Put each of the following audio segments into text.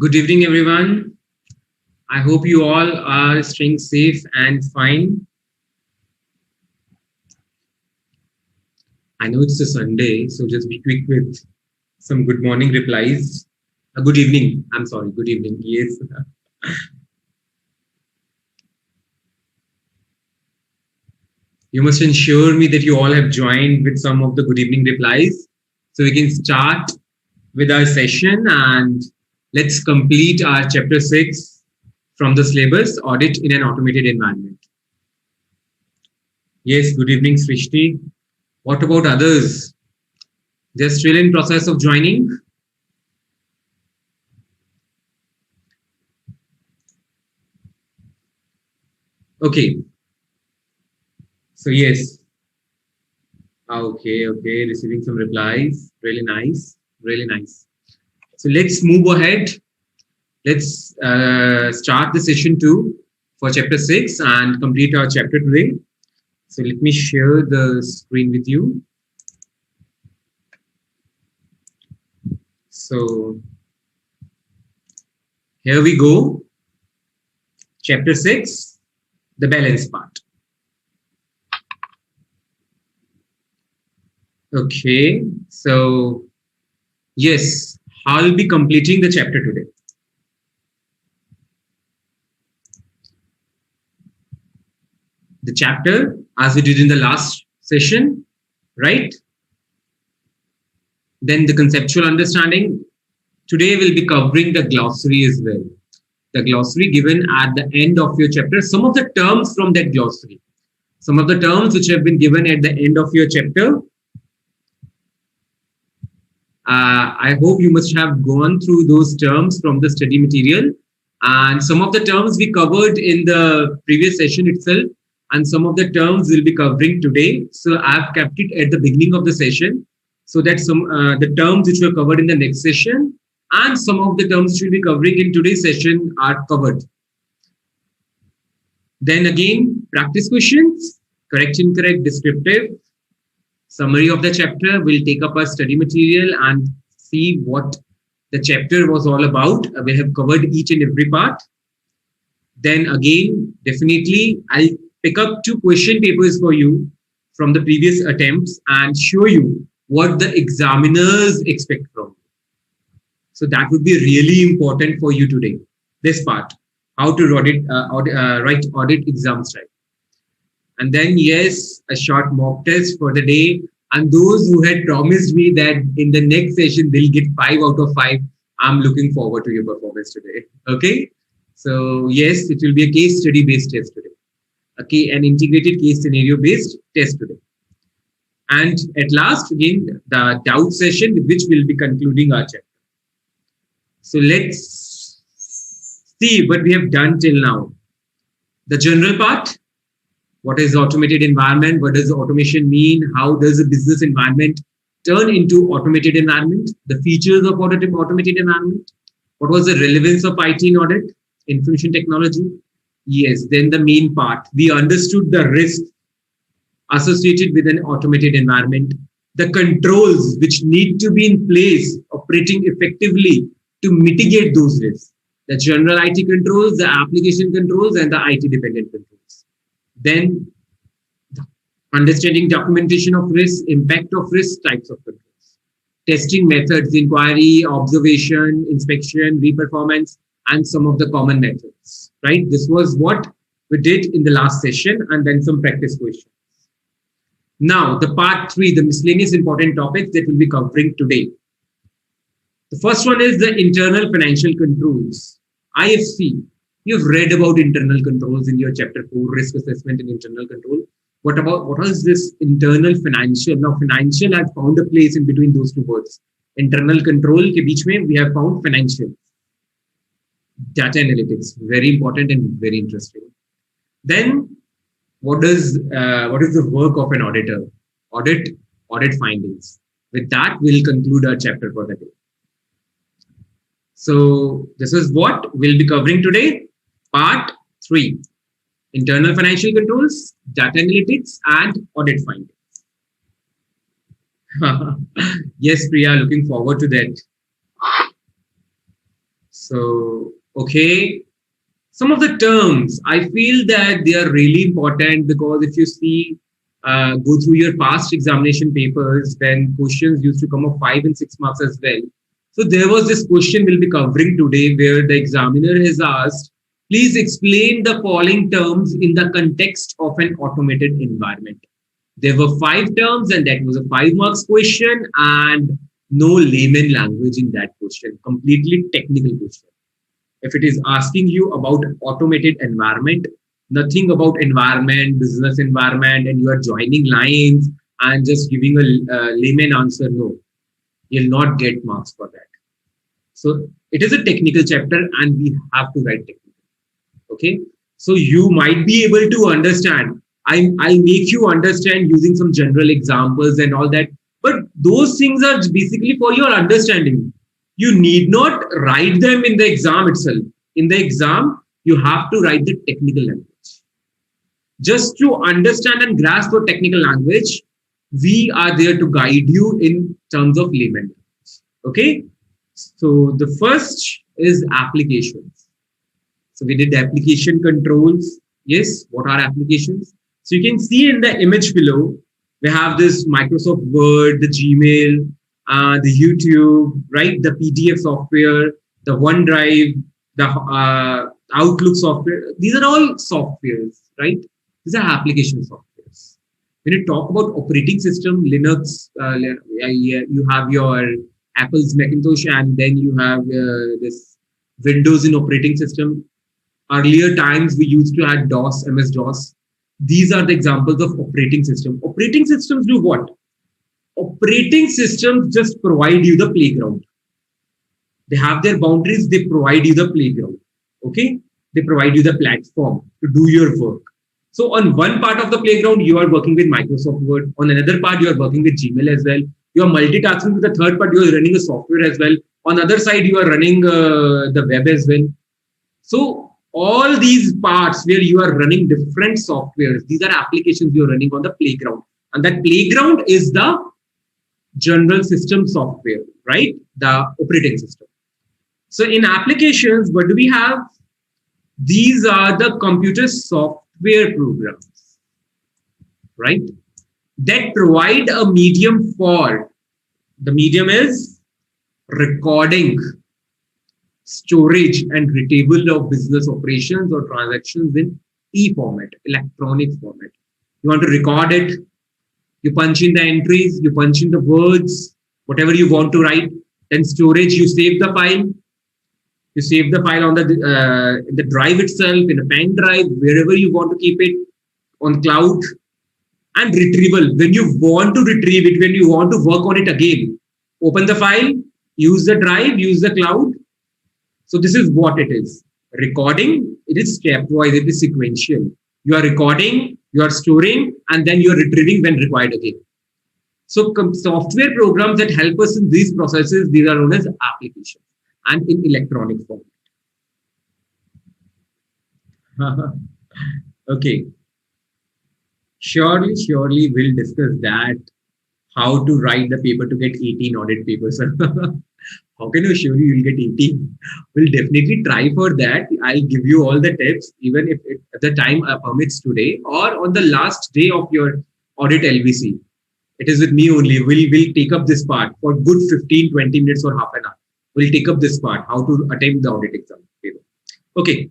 Good evening, everyone. I hope you all are staying safe and fine. I know it's a Sunday, so just be quick with some good morning replies. Good evening. I'm sorry. Good evening. Yes. You must ensure me that you all have joined with some of the good evening replies. So we can start with our session and let's complete our chapter 6 from the syllabus, Audit in an Automated Environment. Yes, good evening, Srishti. What about others? They're still in process of joining. Okay. So yes. Okay, receiving some replies. Really nice. Really nice. So let's move ahead. Let's start the session 2 for chapter 6 and complete our chapter today. So let me share the screen with you. So here we go. Chapter 6, the balance part. Okay, so yes, I'll be completing the chapter today. The chapter as we did in the last session, right? Then the conceptual understanding. Today we'll be covering the glossary as well. The glossary given at the end of your chapter, some of the terms from that glossary, some of the terms which have been given at the end of your chapter. I hope you must have gone through those terms from the study material, and some of the terms we covered in the previous session itself, and some of the terms we'll be covering today. So I've kept it at the beginning of the session so that some the terms which were covered in the next session and some of the terms which we'll be covering in today's session are covered. Then again, practice questions, correct, incorrect, descriptive, summary of the chapter. We'll take up our study material and see what the chapter was all about. We have covered each and every part. Then again, definitely, I'll pick up 2 question papers for you from the previous attempts and show you what the examiners expect from you. So that would be really important for you today. This part, how to write audit exam style. And then, yes, a short mock test for the day. And those who had promised me that in the next session, they'll get 5 out of 5. I'm looking forward to your performance today. Okay. So yes, it will be a case study based test today. Okay. An integrated case scenario based test today. And at last, again, the doubt session with which we'll be concluding our chapter. So let's see what we have done till now. The general part. What is automated environment? What does automation mean? How does a business environment turn into automated environment? The features of automated environment. What was the relevance of IT in audit? Information technology. Yes, then the main part. We understood the risks associated with an automated environment. The controls which need to be in place, operating effectively to mitigate those risks. The general IT controls, the application controls, and the IT dependent controls. Then understanding documentation of risk, impact of risk, types of controls, testing methods, inquiry, observation, inspection, reperformance, and some of the common methods, right? This was what we did in the last session, and then some practice questions. Now, the part 3, the miscellaneous important topics that we'll be covering today. The first one is the internal financial controls, IFC. You've read about internal controls in your chapter 4, risk assessment and internal control. What is this internal financial? Now, financial has found a place in between those 2 words. Internal control ke beech mein we have found financial. Data analytics, very important and very interesting. Then, what is the work of an auditor? Audit findings. With that, we'll conclude our chapter for the day. So this is what we'll be covering today. Part 3, internal financial controls, data analytics, and audit findings. Yes, Priya, looking forward to that. So, okay. Some of the terms, I feel that they are really important because if you see, go through your past examination papers, when questions used to come of 5 and 6 marks as well. So there was this question we'll be covering today where the examiner has asked, please explain the following terms in the context of an automated environment. There were 5 terms and that was a 5 marks question and no layman language in that question, completely technical question. If it is asking you about automated environment, nothing about environment, business environment, and you are joining lines and just giving a layman answer, no, you'll not get marks for that. So it is a technical chapter and we have to write technical. Okay. So you might be able to understand. I'll make you understand using some general examples and all that. But those things are basically for your understanding. You need not write them in the exam itself. In the exam, you have to write the technical language. Just to understand and grasp the technical language, we are there to guide you in terms of layman language. Okay? So the first is applications. So we did application controls. Yes, what are applications? So you can see in the image below, we have this Microsoft Word, the Gmail, the YouTube, right? The PDF software, the OneDrive, the Outlook software. These are all softwares, right? These are application softwares. When you talk about operating system, Linux, you have your Apple's Macintosh, and then you have this Windows in operating system. Earlier times, we used to have DOS, MS-DOS. These are the examples of operating system. Operating systems do what? Operating systems just provide you the playground. They have their boundaries. They provide you the playground. Okay? They provide you the platform to do your work. So on one part of the playground, you are working with Microsoft Word. On another part, you are working with Gmail as well. You are multitasking with the third part. You are running a software as well. On the other side, you are running the web as well. So all these parts where you are running different softwares, these are applications you are running on the playground. And that playground is the general system software, right? The operating system. So in applications, what do we have? These are the computer software programs, right? That provide a medium for, the medium is recording, storage and retrieval of business operations or transactions in e-format, electronic format. You want to record it, you punch in the entries, you punch in the words, whatever you want to write. Then storage, you save the file. You save the file on the drive itself, in a pen drive, wherever you want to keep it, on cloud. And retrieval, when you want to retrieve it, when you want to work on it again, open the file, use the drive, use the cloud. So this is what it is. Recording, it is stepwise, it is sequential. You are recording, you are storing, and then you are retrieving when required again. So software programs that help us in these processes, these are known as applications and in electronic format. Okay. Surely we'll discuss that, how to write the paper to get 18 audit papers. How can I assure you you'll get 18? We'll definitely try for that. I'll give you all the tips, even if at the time permits today or on the last day of your audit LVC. It is with me only. We'll take up this part for good 15, 20 minutes or half an hour. We'll take up this part, how to attempt the audit exam paper. Okay.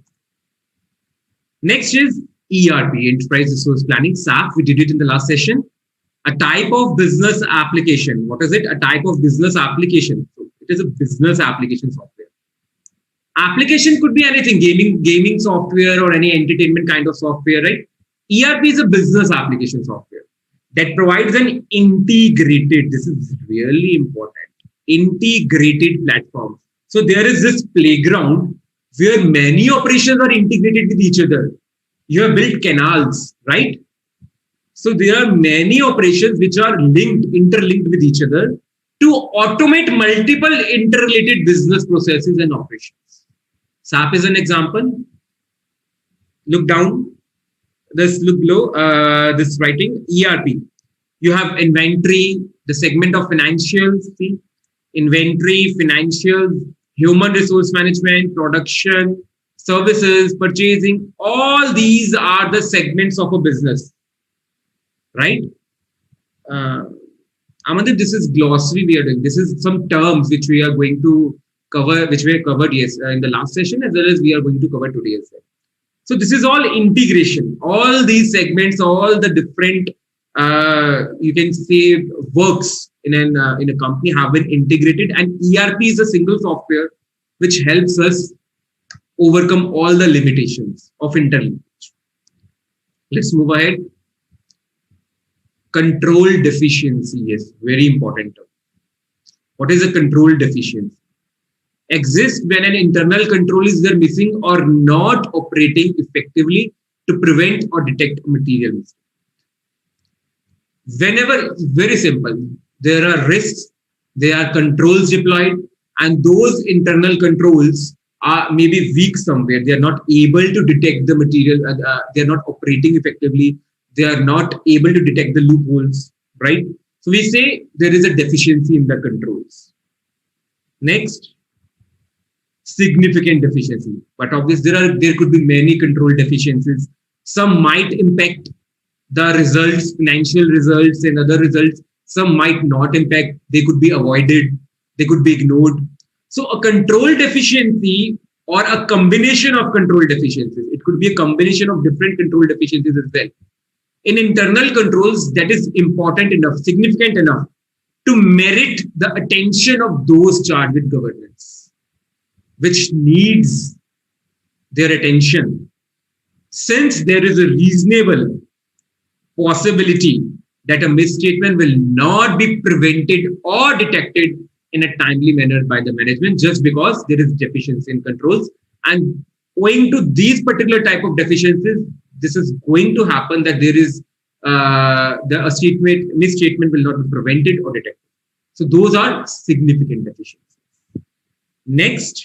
Next is ERP, Enterprise Resource Planning, SAP. We did it in the last session. A type of business application. What is it? A type of business application. So it is a business application software. Application could be anything, gaming software or any entertainment kind of software, right? ERP is a business application software that provides an integrated, this is really important, integrated platform. So there is this playground where many operations are integrated with each other. You have built canals, right? So there are many operations which are interlinked with each other to automate multiple interrelated business processes and operations. SAP is an example. Look down. Look below this writing, ERP. You have inventory, the segment of financials, see? Inventory, financials, human resource management, production, services, purchasing, all these are the segments of a business, right? Uh, Amandeep, this is glossary we are doing. This is some terms which we are going to cover, which we have covered in the last session, as well as we are going to cover today as well. So this is all integration. All these segments, all the different, you can say, works in a company have been integrated, and ERP is a single software which helps us overcome all the limitations of internal. Let's move ahead. Control deficiency, yes, very important term. What is a control deficiency? Exists when an internal control is either missing or not operating effectively to prevent or detect material mistake. Whenever, very simple, there are risks, there are controls deployed, and those internal controls are maybe weak somewhere. They are not able to detect the material, they are not operating effectively, they are not able to detect the loopholes, right? So we say there is a deficiency in the controls. Next, significant deficiency. But obviously there could be many control deficiencies. Some might impact the results, financial results and other results. Some might not impact. They could be avoided. They could be ignored. So a control deficiency or a combination of control deficiencies. It could be a combination of different control deficiencies as well. In internal controls, that is important enough, significant enough to merit the attention of those charged with governance, which needs their attention. Since there is a reasonable possibility that a misstatement will not be prevented or detected in a timely manner by the management just because there is deficiency in controls. And owing to these particular type of deficiencies, this is going to happen that there is misstatement will not be prevented or detected. So those are significant deficiencies. Next,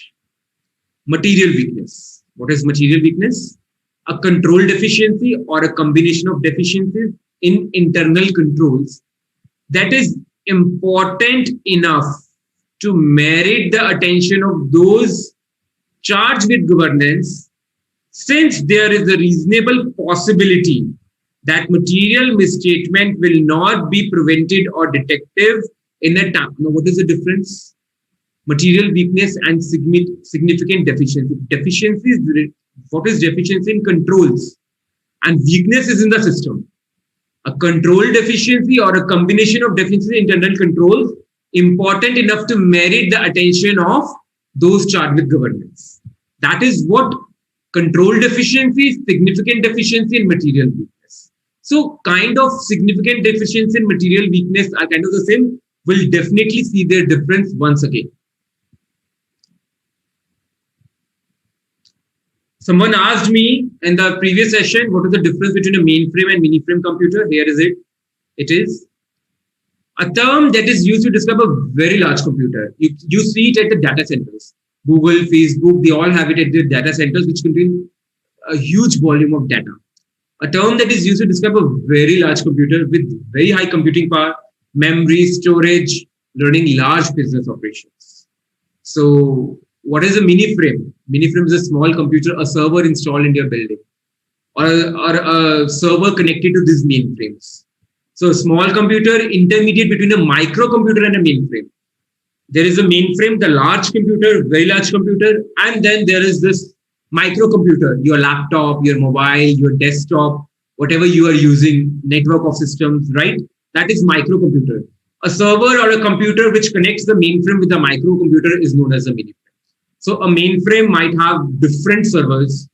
material weakness. What is material weakness? A control deficiency or a combination of deficiencies in internal controls that is important enough to merit the attention of those charged with governance, since there is a reasonable possibility that material misstatement will not be prevented or detected in a time. Now, what is the difference? Material weakness and significant deficiency. Deficiency is what is deficiency in controls, and weakness is in the system. A control deficiency or a combination of deficiency in internal controls important enough to merit the attention of those charged with governance. That is what control deficiency, significant deficiency, and material weakness. So kind of significant deficiency and material weakness are kind of the same. We'll definitely see their difference once again. Someone asked me in the previous session, what is the difference between a mainframe and miniframe computer? Here is it. It is a term that is used to describe a very large computer. You see it at the data centers. Google, Facebook, they all have it at their data centers, which contain a huge volume of data. A term that is used to describe a very large computer with very high computing power, memory, storage, running large business operations. So what is a miniframe? Miniframe is a small computer, a server installed in your building, or a server connected to these mainframes. So a small computer, intermediate between a microcomputer and a mainframe. There is a mainframe, the large computer, very large computer, and then there is this microcomputer, your laptop, your mobile, your desktop, whatever you are using, network of systems, right? That is microcomputer. A server or a computer which connects the mainframe with the microcomputer is known as a mainframe. So a mainframe might have different servers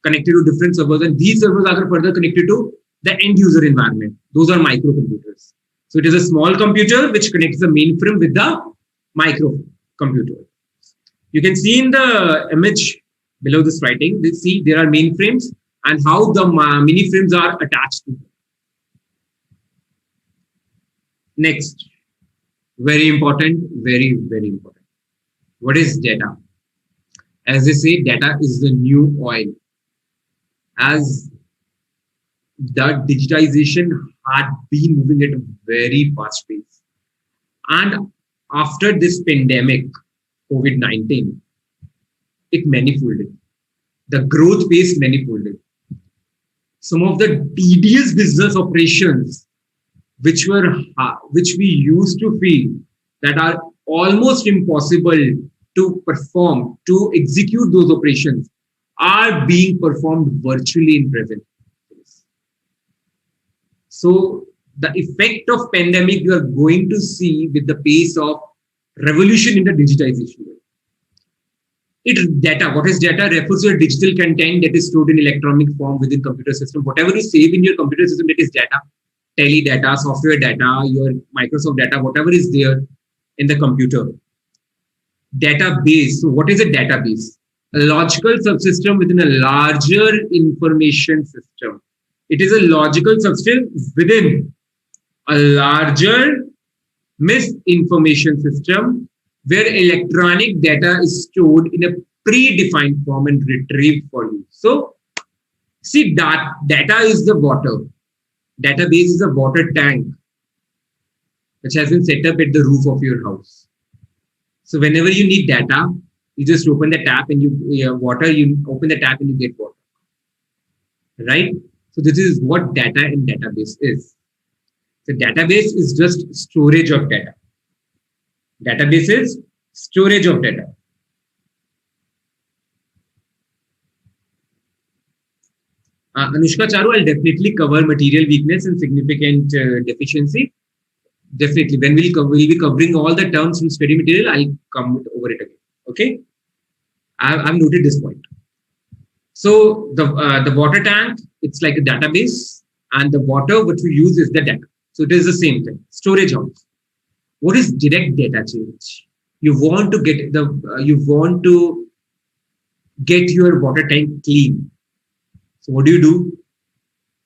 connected to different servers, and these servers are further connected to the end user environment. Those are microcomputers. So it is a small computer which connects the mainframe with the microcomputer. You can see in the image below this writing, see there are mainframes and how the mini frames are attached to them. Next, very important, very, very important. What is data? As they say, data is the new oil. As the digitization had been moving at a very fast pace. And after this pandemic, COVID-19, it manifolded. The growth pace manifolded. Some of the tedious business operations which we used to feel that are almost impossible to perform, to execute those operations, are being performed virtually in present. So the effect of pandemic you are going to see with the pace of revolution in the digitization. What is data? Refers to a digital content that is stored in electronic form within computer system. Whatever you save in your computer system, that is data. Tele data, software data, your Microsoft data, whatever is there in the computer. Database. So what is a database? A logical subsystem within a larger information system. It is a logical subsystem within a larger misinformation system where electronic data is stored in a predefined form and retrieved for you. So, see, that data is the water. Database is a water tank which has been set up at the roof of your house. So, whenever you need data, you just open the tap and you open the tap and you get water. Right? So, this is what data in database is. The database is just storage of data. Database is storage of data. Anushka Charu, I'll definitely cover material weakness and significant deficiency. Definitely. When we'll be covering all the terms from study material, I'll come over it again. Okay? I've noted this point. So the water tank, it's like a database, and the water what we use is the data. So it is the same thing. Storage house. What is direct data change? You want to get your water tank clean. So what do?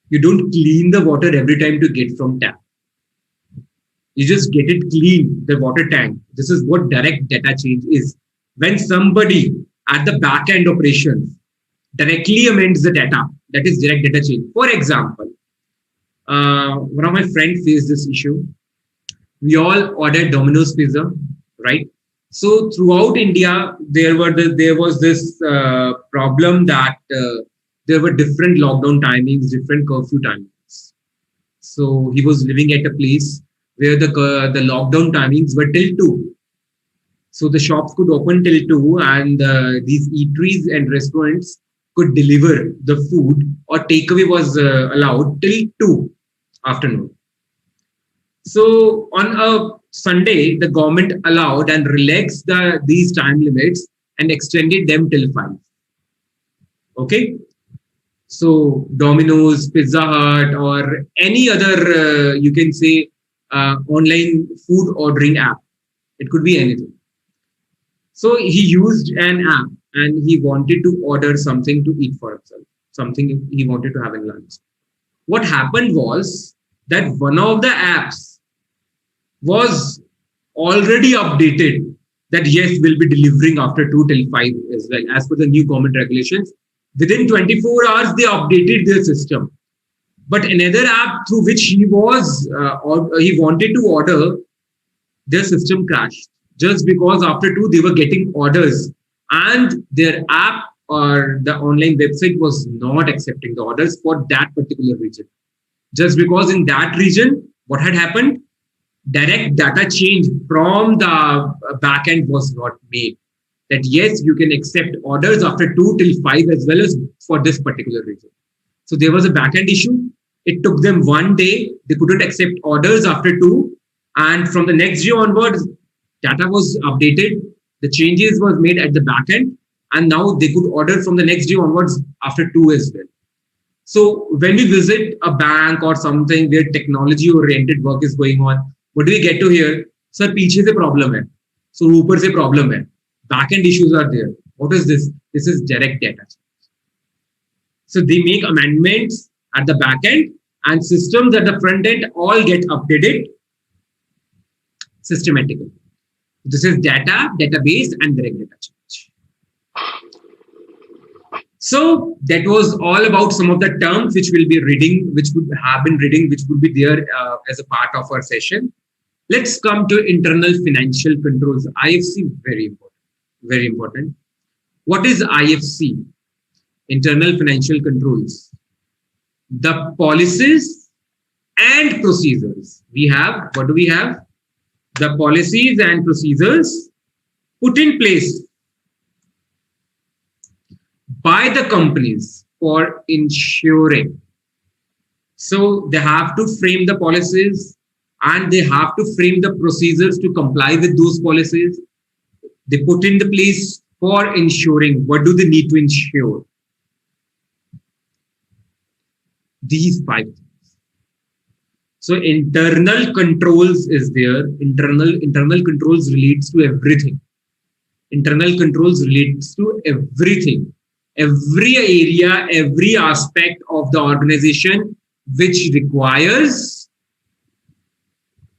You don't clean the water every time to get from tap. You just get it clean, the water tank. This is what direct data change is. When somebody at the back end operations directly amends the data, that is direct data change. For example, one of my friends faced this issue. We all ordered Domino's pizza, right? So throughout India, there was this problem that there were different lockdown timings, different curfew timings. So he was living at a place where the lockdown timings were till 2. So the shops could open till 2, and these eateries and restaurants could deliver the food, or takeaway was allowed till 2 afternoon. So on a Sunday, the government allowed and relaxed these time limits and extended them till 5. Okay. So Domino's, Pizza Hut, or any other, you can say, online food ordering app. It could be anything. So he used an app and he wanted to order something to eat for himself, something he wanted to have in lunch. What happened was that one of the apps was already updated that yes, we'll be delivering after 2 till 5 as well, as per the new government regulations. Within 24 hours, they updated their system. But another app through which he wanted to order, their system crashed just because after 2 they were getting orders and their app or the online website was not accepting the orders for that particular region. Just because in that region, what had happened? Direct data change from the backend was not made. That yes, you can accept orders after 2 till 5 as well as for this particular region. So there was a backend issue. It took them 1 day. They couldn't accept orders after 2. And from the next day onwards, data was updated. The changes was made at the backend. And now they could order from the next day onwards after 2 as well. So when we visit a bank or something where technology-oriented work is going on, what do we get to hear? Sir, पीछे से problem है. So ऊपर से problem है. Backend issues are there. What is this? This is direct data. So they make amendments at the backend and systems at the front end all get updated systematically. This is data, database, and direct data change. So that was all about some of the terms which we'll be reading, which would have been reading, which would be there as a part of our session. Let's come to internal financial controls. IFC, very important. Very important. What is IFC? Internal financial controls. The policies and procedures. We have, what do we have? The policies and procedures put in place by the companies for ensuring. So they have to frame the policies and they have to frame the procedures to comply with those policies. They put in the place for ensuring. What do they need to ensure? These 5 things. So internal controls is there. Internal controls relates to everything. Internal controls relates to everything. Every area, every aspect of the organization which requires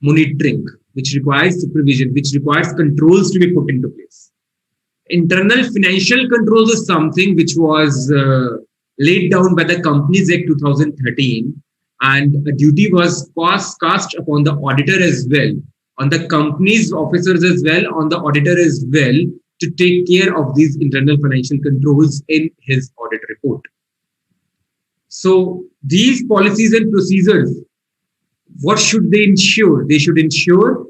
monitoring, which requires supervision, which requires controls to be put into place. Internal financial controls is something which was laid down by the Companies Act 2013, and a duty was cast upon the auditor as well, on the company's officers as well, on the auditor as well, to take care of these internal financial controls in his audit report. So these policies and procedures, what should they ensure? They should ensure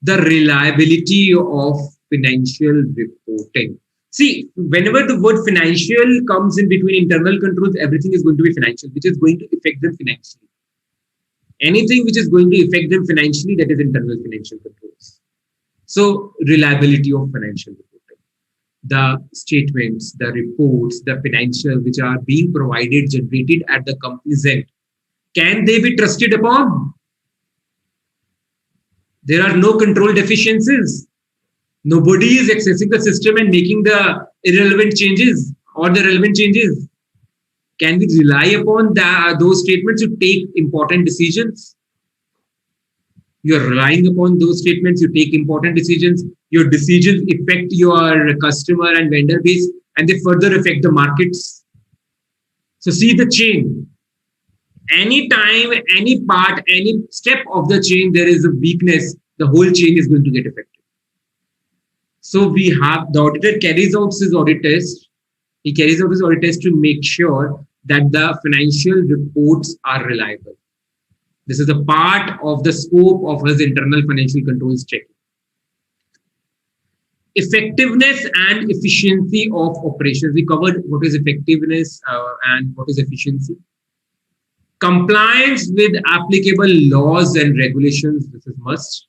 the reliability of financial reporting. See, whenever the word financial comes in between internal controls, everything is going to be financial, which is going to affect them financially. Anything which is going to affect them financially, that is internal financial controls. So reliability of financial reporting. The statements, the reports, the financial which are being provided, generated at the company's end, can they be trusted upon? There are no control deficiencies. Nobody is accessing the system and making the irrelevant changes or the relevant changes. Can we rely upon those statements to take important decisions? You are relying upon those statements, you take important decisions. Your decisions affect your customer and vendor base, and they further affect the markets. So see the chain. Anytime, any part, any step of the chain, there is a weakness, the whole chain is going to get affected. So we have, the auditor carries out his audit test. He carries out his audit test to make sure that the financial reports are reliable. This is a part of the scope of his internal financial controls checking. Effectiveness and efficiency of operations. We covered what is effectiveness and what is efficiency. Compliance with applicable laws and regulations. This is must.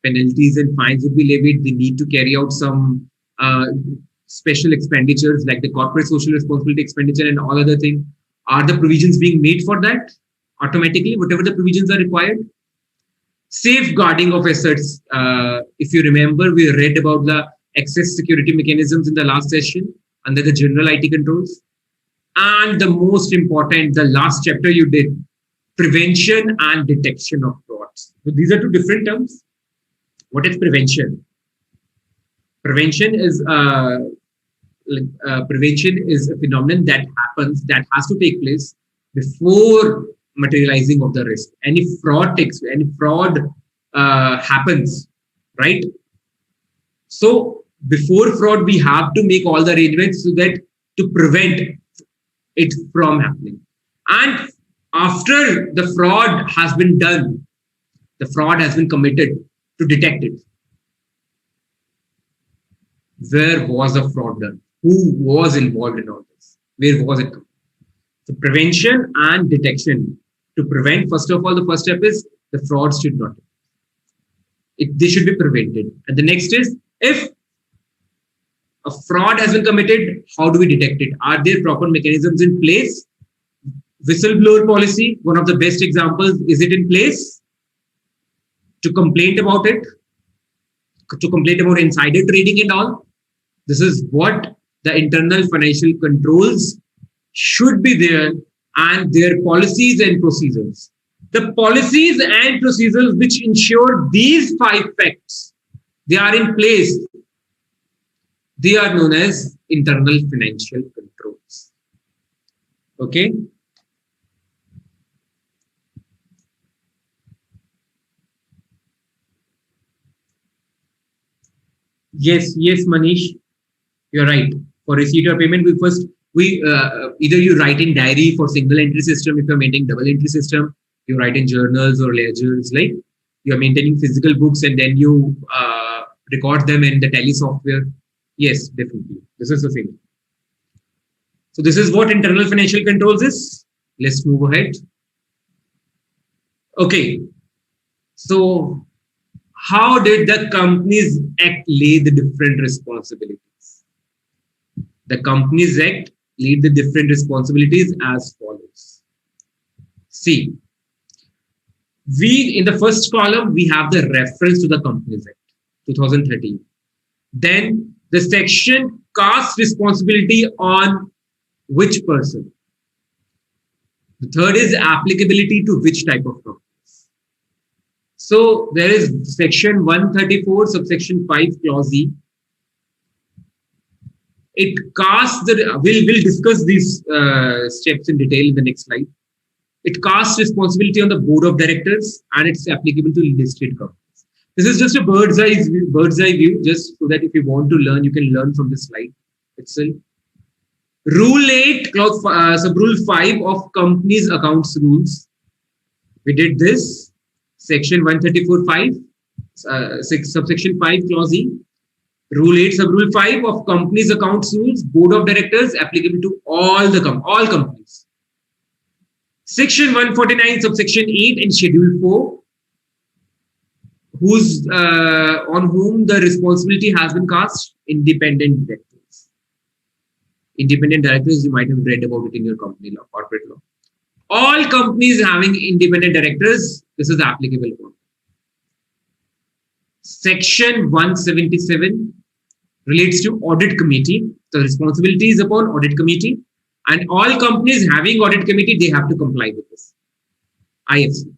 Penalties and fines will be levied. They need to carry out some special expenditures like the corporate social responsibility expenditure and all other things. Are the provisions being made for that? Automatically, whatever the provisions are required. Safeguarding of assets. If you remember, we read about the access security mechanisms in the last session under the general IT controls. And the most important, the last chapter you did, prevention and detection of frauds. So these are two different terms. What is prevention? Prevention is a phenomenon that happens, that has to take place before materializing of the risk. Any fraud happens, right? So before fraud, we have to make all the arrangements so that to prevent it from happening. And after the fraud has been done, the fraud has been committed, to detect it. Where was the fraud done? Who was involved in all this? Where was it? So prevention and detection. To prevent, first of all, the first step is the frauds should not. They should be prevented. And the next is, if a fraud has been committed, how do we detect it? Are there proper mechanisms in place? Whistleblower policy, one of the best examples, is it in place? To complain about it, to complain about insider trading and all. This is what the internal financial controls should be there, and their policies and procedures. The policies and procedures which ensure these 5 facts, they are in place. They are known as internal financial controls. Okay. Yes, Manish, you're right. For receipt or payment, we either you write in diary for single entry system. If you're maintaining double entry system, you write in journals or ledgers. Like you're maintaining physical books and then you record them in the tally software. Yes, definitely. This is the same. So this is what internal financial controls is. Let's move ahead. Okay. So how did the Companies Act lay the different responsibilities? The Companies Act laid the different responsibilities as follows. See, in the first column, we have the reference to the Companies Act, 2013. Then the section casts responsibility on which person. The third is applicability to which type of companies. So there is section 134, subsection 5, clause E. It casts we'll discuss these steps in detail in the next slide. It casts responsibility on the board of directors and it's applicable to listed companies. This is just a bird's eye view, just so that if you want to learn, you can learn from this slide itself. Rule 8, sub-rule 5 of companies accounts rules. We did this. Section 134.5, subsection 5, clause E. Rule 8, sub-rule 5 of companies accounts rules, board of directors, applicable to all companies. Section 149, subsection 8 and schedule 4, on whom the responsibility has been cast, independent directors. Independent directors, you might have read about it in your company law, corporate law. All companies having independent directors, this is applicable for. Section 177 relates to audit committee. The responsibility is upon audit committee, and all companies having audit committee, they have to comply with this. IFC.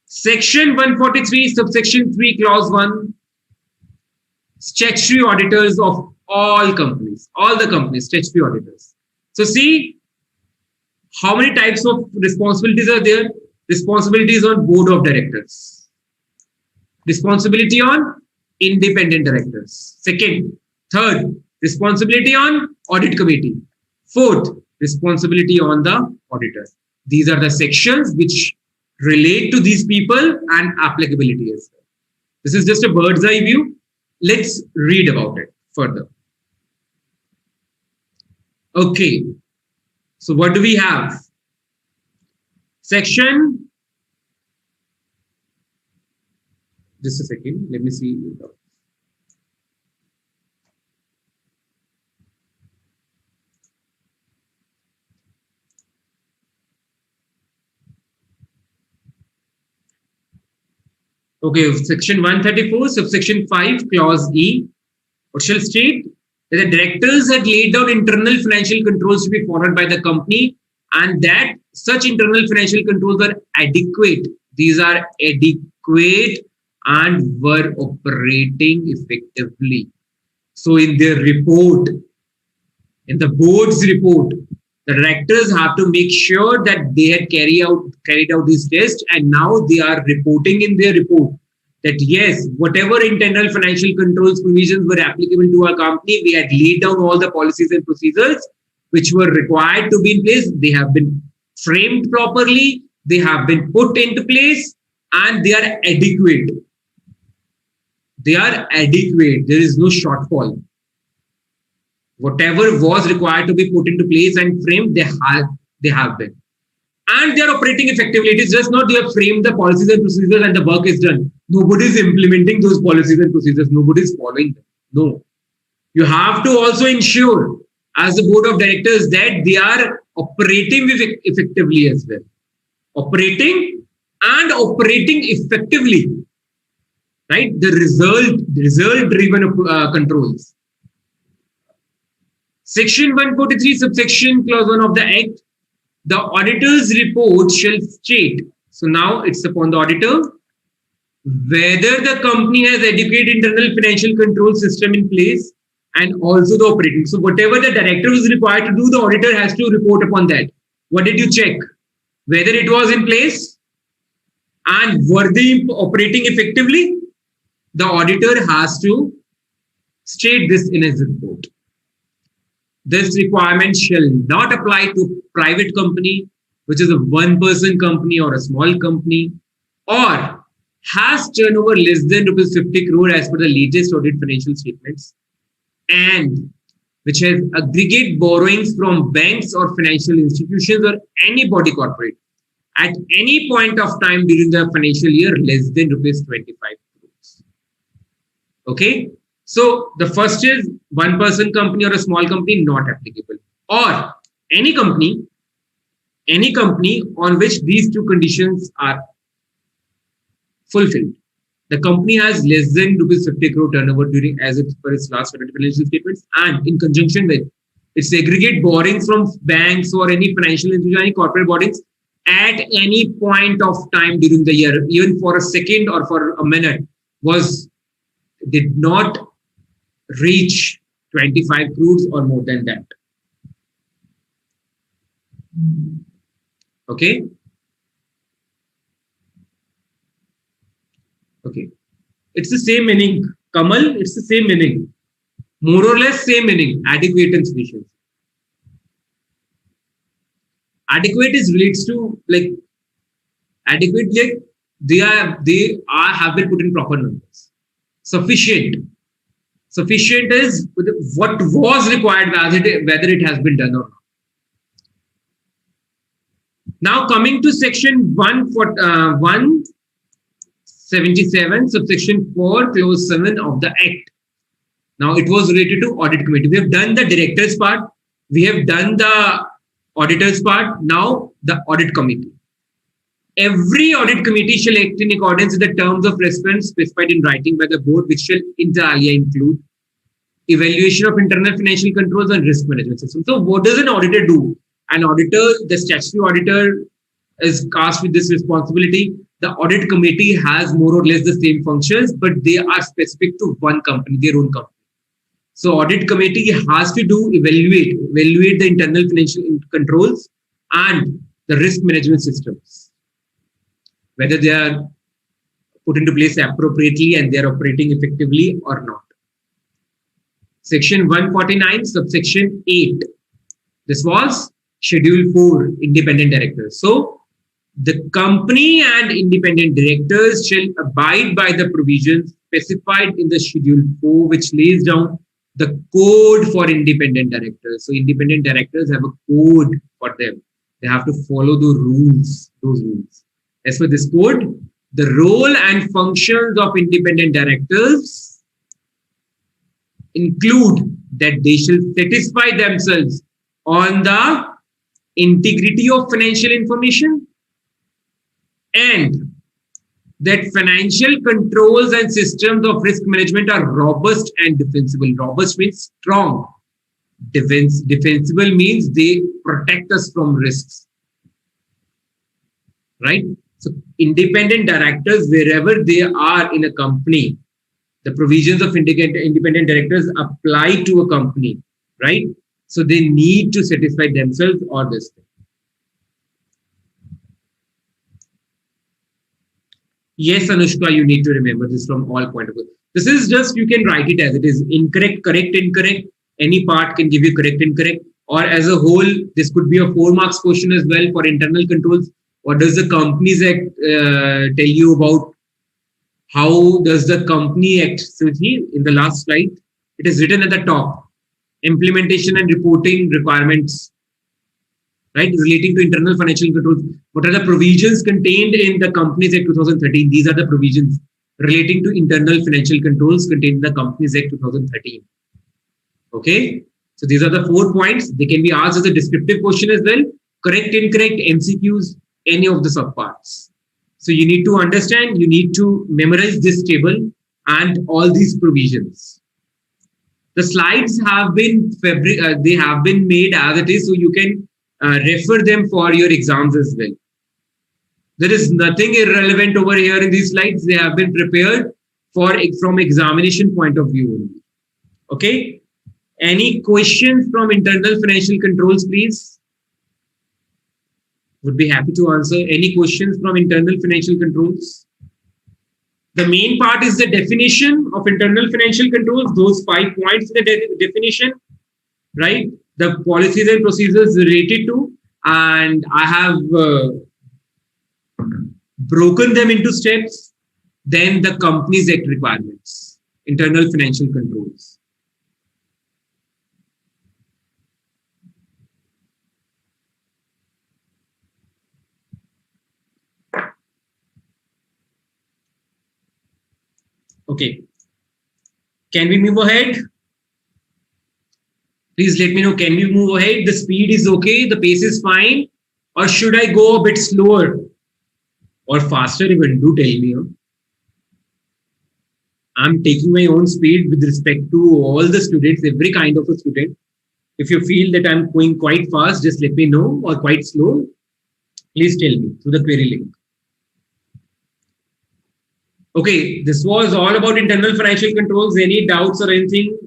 Section 143, subsection 3, clause 1, statutory auditors of all the companies, statutory auditors. So see, how many types of responsibilities are there? Responsibilities on board of directors. Responsibility on independent directors. Second. Third, responsibility on audit committee. Fourth, responsibility on the auditor. These are the sections which relate to these people and applicability as well. This is just a bird's eye view. Let's read about it further. Okay. So what do we have? Section. Just a second. Let me see. Okay, section 134, subsection 5, clause E, what shall state that the directors had laid down internal financial controls to be followed by the company and that such internal financial controls are adequate. These are adequate and were operating effectively. So in their report, in the board's report, the directors have to make sure that they had carried out these tests, and now they are reporting in their report that yes, whatever internal financial controls provisions were applicable to our company, we had laid down all the policies and procedures which were required to be in place. They have been framed properly, they have been put into place, and they are adequate. They are adequate. There is no shortfall. Whatever was required to be put into place and framed, they have been. And they are operating effectively. It is just not they have framed the policies and procedures and the work is done. Nobody is implementing those policies and procedures. Nobody is following them. No. You have to also ensure as the board of directors that they are operating effectively as well. Operating effectively. Right? The result-driven controls. Section 143, subsection clause 1 of the Act, the auditor's report shall state. So now it's upon the auditor whether the company has adequate internal financial control system in place and also the operating. So whatever the director is required to do, the auditor has to report upon that. What did you check? Whether it was in place and were they operating effectively? The auditor has to state this in his report. This requirement shall not apply to private company, which is a one-person company or a small company, or has turnover less than rupees 50 crore as per the latest audit financial statements, and which has aggregate borrowings from banks or financial institutions or any body corporate at any point of time during the financial year less than rupees 25 crores. Okay. So the first is one person company or a small company, not applicable, or any company on which these two conditions are fulfilled. The company has less than rupees 50 crore turnover during as it per its last financial statements, and in conjunction with its aggregate borrowings from banks or any financial institution, any corporate borrowings at any point of time during the year, even for a second or for a minute, did not reach 25 crores or more than that. Okay. Okay. It's the same meaning. Kamal, it's the same meaning. More or less same meaning. Adequate and sufficient. Adequate is relates to like adequate, like they have been put in proper numbers. Sufficient is what was required, whether it has been done or not. Now coming to section 177, subsection 4, clause 7 of the Act. Now it was related to audit committee. We have done the director's part. We have done the auditor's part. Now the audit committee. Every audit committee shall act in accordance with the terms of reference specified in writing by the board, which shall inter alia include evaluation of internal financial controls and risk management system. So what does an auditor do? An auditor, the statutory auditor, is tasked with this responsibility. The audit committee has more or less the same functions, but they are specific to one company, their own company. So audit committee has to evaluate the internal financial controls and the risk management systems, whether they are put into place appropriately and they are operating effectively or not. Section 149, subsection 8. This was Schedule 4, independent directors. So the company and independent directors shall abide by the provisions specified in the Schedule 4, which lays down the code for independent directors. So independent directors have a code for them. They have to follow those rules. As per this code, the role and functions of independent directors include that they shall satisfy themselves on the integrity of financial information and that financial controls and systems of risk management are robust and defensible. Robust means strong. Defensible means they protect us from risks. Right? So independent directors, wherever they are in a company, the provisions of independent directors apply to a company, right? So they need to satisfy themselves or this thing. Yes, Anushka, you need to remember this from all point of view. This is just, you can write it as it is. Incorrect, correct, incorrect. Any part can give you correct, incorrect. Or as a whole, this could be a 4 marks question as well for internal controls. What does the Companies Act tell you about? How does the Company Act? So see, in the last slide, it is written at the top. Implementation and reporting requirements, right, relating to internal financial controls. What are the provisions contained in the Companies Act 2013? These are the provisions relating to internal financial controls contained in the Companies Act 2013. Okay, so these are the 4 points. They can be asked as a descriptive question as well. Correct, incorrect, MCQs, any of the subparts. So you need to understand, you need to memorize this table and all these provisions. The slides have been made as it is, so you can refer them for your exams as well. There is nothing irrelevant over here in these slides. They have been prepared from examination point of view only. Okay. Any questions from internal financial controls, please? Would be happy to answer. Any questions from internal financial controls? The main part is the definition of internal financial controls, those 5 points in the definition, right? the policies and procedures related to, and I have broken them into steps. Then the Companies Act requirements, internal financial controls. Okay, can we move ahead? Please let me know, can we move ahead? The speed is okay, the pace is fine, or should I go a bit slower or faster even? Do tell me. I'm taking my own speed with respect to all the students, every kind of a student. If you feel that I'm going quite fast, just let me know, or quite slow, please tell me through the query link. Okay, this was all about internal financial controls. Any doubts or anything?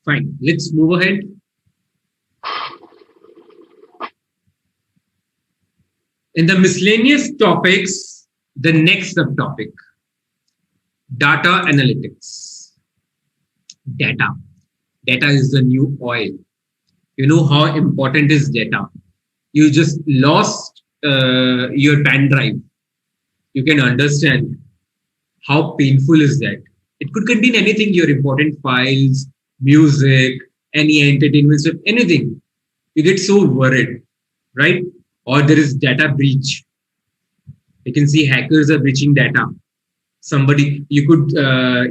Fine, let's move ahead. In the miscellaneous topics, the next subtopic, data analytics. Data. Data is the new oil. You know how important is data. You just lost your pen drive. You can understand how painful is that. It could contain anything, your important files, music, any entertainment stuff, anything. You get so worried, right? Or there is data breach. You can see hackers are breaching data. Somebody, you could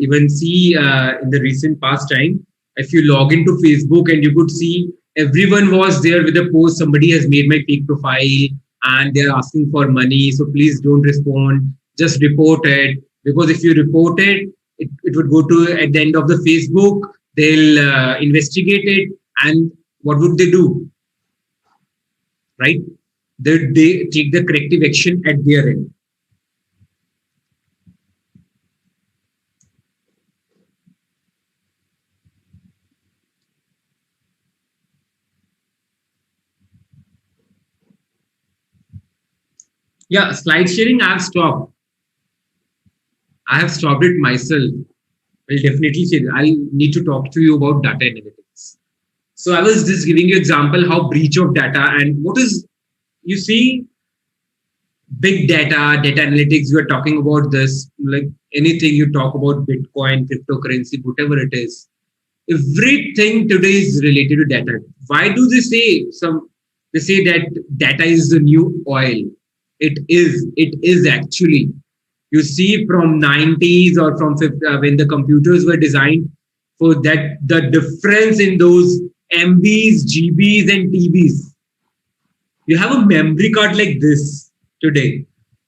even see in the recent past time, if you log into Facebook and you could see everyone was there with a post, somebody has made my fake profile and they're asking for money. So please don't respond, just report it. Because if you report it, it would go to at the end of the Facebook, they'll investigate it. And what would they do? Right? They take the corrective action at their end. Yeah, slide sharing, I have stopped. I have stopped it myself. I'll definitely share. I'll need to talk to you about data analytics. So I was just giving you example how breach of data and what is, you see, big data, data analytics, you are talking about this, like anything you talk about Bitcoin, cryptocurrency, whatever it is. Everything today is related to data. Why do they say they say that data is the new oil? It is actually. You see from 90s or from when the computers were designed for that, the difference in those MBs, GBs and TBs. You have a memory card like this today.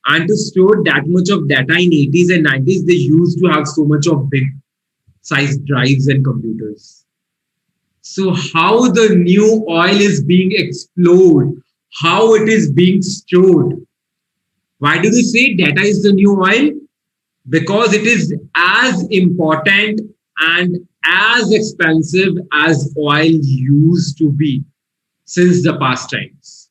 And to store that much of data in 80s and 90s, they used to have so much of big size drives and computers. So how the new oil is being explored, how it is being stored. Why do they say data is the new oil? Because it is as important and as expensive as oil used to be since the past times.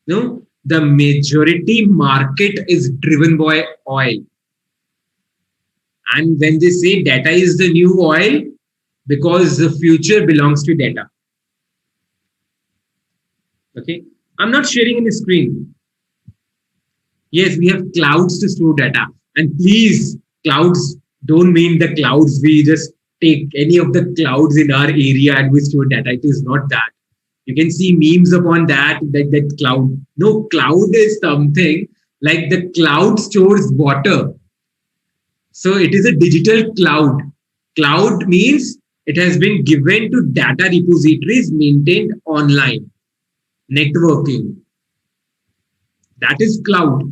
No, the majority market is driven by oil. And when they say data is the new oil, because the future belongs to data. Okay. I'm not sharing any screen. Yes, we have clouds to store data. And please, clouds don't mean the clouds. We just take any of the clouds in our area and we store data. It is not that. You can see memes upon that cloud. No, cloud is something like the cloud stores water. So it is a digital cloud. Cloud means it has been given to data repositories maintained online. Networking. That is cloud.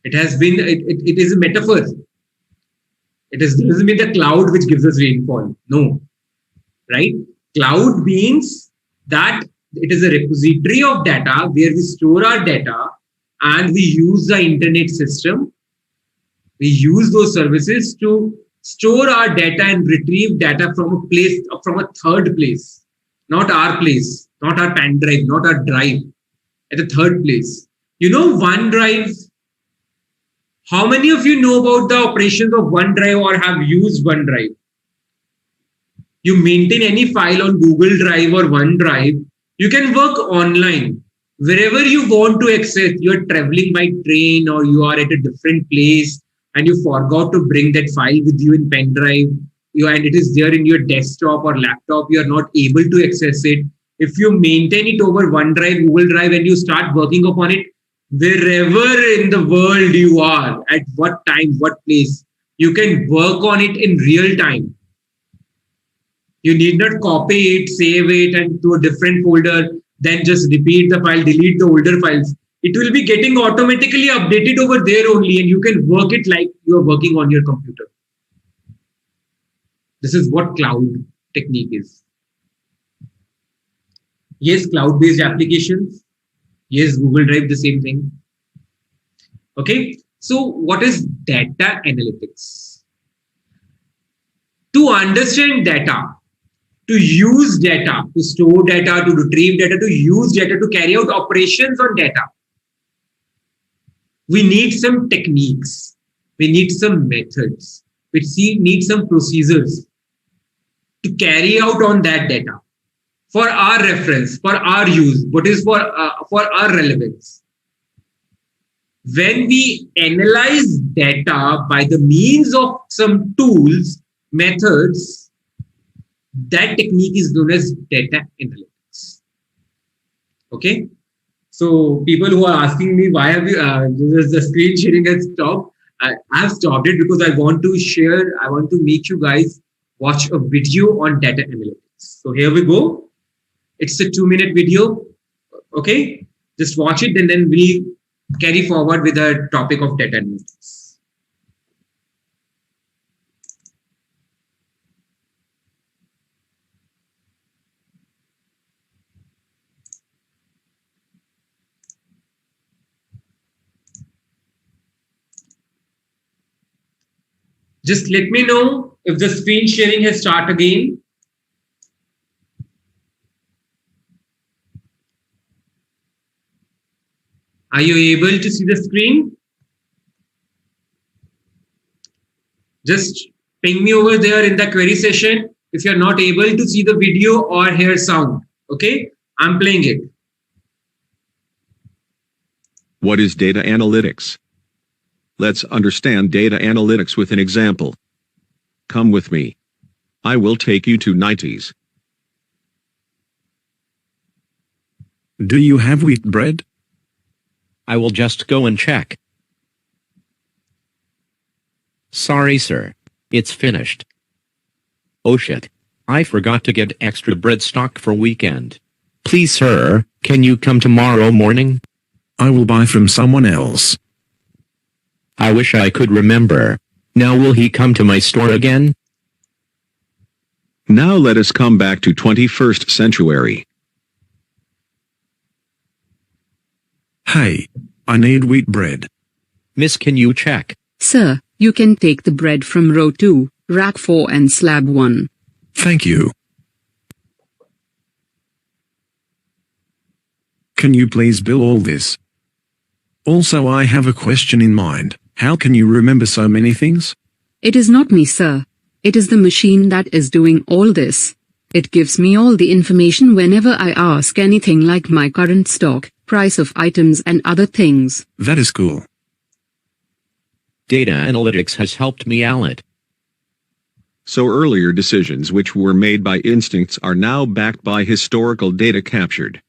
It has been, it is a metaphor. Doesn't mean the cloud which gives us rainfall. No. Right? Cloud means that it is a repository of data where we store our data and we use the internet system. We use those services to store our data and retrieve data from a place, from a third place, not our place, not our pen drive, not our drive, at a third place. You know, OneDrive, How many of you know about the operations of OneDrive or have used OneDrive? You maintain any file on Google Drive or OneDrive, you can work online. Wherever you want to access, you're traveling by train or you are at a different place and you forgot to bring that file with you in pen drive, and it is there in your desktop or laptop, you are not able to access it. If you maintain it over OneDrive, Google Drive, and you start working upon it, wherever in the world you are, at what time, what place, you can work on it in real time. You need not copy it, save it, and to a different folder, then just repeat the file, delete the older files. It will be getting automatically updated over there only, and you can work it like you're working on your computer. This is what cloud technique is. Yes, cloud-based applications. Yes, Google Drive, the same thing. Okay, so what is data analytics? To understand data, to use data, to store data, to retrieve data, to use data, to carry out operations on data, we need some techniques, we need some methods, we need some procedures to carry out on that data for our reference, for our use, what is for our relevance. When we analyze data by the means of some tools, methods, that technique is known as data analytics. Okay. So people who are asking me, why have you, the screen sharing has stopped? I have stopped it because I want to share, I want to make you guys watch a video on data analytics. So here we go. It's a 2-minute video. Okay. Just watch it and then we carry forward with the topic of data analytics. Just let me know if the screen sharing has started again. Are you able to see the screen? Just ping me over there in the query session if you're not able to see the video or hear sound. Okay, I'm playing it. What is data analytics? Let's understand data analytics with an example. Come with me. I will take you to 90s. Do you have wheat bread? I will just go and check. Sorry, sir. It's finished. Oh shit. I forgot to get extra bread stock for weekend. Please, sir, can you come tomorrow morning? I will buy from someone else. I wish I could remember. Now will he come to my store again? Now let us come back to 21st century. Hey, I need wheat bread. Miss, can you check? Sir, you can take the bread from row 2, rack 4 and slab 1. Thank you. Can you please bill all this? Also, I have a question in mind. How can you remember so many things? It is not me, sir. It is the machine that is doing all this. It gives me all the information whenever I ask anything like my current stock, price of items and other things. That is cool. Data analytics has helped me a lot. So earlier decisions which were made by instincts are now backed by historical data captured.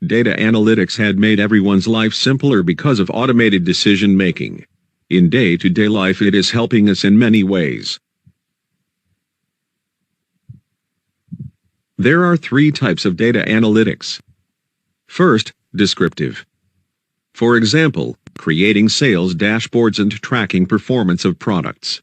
Data analytics had made everyone's life simpler because of automated decision making. In day-to-day life it is helping us in many ways. There are 3 types of data analytics. First, descriptive. For example, creating sales dashboards and tracking performance of products.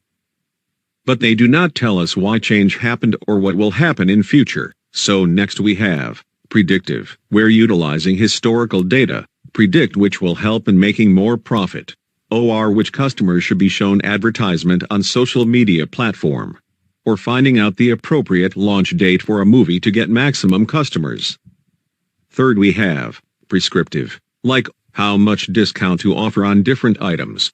But they do not tell us why change happened or what will happen in future. So next we have predictive, where utilizing historical data, predict which will help in making more profit. Or which customers should be shown advertisement on social media platform. Or finding out the appropriate launch date for a movie to get maximum customers. Third we have prescriptive, like how much discount to offer on different items.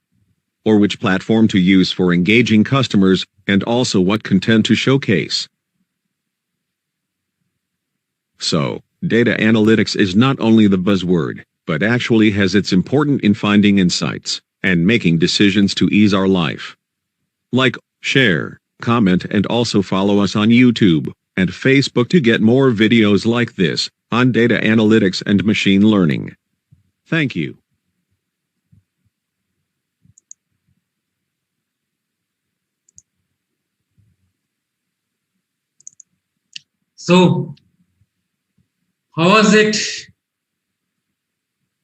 or which platform to use for engaging customers, and also what content to showcase. So, data analytics is not only the buzzword, but actually has its important in finding insights and making decisions to ease our life. Like, share, comment, and also follow us on YouTube and Facebook to get more videos like this on data analytics and machine learning. Thank you. So, how was it?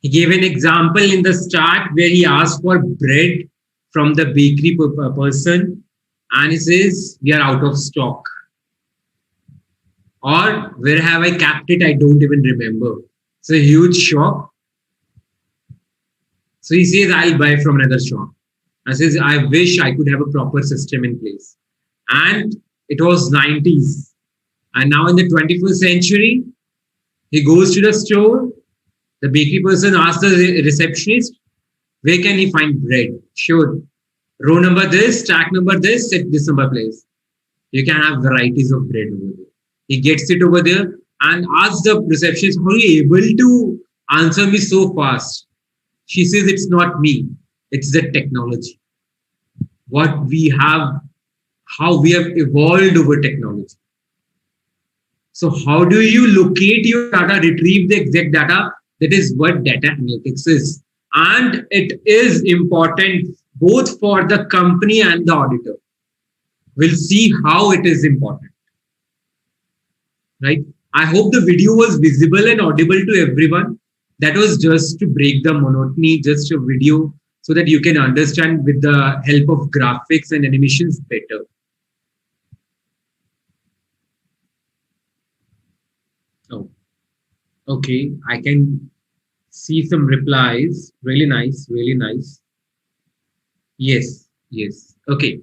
He gave an example in the start where he asked for bread from the bakery person, and he says, we are out of stock. Or, where have I kept it? I don't even remember. It's a huge shock. So he says, I'll buy from another shop. I says, I wish I could have a proper system in place. And it was 90s. And now in the 21st century, he goes to the store. The bakery person asks the receptionist, where can he find bread? Sure. Row number this, stack number this, set this number place. You can have varieties of bread over there. He gets it over there and asks the receptionist, how are you able to answer me so fast? She says, it's not me. It's the technology. What we have, how we have evolved over technology. So how do you locate your data, retrieve the exact data? That is what data analytics is. And it is important both for the company and the auditor. We'll see how it is important. Right? I hope the video was visible and audible to everyone. That was just to break the monotony, just a video so that you can understand with the help of graphics and animations better. Oh, okay. I can see some replies. Really nice, really nice. Yes, yes. Okay.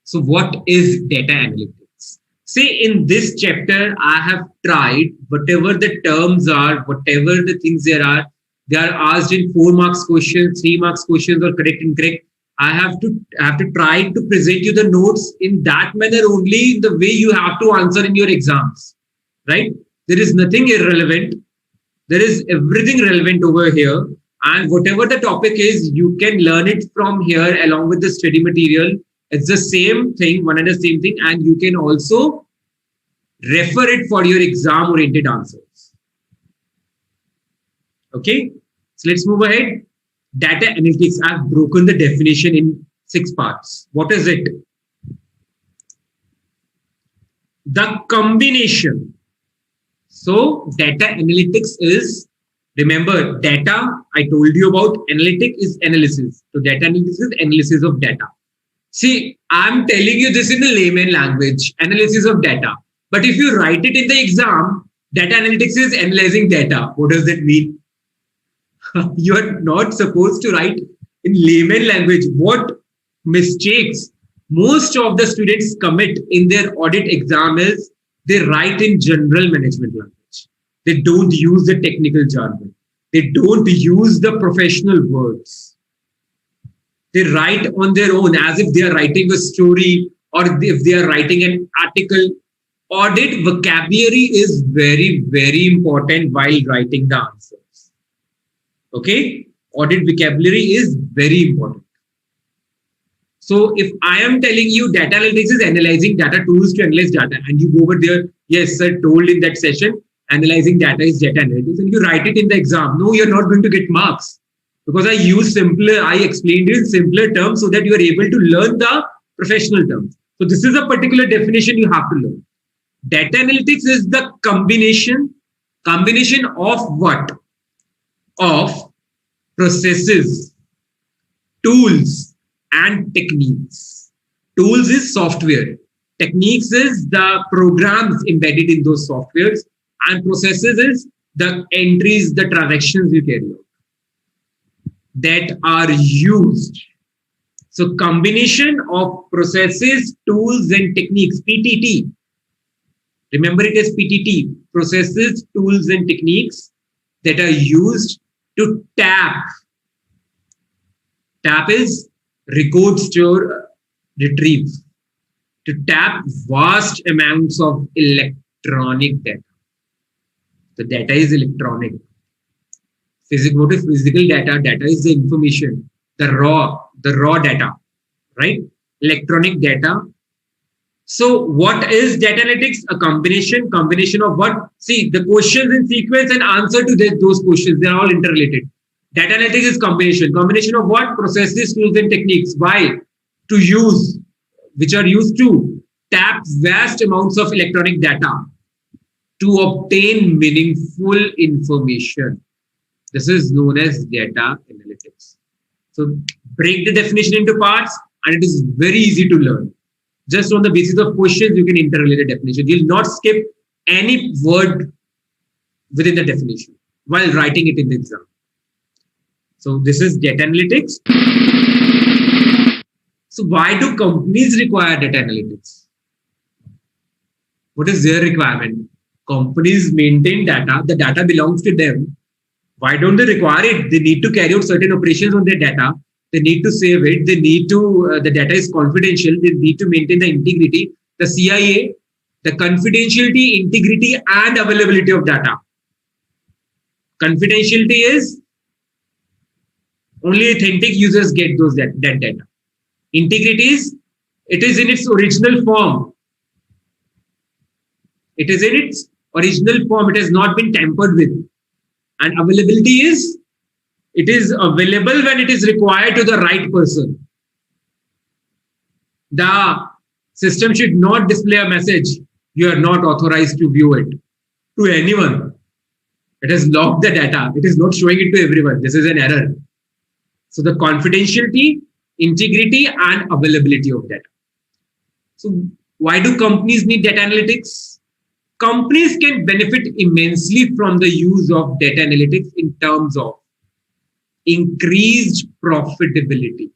So what is data analytics? Say in this chapter, I have tried whatever the terms are, whatever the things there are, they are asked in 4 marks questions, 3 marks questions, or correct, incorrect. I have to try to present you the notes in that manner only, the way you have to answer in your exams, right? There is nothing irrelevant. There is everything relevant over here. And whatever the topic is, you can learn it from here along with the study material. It's the same thing, one and the same thing. And you can also refer it for your exam-oriented answers. Okay, so let's move ahead. Data analytics, I've broken the definition in 6 parts. What is it? The combination. So data analytics is, remember, data, I told you about, analytic is analysis. So data analytics is analysis of data. See, I'm telling you this in the layman language, analysis of data. But if you write it in the exam, data analytics is analyzing data. What does that mean? You are not supposed to write in layman language. What mistakes most of the students commit in their audit exam is they write in general management language. They don't use the technical jargon. They don't use the professional words. They write on their own as if they are writing a story or if they are writing an article. Audit vocabulary is very, very important while writing the answers. Okay? Audit vocabulary is very important. So if I am telling you data analytics is analyzing data, tools to analyze data, and you go over there, yes, sir, told in that session, analyzing data is data analytics, and you write it in the exam. No, you're not going to get marks because I explained it in simpler terms so that you are able to learn the professional terms. So this is a particular definition you have to learn. Data analytics is the combination of what? Of processes, tools, and techniques. Tools is software. Techniques is the programs embedded in those softwares. And processes is the entries, the transactions you carry out that are used. So combination of processes, tools, and techniques, PTT. Remember it as PTT, processes, tools, and techniques that are used to tap. Tap is record, store, retrieve, to tap vast amounts of electronic data. The data is electronic. What is physical data? Data is the information, the raw data, right? Electronic data. So what is data analytics? A combination of what? See, the questions in sequence and answer to those questions, they're all interrelated. Data analytics is combination of what? Processes, tools, and techniques. Why? To use, which are used to tap vast amounts of electronic data to obtain meaningful information. This is known as data analytics. So break the definition into parts, and it is very easy to learn. Just on the basis of questions, you can interrelate the definition. You'll not skip any word within the definition while writing it in the exam. So this is data analytics. So why do companies require data analytics? What is their requirement? Companies maintain data. The data belongs to them. Why don't they require it? They need to carry out certain operations on their data. They need to save it. They need to, the data is confidential. They need to maintain the integrity, the CIA, the confidentiality, integrity, and availability of data. Confidentiality is only authentic users get that data. Integrity is, it is in its original form. It is in its original form. It has not been tampered with. And availability is, it is available when it is required to the right person. The system should not display a message, you are not authorized to view it, to anyone. It has locked the data. It is not showing it to everyone. This is an error. So the confidentiality, integrity, and availability of data. So why do companies need data analytics? Companies can benefit immensely from the use of data analytics in terms of increased profitability,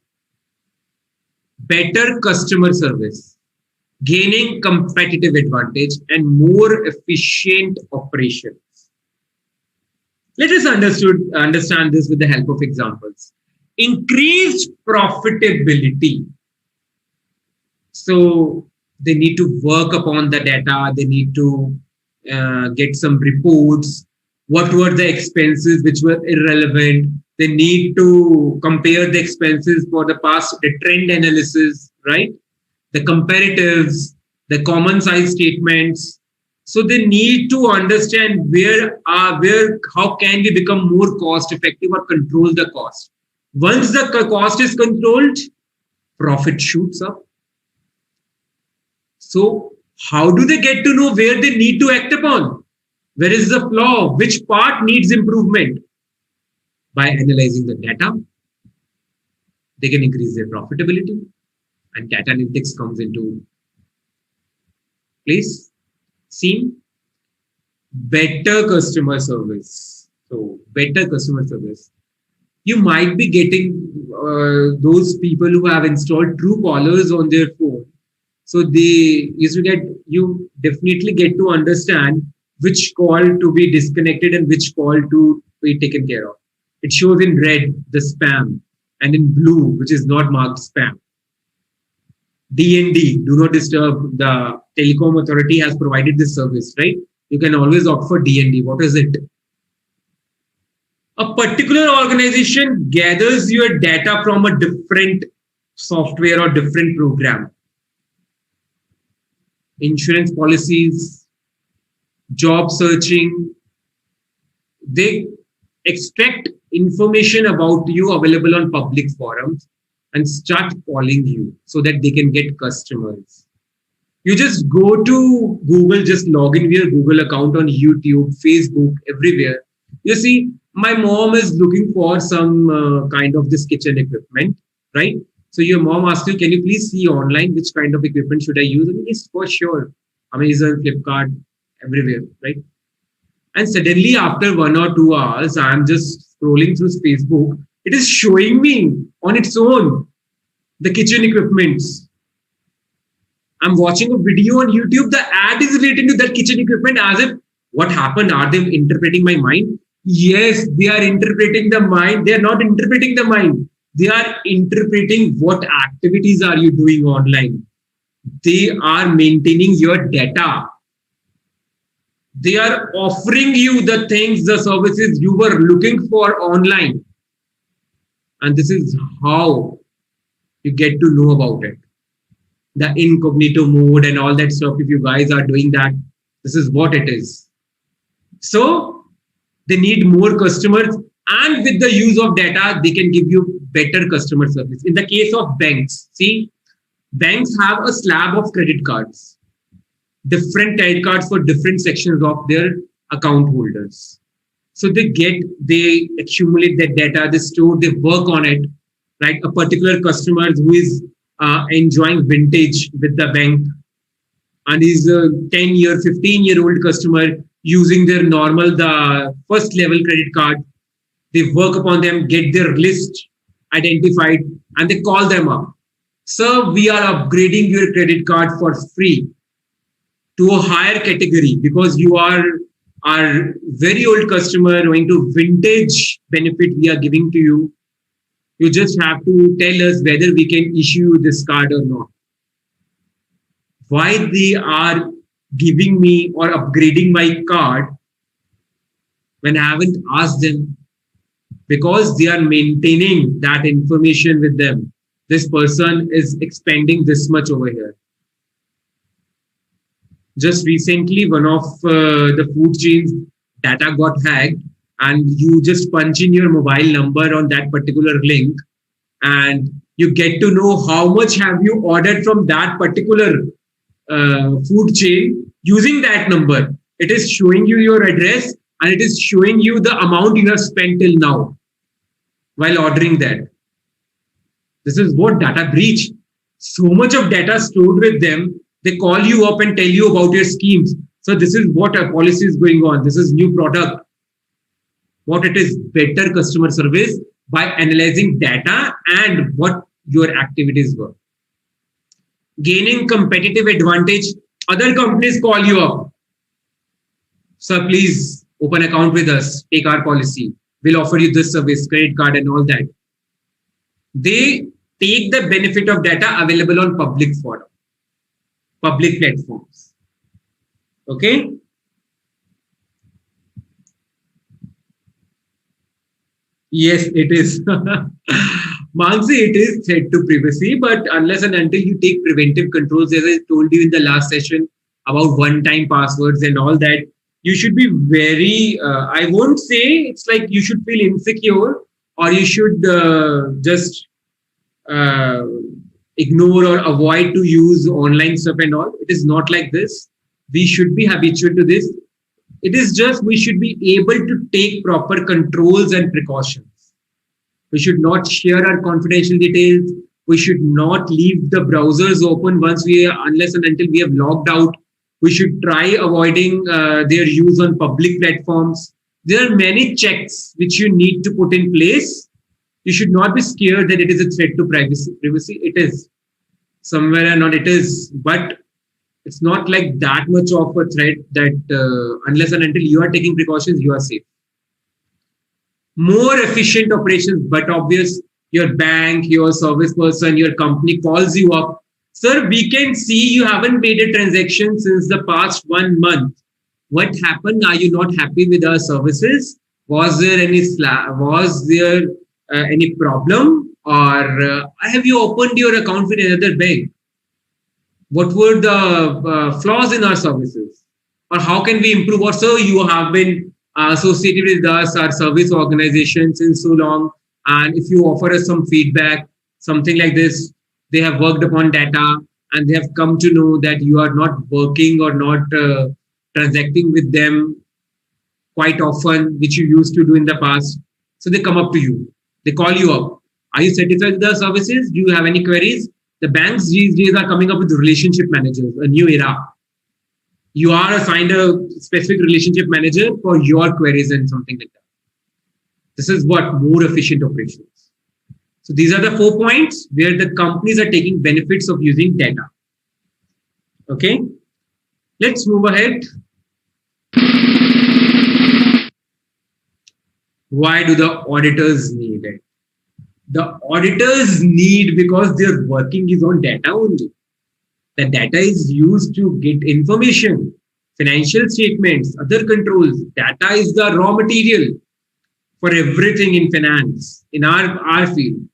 better customer service, gaining competitive advantage, and more efficient operations. Let us understand this with the help of examples. Increased profitability. So they need to work upon the data. They need to get some reports. What were the expenses which were irrelevant? They need to compare the expenses for the past, the trend analysis, right? The comparatives, the common size statements. So they need to understand how can we become more cost effective or control the cost. Once the cost is controlled, profit shoots up. So how do they get to know where they need to act upon? Where is the flaw? Which part needs improvement? By analyzing the data, they can increase their profitability, and data analytics comes into place. Scene. Better customer service. So better customer service. You might be getting those people who have installed Truecallers on their phone. So you definitely get to understand which call to be disconnected and which call to be taken care of. It shows in red, the spam, and in blue, which is not marked spam. DND, do not disturb. The telecom authority has provided this service, right? You can always opt for DND. What is it? A particular organization gathers your data from a different software or different program. Insurance policies, job searching, they extract information about you available on public forums and start calling you so that they can get customers. You just go to Google, just log in with your Google account on YouTube, Facebook, everywhere. You see, my mom is looking for some kind of this kitchen equipment, right? So your mom asks you, can you please see online which kind of equipment should I use? And it's for sure. Amazon, Flipkart, everywhere, right? And suddenly after 1 or 2 hours, I'm just scrolling through Facebook. It is showing me on its own the kitchen equipments. I'm watching a video on YouTube. The ad is related to that kitchen equipment as if, what happened? Are they interpreting my mind? Yes, they are interpreting the mind. They are not interpreting the mind. They are interpreting what activities are you doing online. They are maintaining your data. They are offering you the things, the services you were looking for online. And this is how you get to know about it. The incognito mode and all that stuff. If you guys are doing that, this is what it is. So they need more customers, and with the use of data, they can give you better customer service. In the case of banks, see, banks have a slab of credit cards, different credit cards for different sections of their account holders. So they accumulate that data, they store, they work on it, right? A particular customer who is enjoying vintage with the bank and is a 10-year, 15-year-old customer using their normal, the first level credit card. They work upon them, get their list identified, and they call them up. Sir, we are upgrading your credit card for free to a higher category because you are our very old customer going to vintage benefit we are giving to you. You just have to tell us whether we can issue this card or not. Why they are giving me or upgrading my card when I haven't asked them? Because they are maintaining that information with them. This person is expending this much over here. Just recently, one of the food chains data got hacked, and you just punch in your mobile number on that particular link, and you get to know how much have you ordered from that particular food chain using that number. It is showing you your address, and it is showing you the amount you have spent till now while ordering that. This is what data breach. So much of data stored with them. They call you up and tell you about your schemes. So this is what a policy is going on. This is new product. What it is, better customer service by analyzing data and what your activities were. Gaining competitive advantage. Other companies call you up. Sir, please open account with us. Take our policy. We'll offer you this service, credit card and all that. They take the benefit of data available on public forum, public platforms. Okay. Yes, it is. Mansi, it is threat to privacy, but unless and until you take preventive controls, as I told you in the last session about one-time passwords and all that, you should be very, I won't say it's like you should feel insecure or you should just ignore or avoid to use online stuff and all. It is not like this. We should be habitual to this. It is just we should be able to take proper controls and precautions. We should not share our confidential details. We should not leave the browsers open unless and until we have logged out. We should try avoiding their use on public platforms. There are many checks which you need to put in place. You should not be scared that it is a threat to privacy. It is. Somewhere or not it is. But it's not like that much of a threat that unless and until you are taking precautions, you are safe. More efficient operations, but obvious. Your bank, your service person, your company calls you up. Sir, we can see you haven't made a transaction since the past 1 month. What happened? Are you not happy with our services? Was there any problem? Or have you opened your account with another bank? What were the flaws in our services? Or how can we improve? Or so you have been associated with us, our service organization, since so long. And if you offer us some feedback, something like this, they have worked upon data and they have come to know that you are not working or not transacting with them quite often, which you used to do in the past. So they come up to you. They call you up. Are you satisfied with the services? Do you have any queries? The banks these days are coming up with relationship managers, a new era. You are assigned a specific relationship manager for your queries and something like that. This is what more efficient operations. So these are the 4 points where the companies are taking benefits of using data. Okay, let's move ahead. Why do the auditors need it? The auditors need, because their working is on data only. The data is used to get information, financial statements, other controls. Data is the raw material for everything in finance, in our field.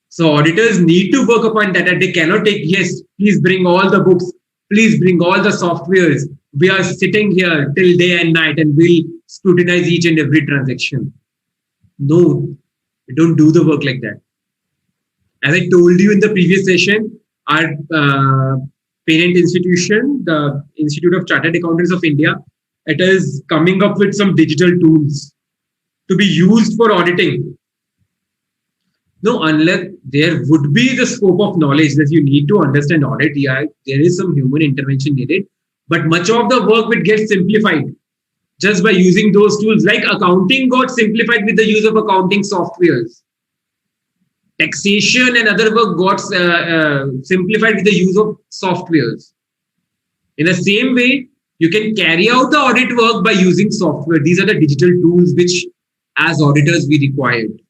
So auditors need to work upon data. They cannot take, yes, please bring all the books, please bring all the softwares. We are sitting here till day and night and we'll scrutinize each and every transaction. No, we don't do the work like that. As I told you in the previous session, our parent institution, the Institute of Chartered Accountants of India, it is coming up with some digital tools to be used for auditing. No, unless there would be the scope of knowledge that you need to understand audit, yeah, there is some human intervention needed, but much of the work will get simplified just by using those tools. Like accounting got simplified with the use of accounting softwares. Taxation and other work got simplified with the use of softwares. In the same way, you can carry out the audit work by using software. These are the digital tools which, as auditors, we required.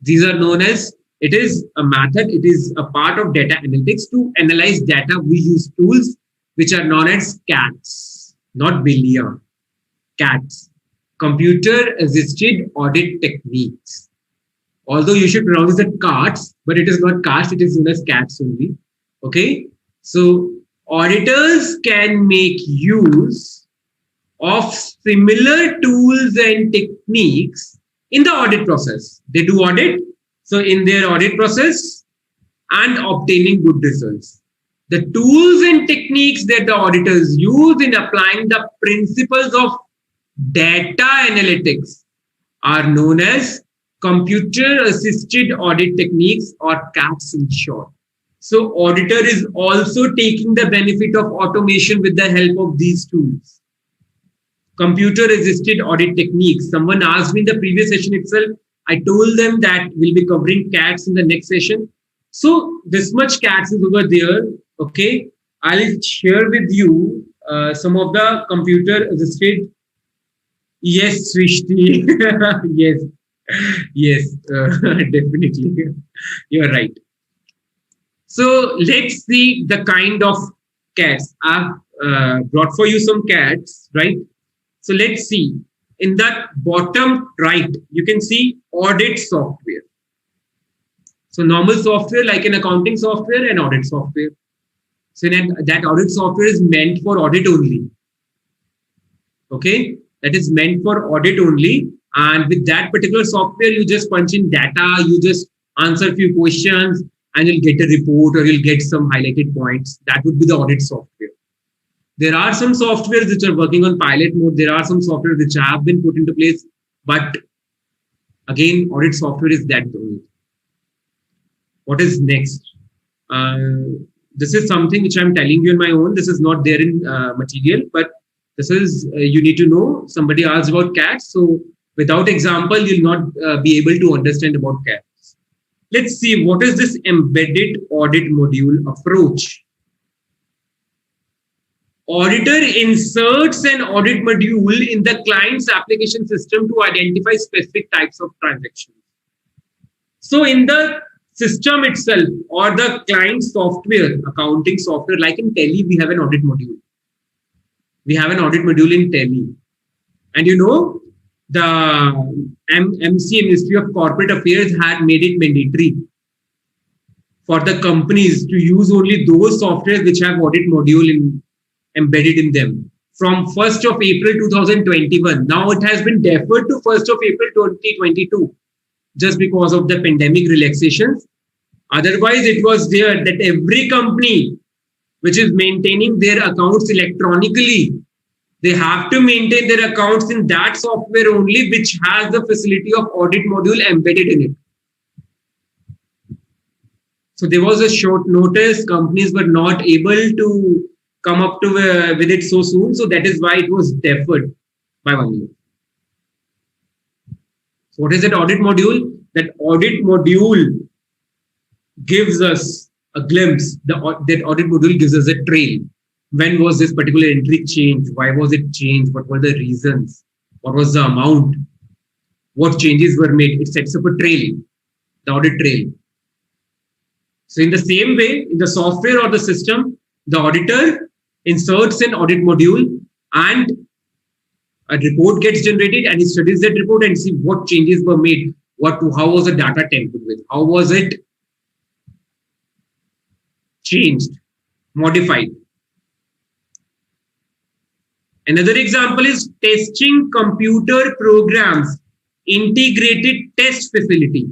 These are known as, it is a method, it is a part of data analytics. To analyze data, we use tools which are known as CATs, not billion, CATs, computer assisted audit techniques. Although you should pronounce it CATs, but it is not CATs, it is known as CATs only. Okay, so auditors can make use of similar tools and techniques in the audit process. They do audit, so in their audit process and obtaining good results. The tools and techniques that the auditors use in applying the principles of data analytics are known as computer assisted audit techniques, or CATs in short. So auditor is also taking the benefit of automation with the help of these tools. Computer assisted audit techniques. Someone asked me in the previous session itself. I told them that we'll be covering CATs in the next session. So this much CATs is over there. Okay, I'll share with you some of the computer assisted. Yes, Srishti. Yes, yes, definitely. You're right. So let's see the kind of CATs. I've brought for you some CATs, right? So let's see. In the bottom right, you can see audit software. So normal software like an accounting software and audit software. So that audit software is meant for audit only. Okay, that is meant for audit only. And with that particular software, you just punch in data, you just answer a few questions, and you'll get a report or you'll get some highlighted points. That would be the audit software. There are some softwares which are working on pilot mode. There are some software which have been put into place. But again, audit software is that only. What is next? This is something which I'm telling you on my own. This is not there in material, but this is, you need to know. Somebody asked about CATs. So without example, you'll not be able to understand about CATs. Let's see, what is this embedded audit module approach? Auditor inserts an audit module in the client's application system to identify specific types of transactions. So in the system itself or the client software, accounting software, like in Tele, we have an audit module. We have an audit module in Tele. And you know, the MCA, Ministry of Corporate Affairs, had made it mandatory for the companies to use only those softwares which have audit module embedded in them from 1st of April 2021. Now it has been deferred to 1st of April 2022 just because of the pandemic relaxations. Otherwise, it was there that every company which is maintaining their accounts electronically, they have to maintain their accounts in that software only which has the facility of audit module embedded in it. So there was a short notice. Companies were not able to come up to with it so soon. So that is why it was deferred by 1 year. So what is that audit module? That audit module gives us a glimpse. That audit module gives us a trail. When was this particular entry changed? Why was it changed? What were the reasons? What was the amount? What changes were made? It sets up a trail. the audit trail. So in the same way, in the software or the system, the auditor inserts an audit module and a report gets generated, and he studies that report and see what changes were made, how was the data tampered with, how was it changed, modified. Another example is testing computer programs, integrated test facility.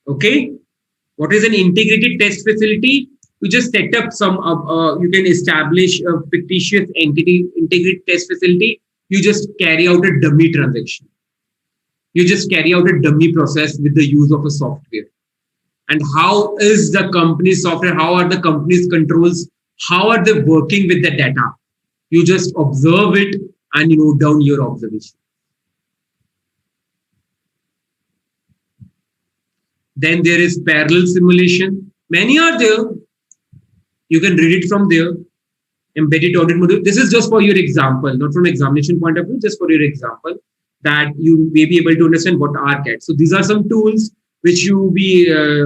Okay, what is an integrated test facility? You just set up some, you can establish a fictitious entity, integrated test facility. You just carry out a dummy transaction. You just carry out a dummy process with the use of a software. And how is the company's software? How are the company's controls? How are they working with the data? You just observe it and you note down your observation. Then there is parallel simulation. Many are there. You can read it from there. Embedded audit module. This is just for your example, not from examination point of view, just for your example, that you may be able to understand what are CAT. So these are some tools which you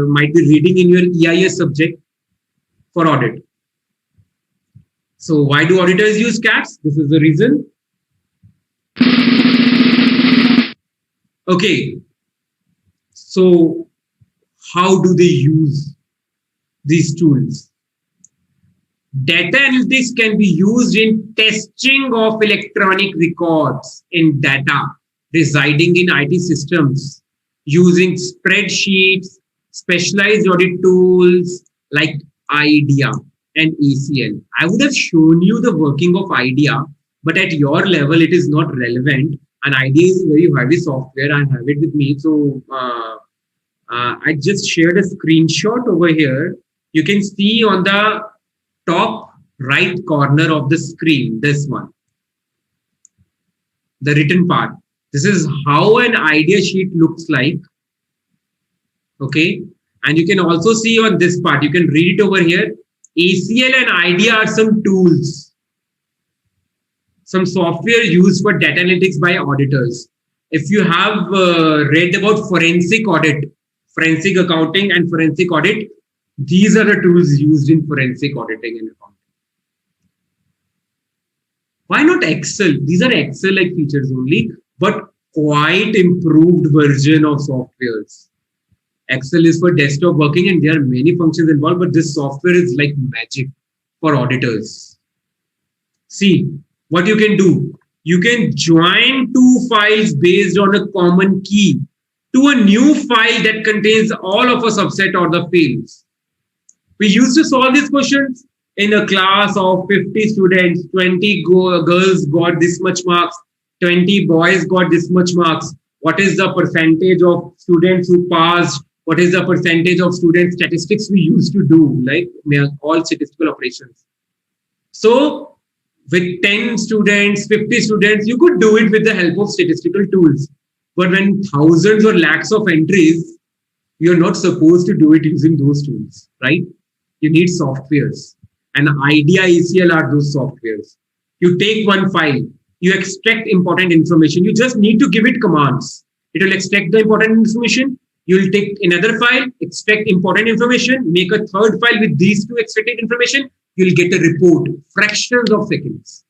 might be reading in your EIS subject for audit. So why do auditors use CATs? This is the reason. Okay. So how do they use these tools? Data analytics can be used in testing of electronic records in data residing in IT systems using spreadsheets, specialized audit tools like IDEA and ACL. I would have shown you the working of IDEA, but at your level, it is not relevant. And IDEA is very heavy software. I have it with me. So I just shared a screenshot over here. You can see on the top right corner of the screen, this one, the written part. This is how an IDEA sheet looks like. Okay. And you can also see on this part, you can read it over here. ACL and IDEA are some tools, some software used for data analytics by auditors. If you have read about forensic audit, forensic accounting and forensic audit, these are the tools used in forensic auditing and accounting. Why not Excel? These are Excel-like features only, but quite improved version of softwares. Excel is for desktop working and there are many functions involved, but this software is like magic for auditors. See what you can do. You can join two files based on a common key to a new file that contains all of a subset or the fields. We used to solve these questions in a class of 50 students, 20 girls got this much marks, 20 boys got this much marks. What is the percentage of students who passed? What is the percentage of student statistics we used to do, like all statistical operations? So with 10 students, 50 students, you could do it with the help of statistical tools. But when thousands or lakhs of entries, you're not supposed to do it using those tools, right? You need softwares. And IDEA, ACL are those softwares. You take one file, you extract important information. You just need to give it commands. It will extract the important information. You will take another file, extract important information, make a third file with these two extracted information. You will get a report, fractions of seconds.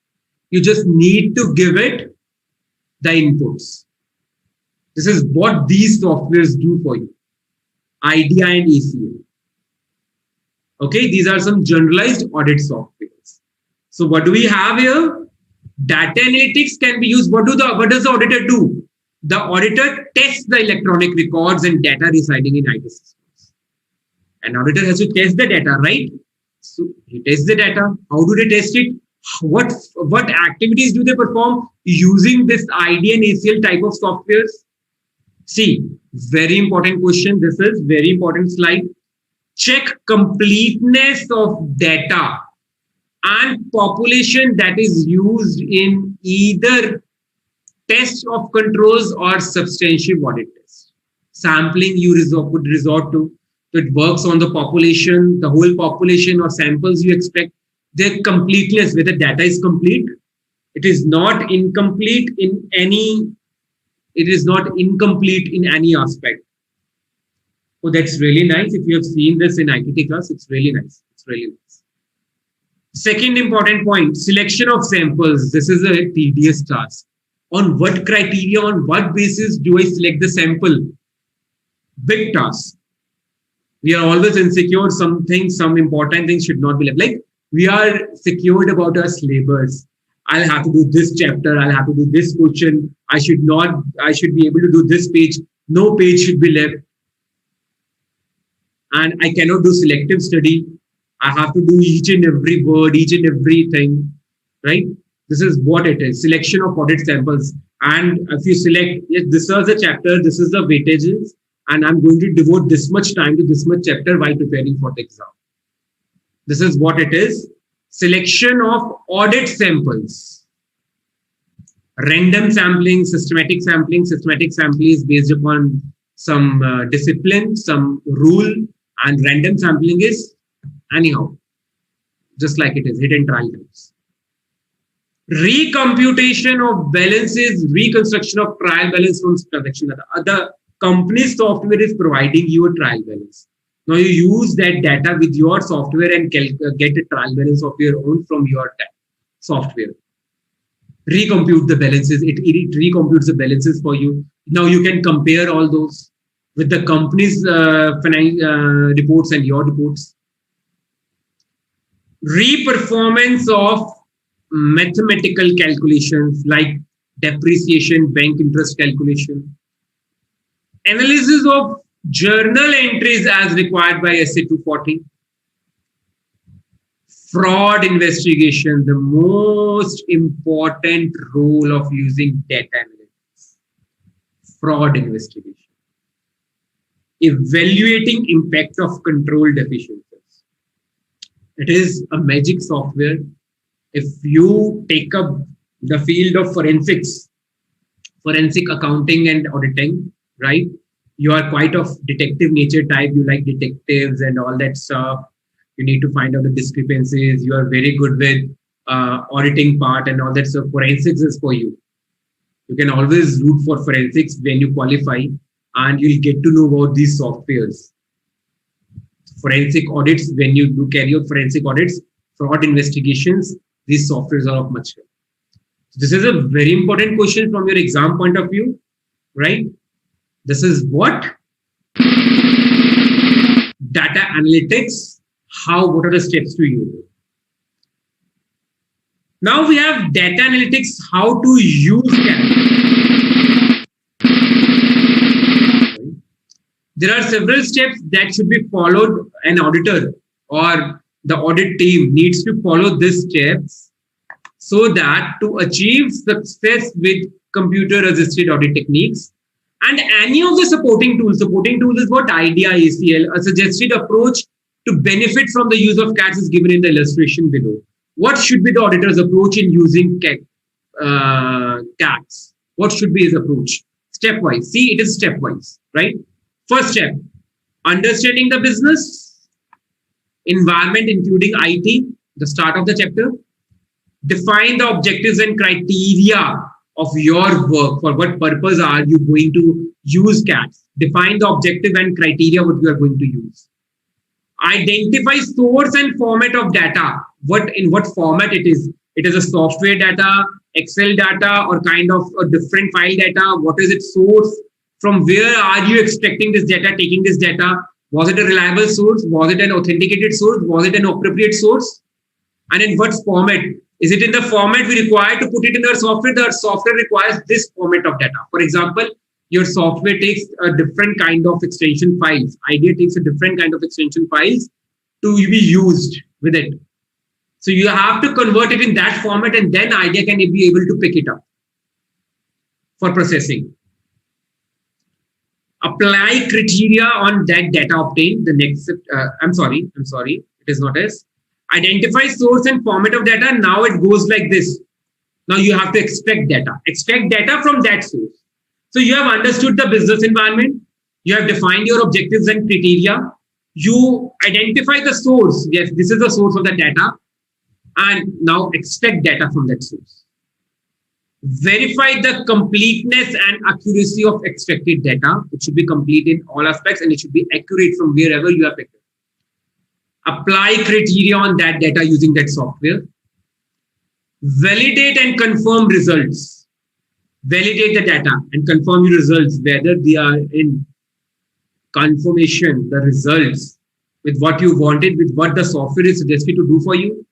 You just need to give it the inputs. This is what these softwares do for you. IDEA and ACL. Okay, these are some generalized audit softwares. So what do we have here? Data analytics can be used. What does the auditor do? The auditor tests the electronic records and data residing in IT systems. An auditor has to test the data, right? So he tests the data. How do they test it? What activities do they perform using this IDEA and ACL type of softwares? See, very important question. This is very important slide. Check completeness of data and population that is used in either test of controls or substantive audit test. Sampling you could resort to. It works on the population, the whole population or samples you expect. Their completeness, whether data is complete, it is not incomplete in any It is not incomplete in any aspect. Oh, that's really nice. If you have seen this in ITT class, it's really nice. It's really nice. Second important point, selection of samples. This is a tedious task. On what criteria, on what basis do I select the sample? Big task. We are always insecure. Some things, some important things should not be left. Like we are secured about our syllabus. I'll have to do this chapter. I'll have to do this question. I should be able to do this page. No page should be left. And I cannot do selective study. I have to do each and every word, each and everything, right? This is what it is, selection of audit samples. And if you select, yes, this is a chapter, this is the weightages, and I'm going to devote this much time to this much chapter while preparing for the exam. This is what it is, selection of audit samples. Random sampling, systematic sampling. Systematic sampling is based upon some discipline, some rule, and random sampling is anyhow, just like it is, hidden trial types. Recomputation of balances, reconstruction of trial balance from transaction data. The company's software is providing you a trial balance. Now you use that data with your software and get a trial balance of your own from your software. Recompute the balances. It recomputes the balances for you. Now you can compare all those with the company's reports and your reports. Reperformance of mathematical calculations like depreciation, bank interest calculation. Analysis of journal entries as required by SA 240. Fraud investigation, the most important role of using data analytics. Fraud investigation. Evaluating impact of control deficiencies. It is a magic software. If you take up the field of forensics, forensic accounting and auditing, right? You are quite of detective nature type. You like detectives and all that stuff. You need to find out the discrepancies. You are very good with auditing part and all that stuff. Forensics is for you. You can always root for forensics when you qualify, and you'll get to know about these softwares. Forensic audits, when you do carry out forensic audits, fraud investigations, these softwares are of much help. This is a very important question from your exam point of view, right? This is what? Data analytics. What are the steps to use it? Now we have data analytics, how to use data. There are several steps that should be followed. An auditor or the audit team needs to follow these steps so that to achieve success with computer-assisted audit techniques and any of the supporting tools. Supporting tools is what? ICAI, ACL. A suggested approach to benefit from the use of CATs is given in the illustration below. What should be the auditor's approach in using CATs? What should be his approach? Stepwise. See, it is stepwise, right? First step, understanding the business environment, including IT, the start of the chapter. Define the objectives and criteria of your work. For what purpose are you going to use CATs? Define the objective and criteria what you are going to use. Identify source and format of data. In what format it is. It is a software data, Excel data, or kind of a different file data. What is its source? From where are you extracting this data, taking this data? Was it a reliable source? Was it an authenticated source? Was it an appropriate source? And in what format? Is it in the format we require to put it in our software? The software requires this format of data. For example, your software takes a different kind of extension files. IDEA takes a different kind of extension files to be used with it. So you have to convert it in that format, and then IDEA can be able to pick it up for processing. Apply criteria on that data obtained. The next, I'm sorry, it is not as. Identify source and format of data. Now it goes like this. Now you have to extract data. Extract data from that source. So you have understood the business environment. You have defined your objectives and criteria. You identify the source. Yes, this is the source of the data. And now extract data from that source. Verify the completeness and accuracy of extracted data. It should be complete in all aspects and it should be accurate from wherever you have picked it. Apply criteria on that data using that software. Validate and confirm results. Validate the data and confirm your results, whether they are in confirmation, the results with what you wanted, with what the software is suggested to do for you.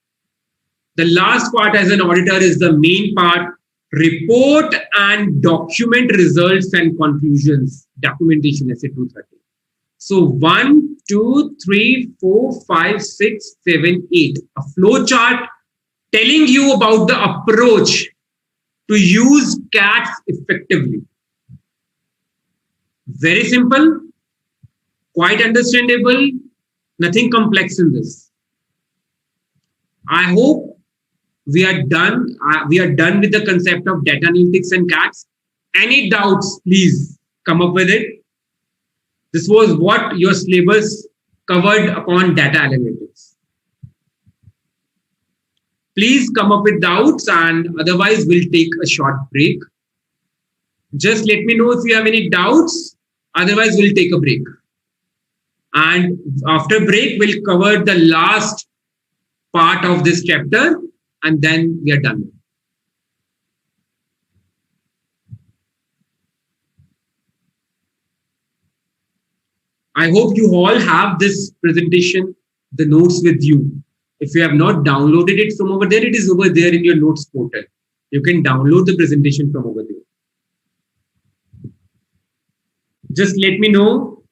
The last part as an auditor is the main part. Report and document results and conclusions. Documentation, SA 230. So 1, 2, 3, 4, 5, 6, 7, 8. A flow chart telling you about the approach to use CATs effectively. Very simple, quite understandable, nothing complex in this. I hope we are done. We are done with the concept of data analytics and CATs. Any doubts, please come up with it. This was what your syllabus covered upon data analytics. Please come up with doubts, and otherwise we'll take a short break. Just let me know if you have any doubts. Otherwise, we'll take a break. And after break, we'll cover the last part of this chapter, and then we are done. I hope you all have this presentation, the notes with you. If you have not downloaded it from over there, it is over there in your notes portal. You can download the presentation from over there. Just let me know.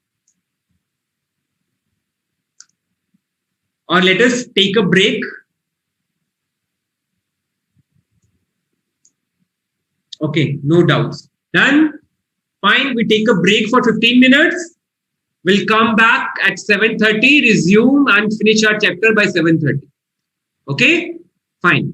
Or let us take a break. Okay, no doubts. Done? Fine, we take a break for 15 minutes. We'll come back at 7:30, resume and finish our chapter by 7:30. Okay? Fine.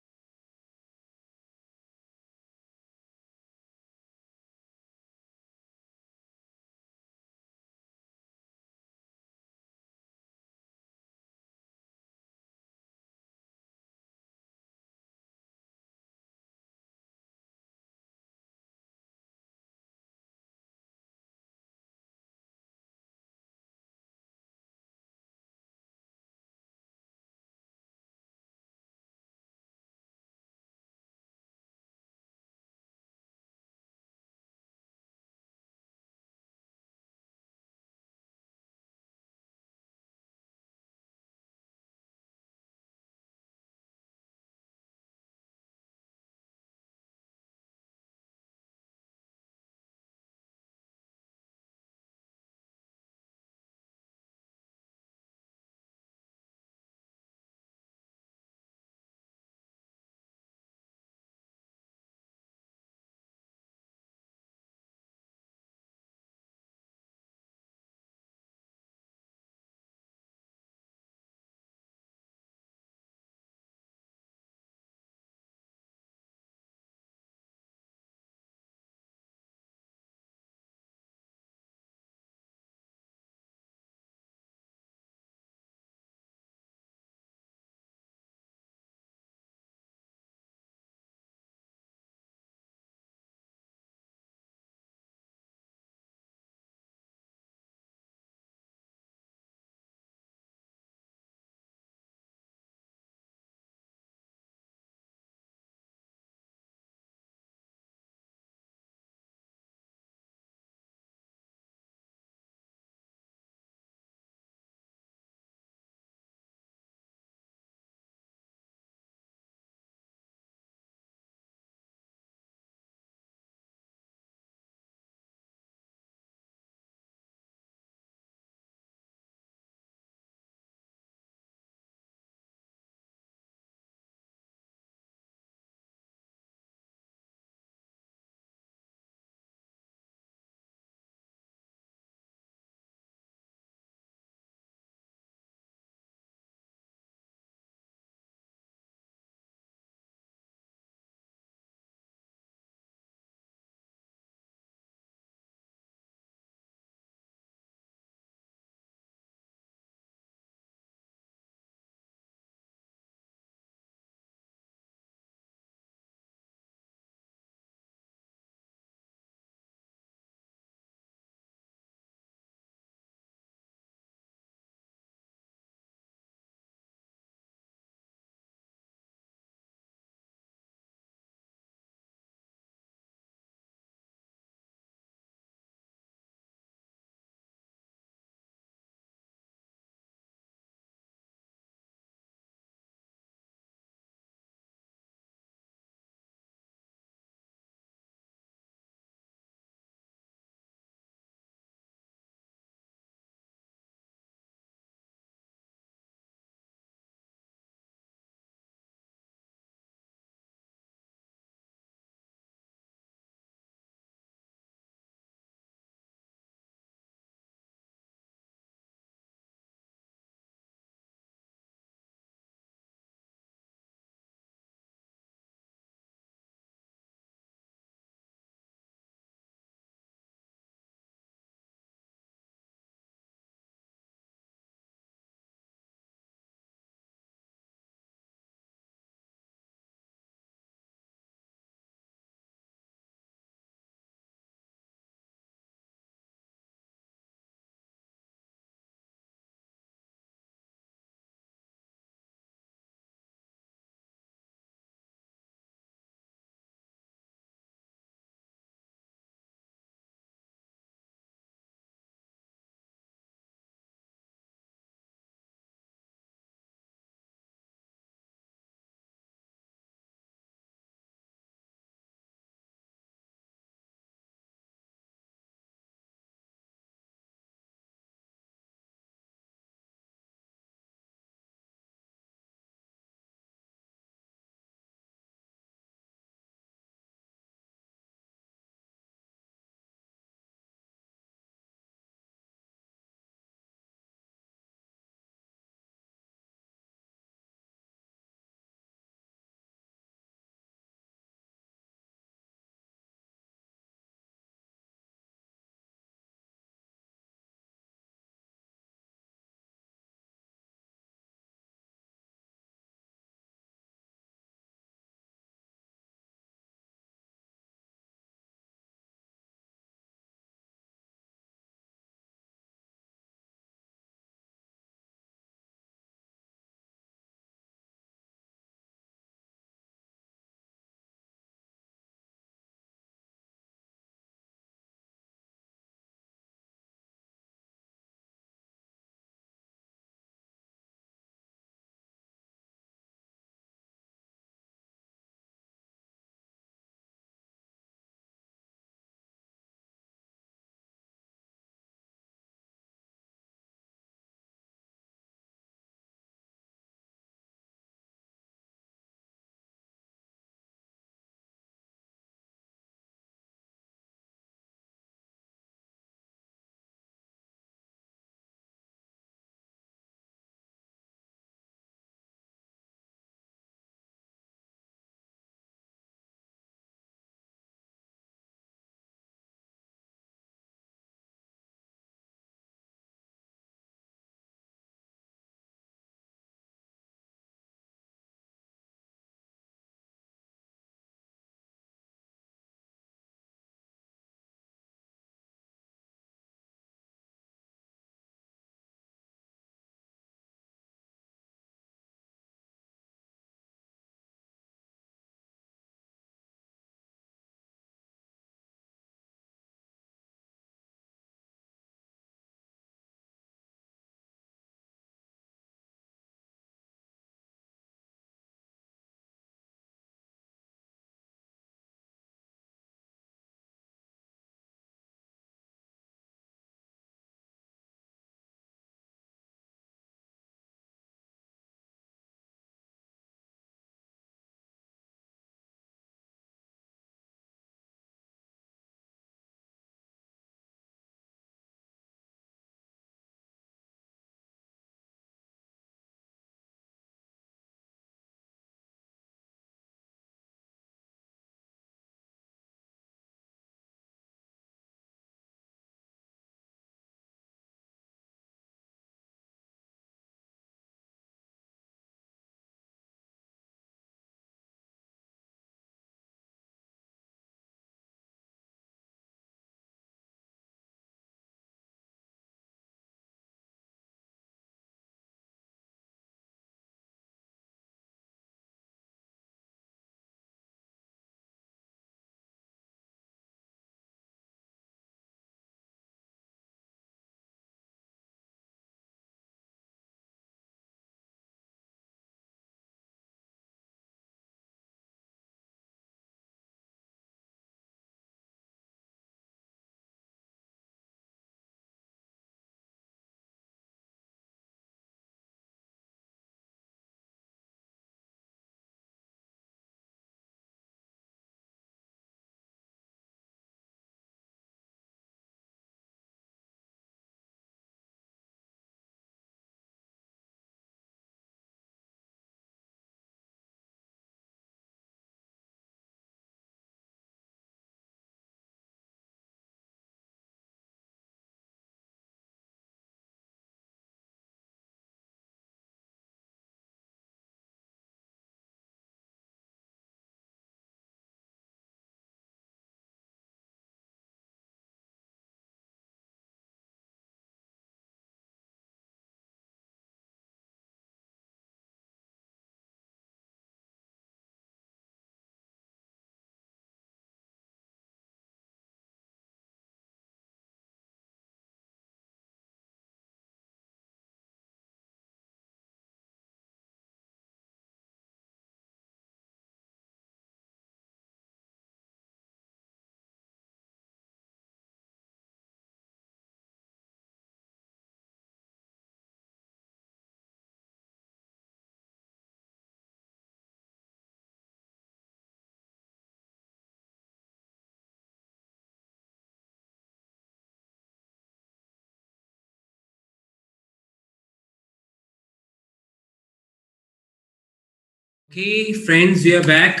Okay, friends, we are back.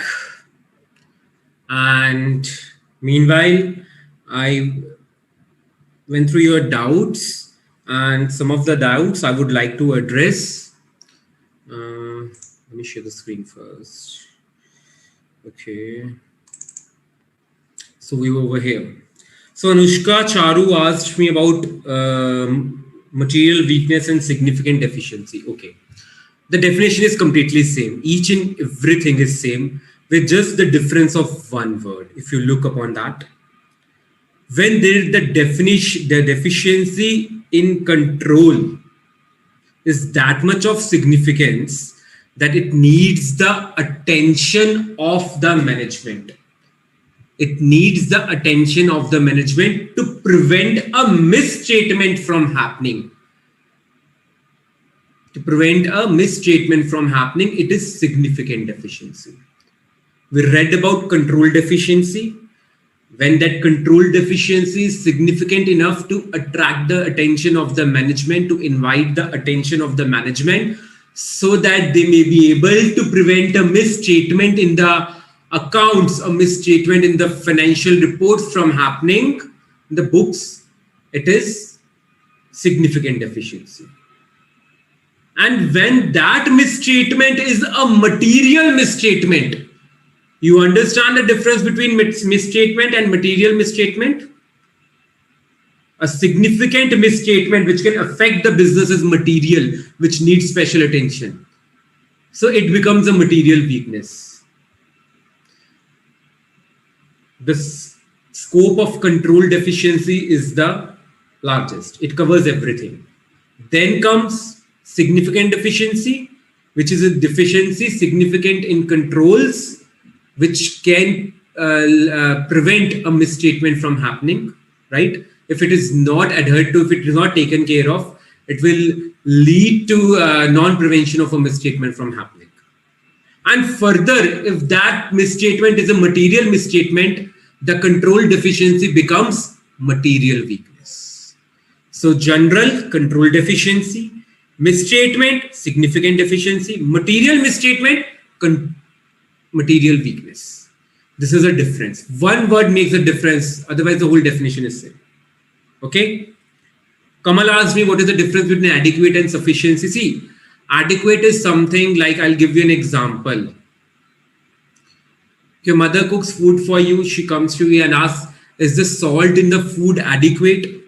And meanwhile, I went through your doubts, and some of the doubts I would like to address. Let me share the screen first. Okay. So we were over here. So Anushka Charu asked me about material weakness and significant deficiency. Okay. The definition is completely same. Each and everything is same with just the difference of one word. If you look upon that, when there is the definition, the deficiency in control is that much of significance that it needs the attention of the management. It needs the attention of the management to prevent a misstatement from happening. To prevent a misstatement from happening, it is significant deficiency. We read about control deficiency. When that control deficiency is significant enough to attract the attention of the management, to invite the attention of the management, so that they may be able to prevent a misstatement in the accounts, a misstatement in the financial reports from happening in the books, it is significant deficiency. And when that misstatement is a material misstatement, you understand the difference between misstatement and material misstatement? A significant misstatement which can affect the business is material, which needs special attention. So it becomes a material weakness. The scope of control deficiency is the largest. It covers everything. Then comes significant deficiency, which is a deficiency significant in controls, which can prevent a misstatement from happening, right? If it is not adhered to, if it is not taken care of, it will lead to non-prevention of a misstatement from happening. And further, if that misstatement is a material misstatement, the control deficiency becomes material weakness. So general control deficiency, misstatement, significant deficiency, material misstatement, material weakness. This is a difference. One word makes a difference, otherwise the whole definition is same. Okay. Kamal asked me what is the difference between adequate and sufficiency. See, adequate is something like, I'll give you an example. Your mother cooks food for you. She comes to you and asks, is the salt in the food adequate?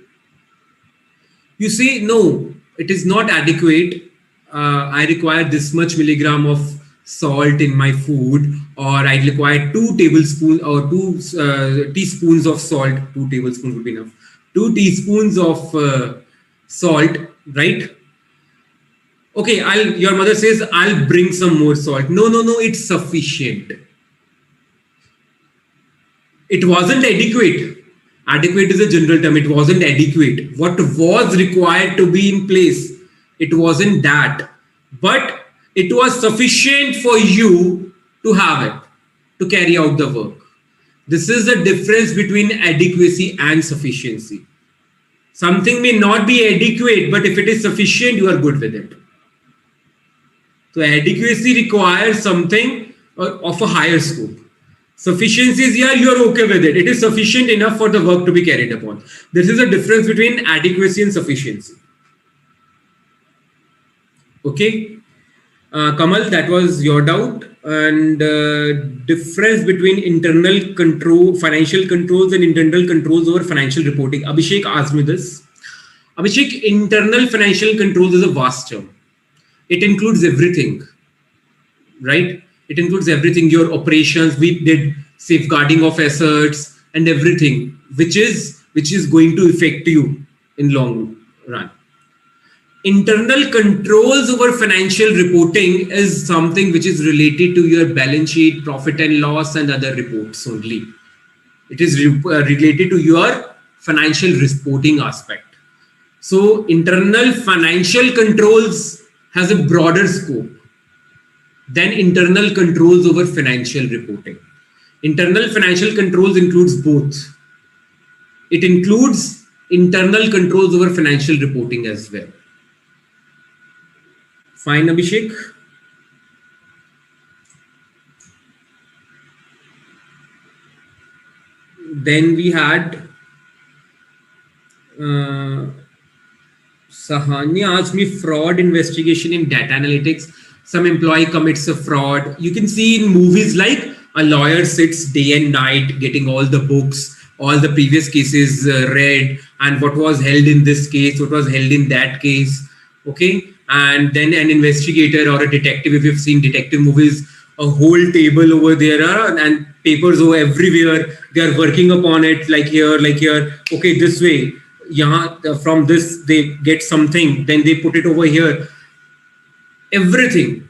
You say, no, it is not adequate. I require this much milligram of salt in my food, or I require 2 tablespoons or 2 teaspoons of salt. 2 tablespoons would be enough. 2 teaspoons of salt, right? Okay, your mother says, I'll bring some more salt. No, it's sufficient. It wasn't adequate. Adequate is a general term. It wasn't adequate. What was required to be in place, it wasn't that. But it was sufficient for you to have it, to carry out the work. This is the difference between adequacy and sufficiency. Something may not be adequate, but if it is sufficient, you are good with it. So adequacy requires something of a higher scope. Sufficiency is, yeah, you are okay with it. It is sufficient enough for the work to be carried upon. This is a difference between adequacy and sufficiency. Okay. Kamal, that was your doubt. And difference between internal control, financial controls and internal controls over financial reporting. Abhishek asked me this. Abhishek, internal financial controls is a vast term. It includes everything, right? It includes everything, your operations. We did safeguarding of assets and everything, which is going to affect you in long run. Internal controls over financial reporting is something which is related to your balance sheet, profit and loss, and other reports only. It is related to your financial reporting aspect. So internal financial controls has a broader scope than internal controls over financial reporting. Internal financial controls includes both. It includes internal controls over financial reporting as well. Fine, Abhishek. Then we had Sahani asked me fraud investigation in data analytics. Some employee commits a fraud. You can see in movies like a lawyer sits day and night getting all the books, all the previous cases read, and what was held in this case, what was held in that case. Okay. And then an investigator or a detective, if you've seen detective movies, a whole table over there and papers over everywhere. They are working upon it like here, like here. Okay, this way. From this they get something, then they put it over here. Everything.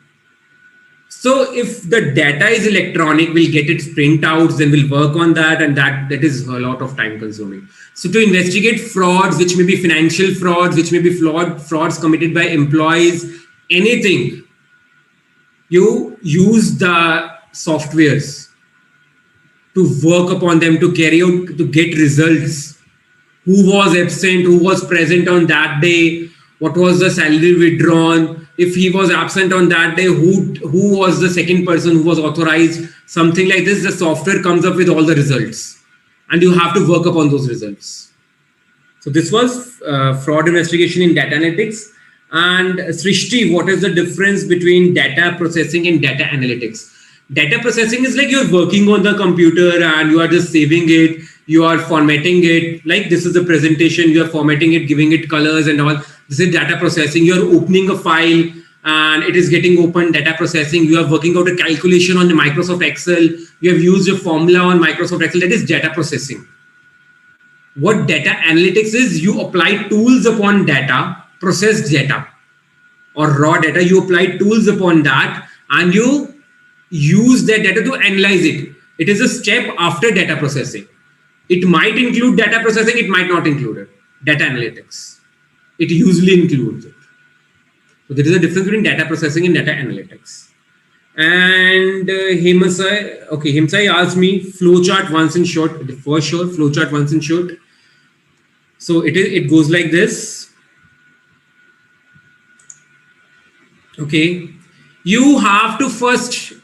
So if the data is electronic, we'll get its printouts, then we'll work on that, and that is a lot of time consuming. So to investigate frauds, which may be financial frauds, which may be frauds committed by employees, anything, you use the softwares to work upon them, to carry out, to get results. Who was absent, who was present on that day, what was the salary withdrawn, if he was absent on that day, who was the second person who was authorized, something like this. The software comes up with all the results and you have to work upon those results. So this was fraud investigation in data analytics. And Srishti, what is the difference between data processing and data analytics? Data processing is like you're working on the computer and you are just saving it, you are formatting it, like this is the presentation, you are formatting it, giving it colors and all. This is data processing. You are opening a file and it is getting open. Data processing. You are working out a calculation on the Microsoft Excel. You have used a formula on Microsoft Excel. That is data processing. What data analytics is, you apply tools upon data, processed data or raw data. You apply tools upon that and you use that data to analyze it. It is a step after data processing. It might include data processing, it might not include it. Data analytics. It usually includes it. So there is a difference between data processing and data analytics. And Himsai asked me flowchart once in short, for sure, flowchart once in short. So it goes like this. Okay. You have to first,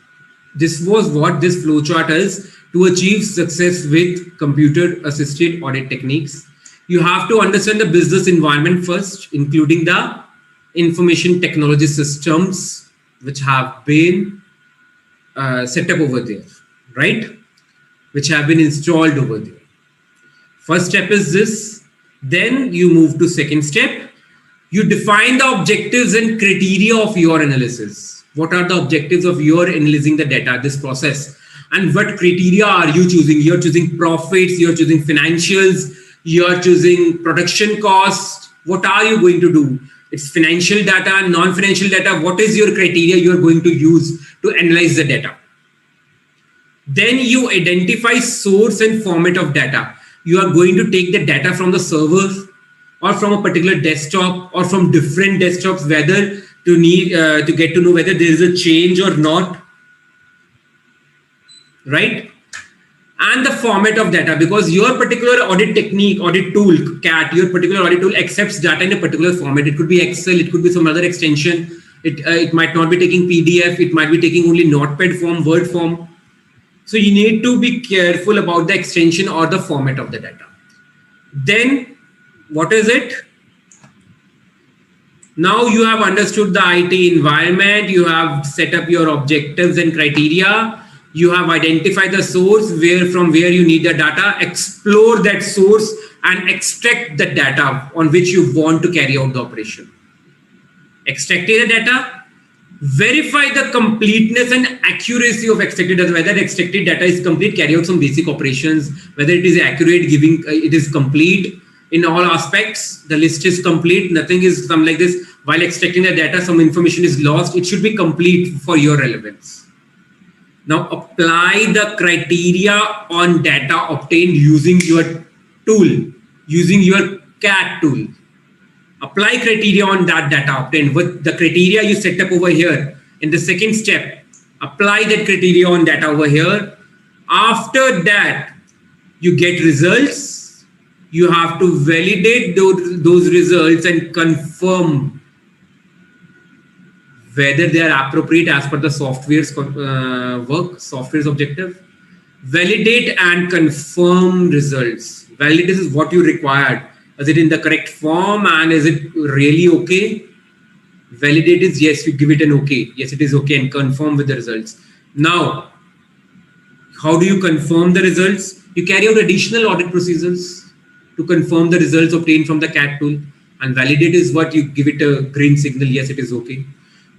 this was what this flowchart is. To achieve success with computer-assisted audit techniques, you have to understand the business environment first, including the information technology systems which have been set up over there, right? Which have been installed over there. First step is this. Then you move to second step. You define the objectives and criteria of your analysis. What are the objectives of your analyzing the data, this process? And what criteria are you choosing? You're choosing profits, you're choosing financials, you're choosing production costs. What are you going to do? It's financial data, non-financial data. What is your criteria you're going to use to analyze the data? Then you identify source and format of data. You are going to take the data from the server or from a particular desktop or from different desktops, whether to get to know whether there is a change or not. Right? And the format of data, because your particular audit technique, audit tool, CAT, your particular audit tool accepts data in a particular format. It could be Excel, it could be some other extension. It might not be taking PDF, it might be taking only Notepad form, Word form. So you need to be careful about the extension or the format of the data. Then what is it? Now you have understood the IT environment, you have set up your objectives and criteria. You have identified the source from where you need the data, explore that source and extract the data on which you want to carry out the operation. Extracted the data, verify the completeness and accuracy of extracted data, whether extracted data is complete, carry out some basic operations, whether it is accurate, it is complete in all aspects, the list is complete, nothing is something like this. While extracting the data, some information is lost, it should be complete for your relevance. Now apply the criteria on data obtained using your tool, using your CAT tool. Apply criteria on that data obtained with the criteria you set up over here. In the second step, apply that criteria on data over here. After that, you get results. You have to validate those results and confirm whether they are appropriate as per the software's software's objective. Validate and confirm results. Validate is what you required. Is it in the correct form and is it really okay? Validate is yes, you give it an okay. Yes, it is okay, and confirm with the results. Now, how do you confirm the results? You carry out additional audit procedures to confirm the results obtained from the CAT tool. And validate is what you give it a green signal. Yes, it is okay.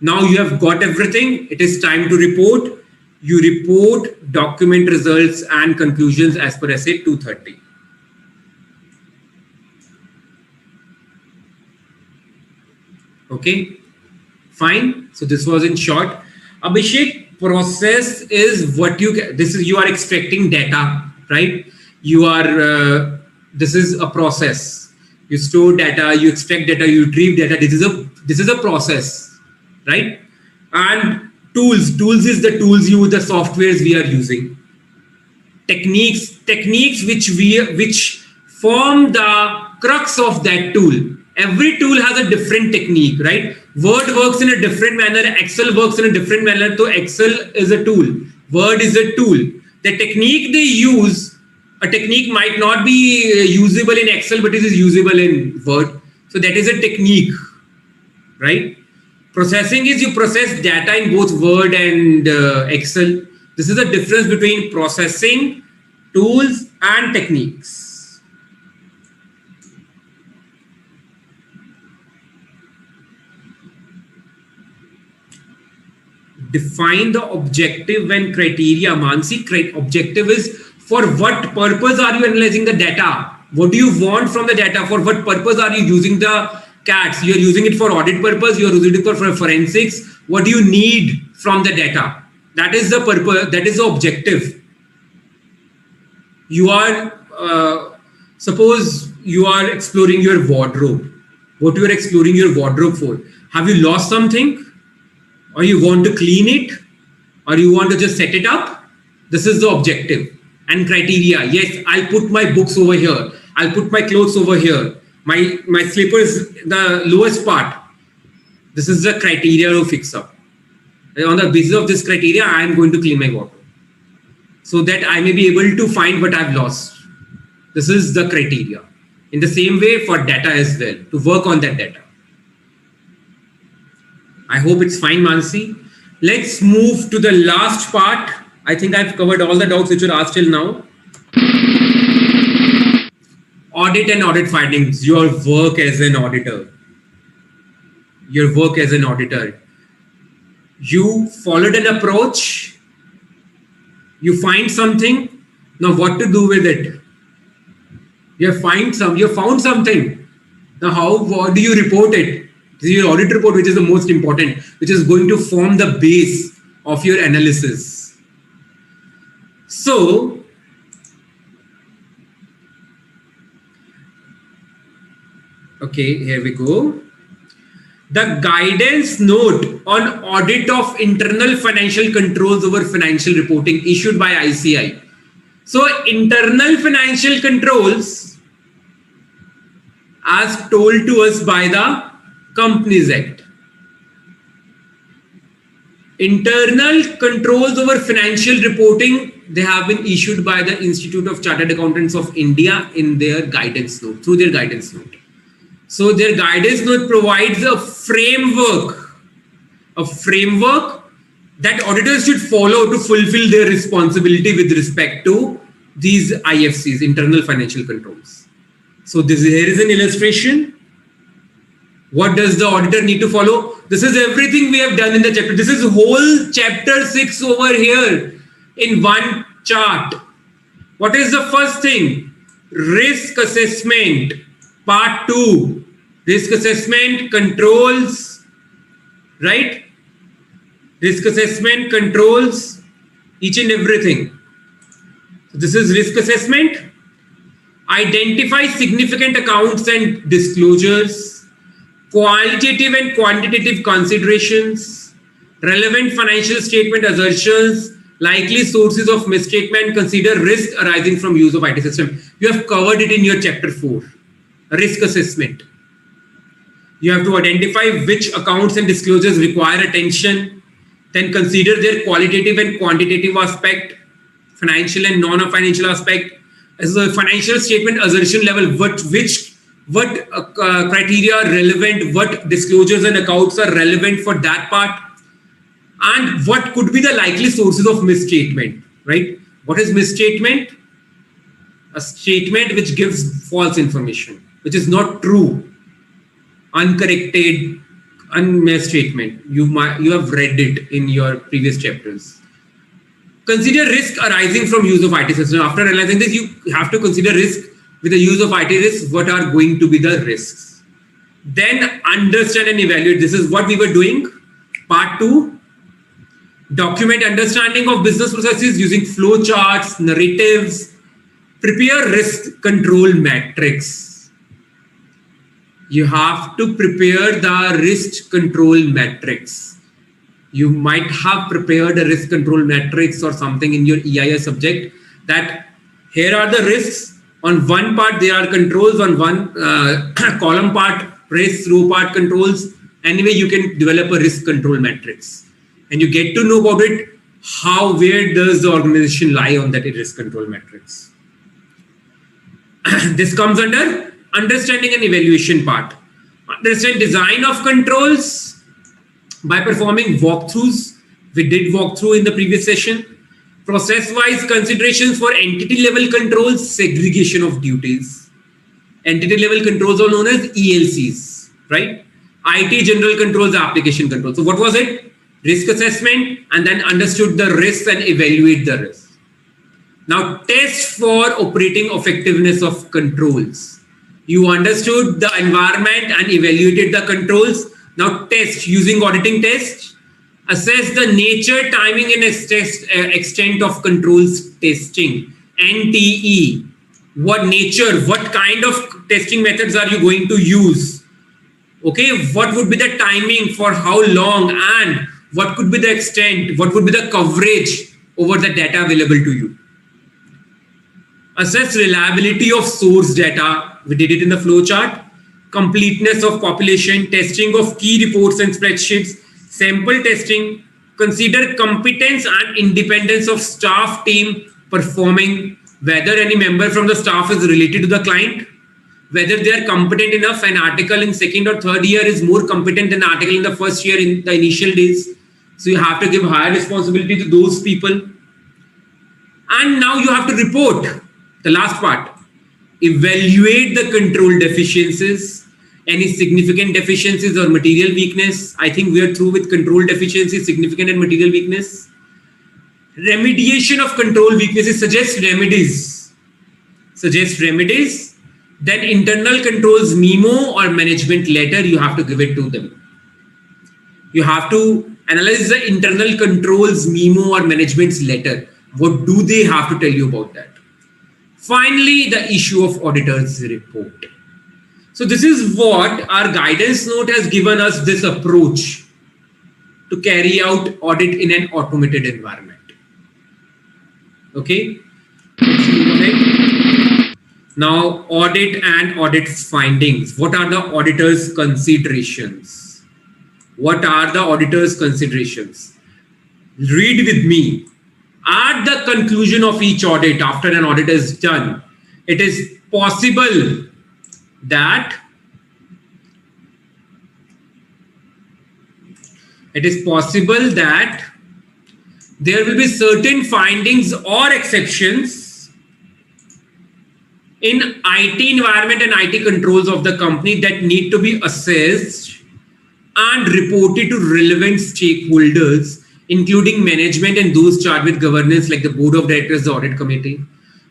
Now you have got everything. It is time to report. You report, document results and conclusions as per SA 230. Okay, fine. So this was in short. Abhishek, process is what you get. This is, you are extracting data, right? You are, this is a process. You store data, you extract data, you retrieve data. This is a process, right? And tools is the tools the softwares we are using. Techniques which form the crux of that tool. Every tool has a different technique, right? Word works in a different manner. Excel works in a different manner. So Excel is a tool. Word is a tool. The technique they use, a technique might not be usable in Excel, but it is usable in Word. So that is a technique, right? Processing is you process data in both Word and Excel. This is the difference between processing, tools, and techniques. Define the objective and criteria. Mansi, objective is for what purpose are you analyzing the data? What do you want from the data? For what purpose are you using the CATs? You're using it for audit purpose. You're using it for forensics. What do you need from the data? That is the purpose. That is the objective. You are, suppose you are exploring your wardrobe. What you are exploring your wardrobe for? Have you lost something? Or you want to clean it, or you want to just set it up? This is the objective and criteria. Yes, I'll put my books over here. I'll put my clothes over here. My slippers, the lowest part. This is the criteria to fix up. And on the basis of this criteria, I am going to clean my wardrobe so that I may be able to find what I've lost. This is the criteria. In the same way for data as well, to work on that data. I hope it's fine, Mansi. Let's move to the last part. I think I've covered all the doubts which were asked till now. Audit and audit findings, your work as an auditor. Your work as an auditor. You followed an approach. You find something. Now what to do with it? You found something. Now what do you report it? This is your audit report, which is the most important, which is going to form the base of your analysis. So, okay, here we go. The guidance note on audit of internal financial controls over financial reporting issued by ICAI. So, internal financial controls as told to us by the Companies Act. Internal controls over financial reporting, they have been issued by the Institute of Chartered Accountants of India in their guidance note, through their guidance note. So their guidance note provides a framework that auditors should follow to fulfill their responsibility with respect to these IFCs, internal financial controls. So here is an illustration. What does the auditor need to follow? This is everything we have done in the chapter. This is whole chapter 6 over here in one chart. What is the first thing? Risk assessment, part 2. Risk assessment, controls, right? Risk assessment, controls, each and everything. So this is risk assessment. Identify significant accounts and disclosures. Qualitative and quantitative considerations, relevant financial statement assertions, likely sources of misstatement, consider risk arising from use of IT system. You have covered it in your chapter 4, risk assessment. You have to identify which accounts and disclosures require attention, then consider their qualitative and quantitative aspect, financial and non-financial aspect. As a financial statement assertion level, what criteria are relevant, what disclosures and accounts are relevant for that part, and what could be the likely sources of misstatement, right? What is misstatement? A statement which gives false information, which is not true, uncorrected, misstatement. You have read it in your previous chapters. Consider risk arising from use of IT system. After analyzing this, you have to consider risk with the use of IT risks. What are going to be the risks? Then understand and evaluate. This is what we were doing. Part 2, document understanding of business processes using flow charts, narratives, prepare risk control matrix. You have to prepare the risk control matrix. You might have prepared a risk control matrix or something in your EIS subject that here are the risks. On one part, there are controls. On one column part, risks, row part controls. Anyway, you can develop a risk control matrix. And you get to know about it, where does the organization lie on that risk control matrix. This comes under understanding and evaluation part. Understand design of controls by performing walkthroughs. We did walkthrough in the previous session. Process-wise considerations for entity-level controls, segregation of duties. Entity-level controls are known as ELCs, right? IT general controls, application controls. So what was it? Risk assessment, and then understood the risks and evaluate the risks. Now test for operating effectiveness of controls. You understood the environment and evaluated the controls. Now test using auditing test. Assess the nature, timing, and extent of controls testing. NTE. What nature, what kind of testing methods are you going to use? Okay, what would be the timing, for how long, and what could be the extent, what would be the coverage over the data available to you? Assess reliability of source data. We did it in the flowchart. Completeness of population, testing of key reports and spreadsheets, sample testing. Consider competence and independence of staff team performing, whether any member from the staff is related to the client, whether they are competent enough. An article in second or third year is more competent than an article in the first year in the initial days. So you have to give higher responsibility to those people. And now you have to report the last part. Evaluate the control deficiencies, any significant deficiencies or material weakness. I think we are through with control deficiencies, significant and material weakness. Remediation of control weaknesses, suggest remedies. Then internal controls memo or management letter, you have to give it to them. You have to analyze the internal controls memo or management's letter. What do they have to tell you about that? Finally, the issue of auditor's report. So this is what our guidance note has given us, this approach to carry out audit in an automated environment. Okay, let's move ahead. Now, audit and audit findings. What are the auditor's considerations? What are the auditor's considerations? Read with me. At the conclusion of each audit, after an audit is done, it is possible that there will be certain findings or exceptions in IT environment and IT controls of the company that need to be assessed and reported to relevant stakeholders, including management and those charged with governance like the board of directors, the audit committee.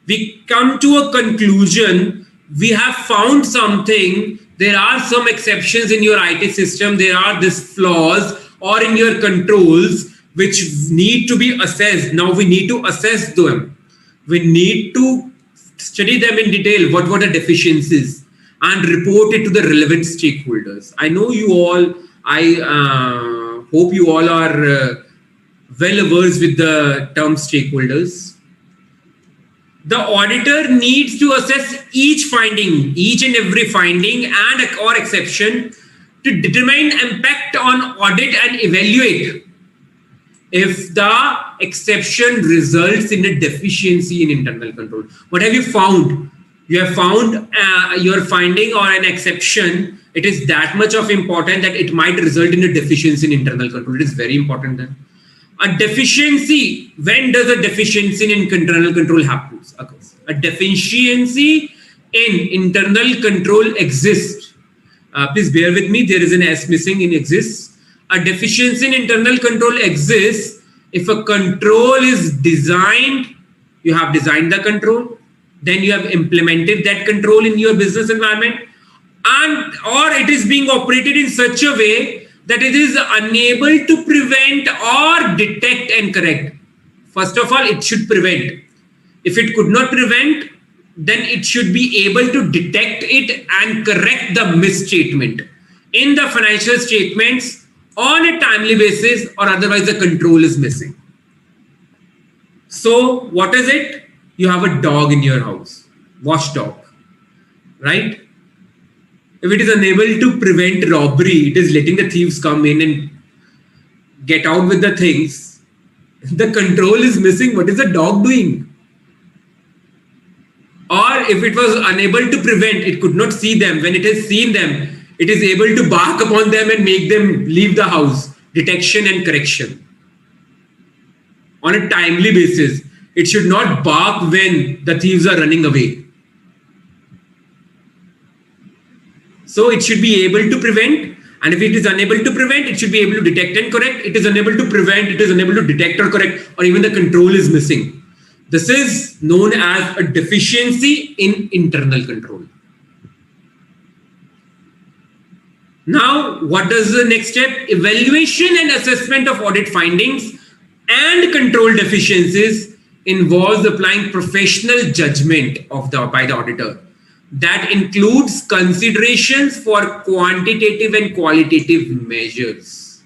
We come to a conclusion, we have found something, there are some exceptions in your IT system, there are these flaws or in your controls which need to be assessed. Now we need to assess them. We need to study them in detail, what were the deficiencies, and report it to the relevant stakeholders. I know you all, I hope you all are well versed with the term stakeholders. The auditor needs to assess each finding, each and every finding and or exception to determine impact on audit and evaluate if the exception results in a deficiency in internal control. What have you found? You have found your finding or an exception. It is that much of important that it might result in a deficiency in internal control. It is very important then. A deficiency, when does a deficiency in internal control happens? A deficiency in internal control exists. Please bear with me, there is an S missing in exists. A deficiency in internal control exists if a control is designed, you have designed the control, then you have implemented that control in your business environment, and or it is being operated in such a way that it is unable to prevent or detect and correct. First of all, it should prevent. If it could not prevent, then it should be able to detect it and correct the misstatement in the financial statements on a timely basis, or otherwise the control is missing. So what is it? You have a dog in your house, watchdog, right? If it is unable to prevent robbery, it is letting the thieves come in and get out with the things. The control is missing. What is the dog doing? Or if it was unable to prevent, it could not see them. When it has seen them, it is able to bark upon them and make them leave the house. Detection and correction. On a timely basis. It should not bark when the thieves are running away. So it should be able to prevent, and if it is unable to prevent, it should be able to detect and correct. It is unable to prevent, it is unable to detect or correct, or even the control is missing. This is known as a deficiency in internal control. Now, what is the next step? Evaluation and assessment of audit findings and control deficiencies involves applying professional judgment by the auditor. That includes considerations for quantitative and qualitative measures.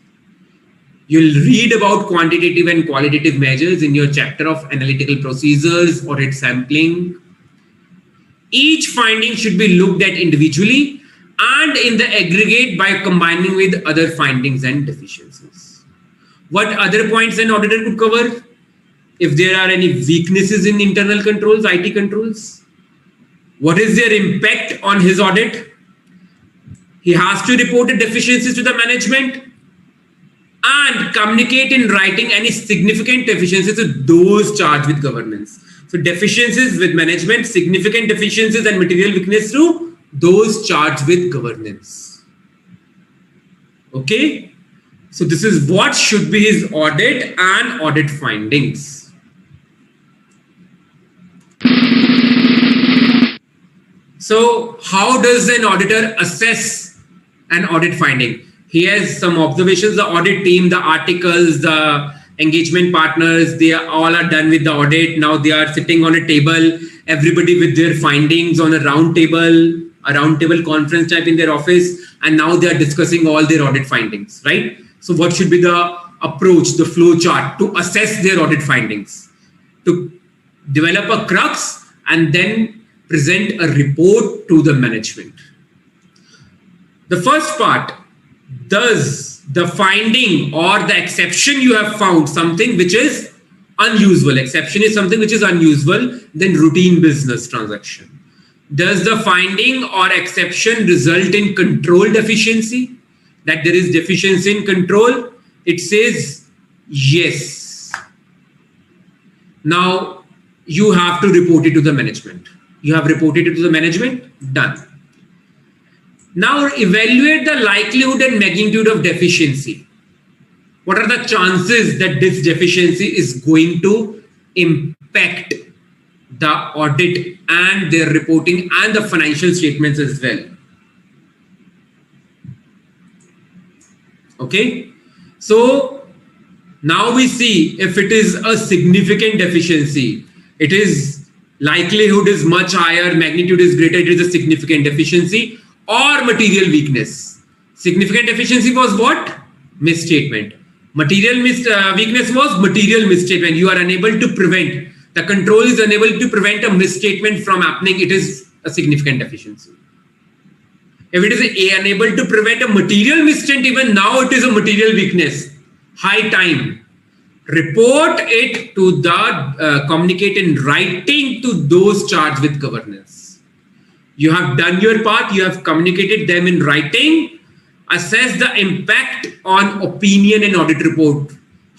You'll read about quantitative and qualitative measures in your chapter of analytical procedures, audit sampling. Each finding should be looked at individually and in the aggregate by combining with other findings and deficiencies. What other points an auditor could cover? If there are any weaknesses in internal controls, IT controls, what is their impact on his audit? He has to report the deficiencies to the management and communicate in writing any significant deficiencies to those charged with governance. So deficiencies with management, significant deficiencies and material weakness to those charged with governance. Okay. So this is what should be his audit and audit findings. So how does an auditor assess an audit finding? He has some observations. The audit team, the articles, the engagement partners, they all are done with the audit. Now they are sitting on a table, everybody with their findings on a round table conference type in their office. And now they are discussing all their audit findings, right? So what should be the approach, the flow chart to assess their audit findings? To develop a crux and then present a report to the management. The first part, does the finding or the exception you have found something which is unusual? Exception is something which is unusual than routine business transaction. Does the finding or exception result in control deficiency? That there is deficiency in control? It says yes. Now you have to report it to the management. You have reported it to the management, done. Now evaluate the likelihood and magnitude of deficiency. What are the chances that this deficiency is going to impact the audit and their reporting and the financial statements as well? Okay, so now we see if it is a significant deficiency, it is likelihood is much higher, magnitude is greater, it is a significant deficiency, or material weakness. Significant deficiency was what? Misstatement. Material weakness was material misstatement. You are unable to prevent. The control is unable to prevent a misstatement from happening. It is a significant deficiency. If it is unable to prevent a material misstatement, even now it is a material weakness. High time. report it to the, communicate in writing to those charged with governance. You have done your part, you have communicated them in writing. Assess the impact on opinion in audit report.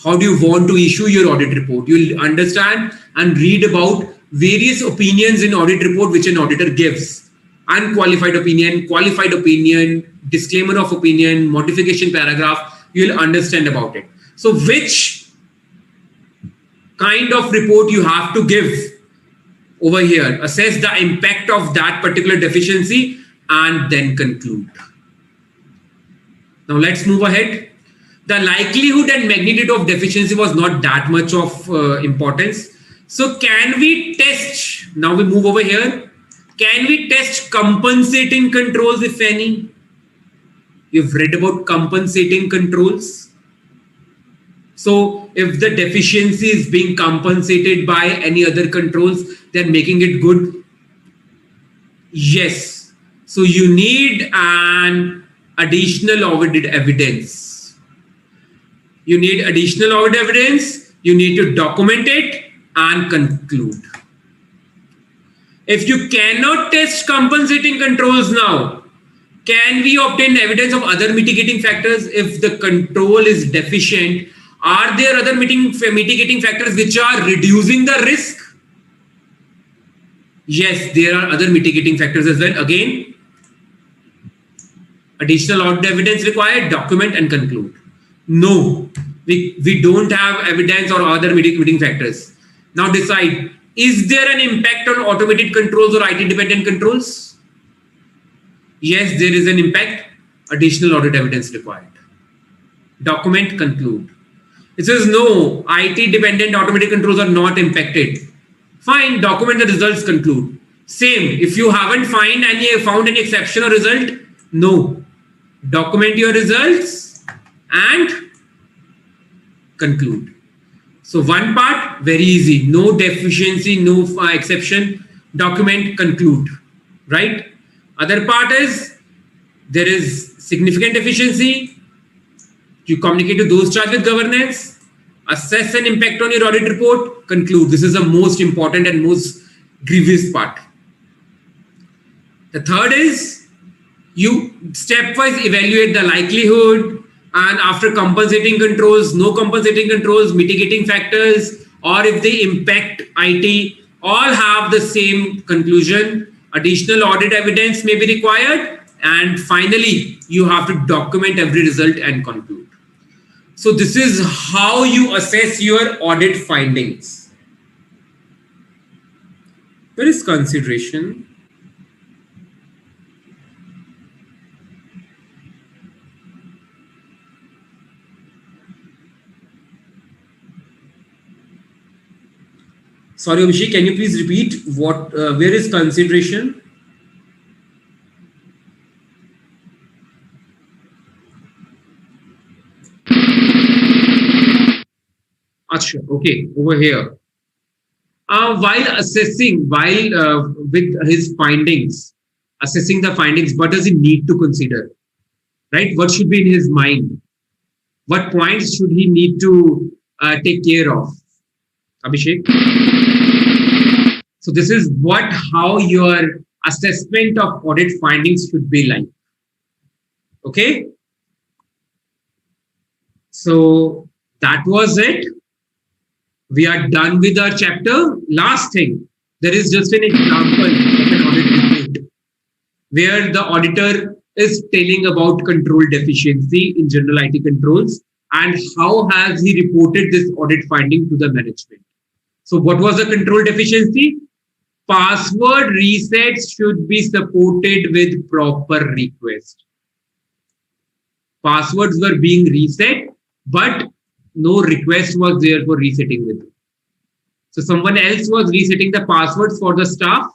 How do you want to issue your audit report? You'll understand and read about various opinions in audit report which an auditor gives. Unqualified opinion, qualified opinion, disclaimer of opinion, modification paragraph. You'll understand about it. So which kind of report you have to give over here? Assess the impact of that particular deficiency and then conclude. Now let's move ahead. The likelihood and magnitude of deficiency was not that much of importance. So can we test, now we move over here. Can we test compensating controls, if any? You've read about compensating controls. So if the deficiency is being compensated by any other controls, they're making it good. Yes. So you need an additional audit evidence. You need additional audit evidence. You need to document it and conclude. If you cannot test compensating controls now, can we obtain evidence of other mitigating factors? If the control is deficient, are there other mitigating factors which are reducing the risk? Yes, there are other mitigating factors as well. Again, additional audit evidence required, document and conclude. No, we don't have evidence or other mitigating factors. Now decide, is there an impact on automated controls or IT dependent controls? Yes, there is an impact. Additional audit evidence required. Document, conclude. It says no, IT dependent automated controls are not impacted. Fine, document the results, conclude. Same, if you haven't found any exception or result, no. Document your results and conclude. So one part, very easy. No deficiency, no exception. Document, conclude. Right? Other part is, there is significant deficiency. You communicate to those charged with governance. Assess an impact on your audit report. Conclude. This is the most important and most grievous part. The third is, you stepwise evaluate the likelihood, and after compensating controls, no compensating controls, mitigating factors, or if they impact IT, all have the same conclusion. Additional audit evidence may be required. And finally, you have to document every result and conclude. So this is how you assess your audit findings. Where is consideration? Sorry, Abhishek, can you please repeat what? Where is consideration? Achha, okay, over here. While assessing, with his findings, assessing the findings, what does he need to consider? Right? What should be in his mind? What points should he need to take care of? Abhishek? So this is how your assessment of audit findings should be like. Okay? So that was it. We are done with our chapter. Last thing, there is just an example of an audit report where the auditor is telling about control deficiency in general IT controls and how has he reported this audit finding to the management. So what was the control deficiency? Password resets should be supported with proper request. Passwords were being reset, but no request was there for resetting with it. So someone else was resetting the passwords for the staff,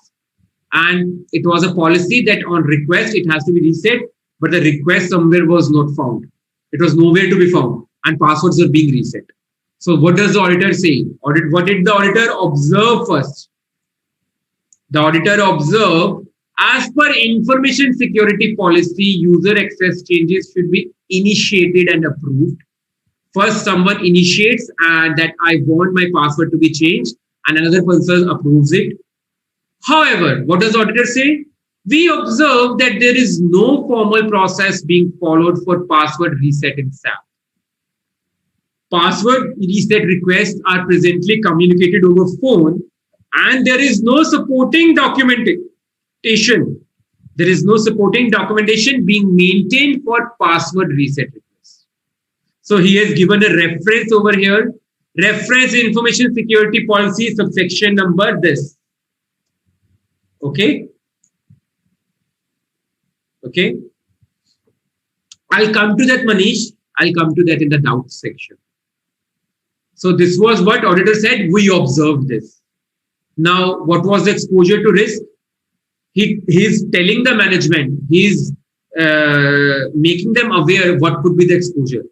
and it was a policy that on request it has to be reset, but the request somewhere was not found. It was nowhere to be found, and passwords were being reset. So what does the auditor say? What did the auditor observe first? The auditor observed, as per information security policy, user access changes should be initiated and approved First, someone initiates and that I want my password to be changed, and another person approves it. However, what does the auditor say? We observe that there is no formal process being followed for password reset in SAP. Password reset requests are presently communicated over phone, and there is no supporting documentation. There is no supporting documentation being maintained for password reset requests. So he has given a reference over here. Reference information security policy subsection number this. Okay. Okay. I'll come to that, Manish. I'll come to that in the doubts section. So this was what auditor said. We observed this. Now, what was the exposure to risk? He's telling the management, he's making them aware what could be the exposure.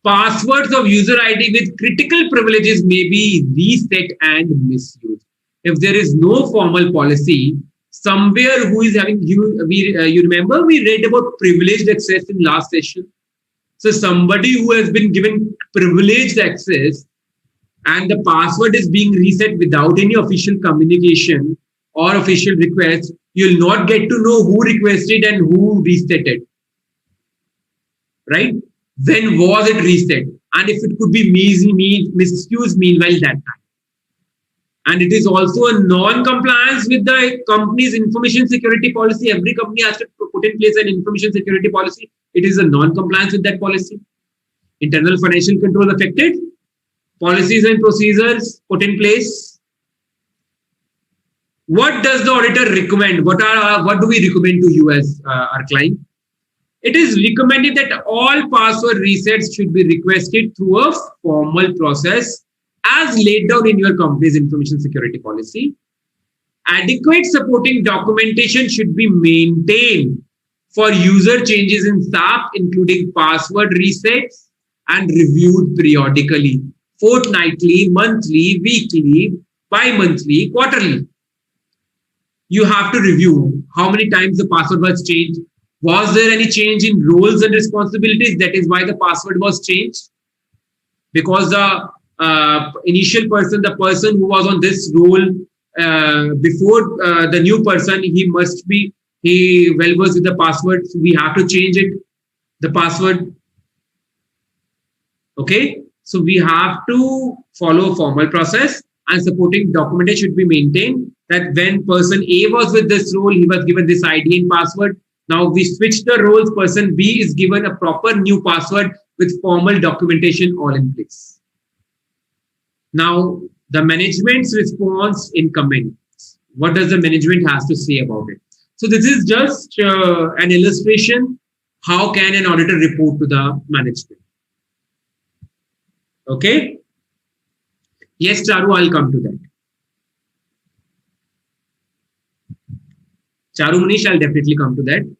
Passwords of user ID with critical privileges may be reset and misused. If there is no formal policy, somewhere who is having, you remember we read about privileged access in last session. So somebody who has been given privileged access and the password is being reset without any official communication or official request, you'll not get to know who requested and who reset it. Right? When was it reset? And if it could be misused meanwhile that time. And it is also a non-compliance with the company's information security policy. Every company has to put in place an information security policy. It is a non-compliance with that policy. Internal financial control affected. Policies and procedures put in place. What does the auditor recommend? What do we recommend to you as our client? It is recommended that all password resets should be requested through a formal process as laid down in your company's information security policy. Adequate supporting documentation should be maintained for user changes in SAP, including password resets, and reviewed periodically, fortnightly, monthly, weekly, bi-monthly, quarterly. You have to review how many times the password was changed. Was there any change in roles and responsibilities? That is why the password was changed. Because the initial person, the person who was on this role before the new person, he well versed with the password. So we have to change it, the password. Okay. So we have to follow a formal process, and supporting documentation should be maintained that when person A was with this role, he was given this ID and password. Now we switch the roles. Person B is given a proper new password with formal documentation all in place. Now the management's response in comments. What does the management has to say about it? So this is just an illustration. How can an auditor report to the management? Okay. Yes, Charu, I'll come to that. Charu, Manish, I'll definitely come to that.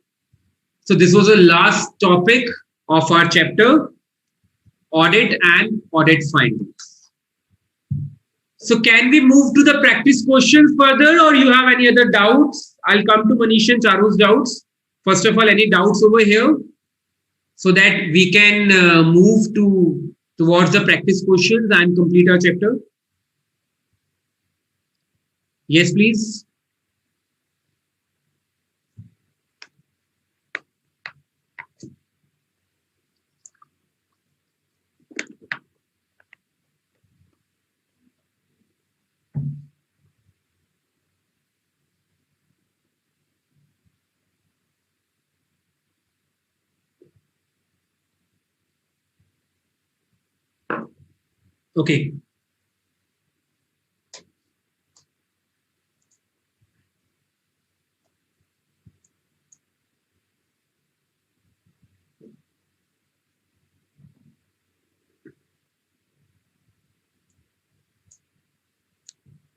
So this was the last topic of our chapter, audit and audit findings. So can we move to the practice questions further, or you have any other doubts? I'll come to Manish and Charu's doubts. First of all, any doubts over here so that we can move towards the practice questions and complete our chapter? Yes, please. Okay.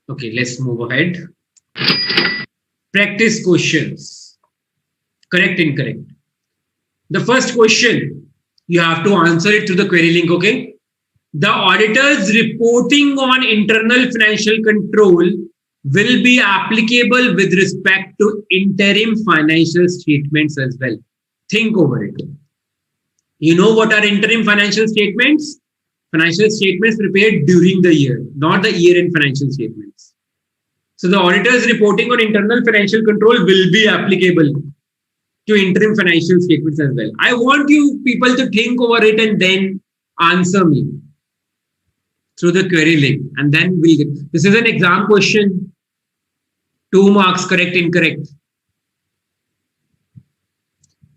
Okay, let's move ahead. Practice questions. Correct, incorrect. The first question, you have to answer it to the query link, okay? The auditor's reporting on internal financial control will be applicable with respect to interim financial statements as well. Think over it. You know what are interim financial statements? Financial statements prepared during the year, not the year-end financial statements. So the auditor's reporting on internal financial control will be applicable to interim financial statements as well. I want you people to think over it and then answer me through the query link. And then we'll get, this is an exam question. 2 marks, correct, incorrect.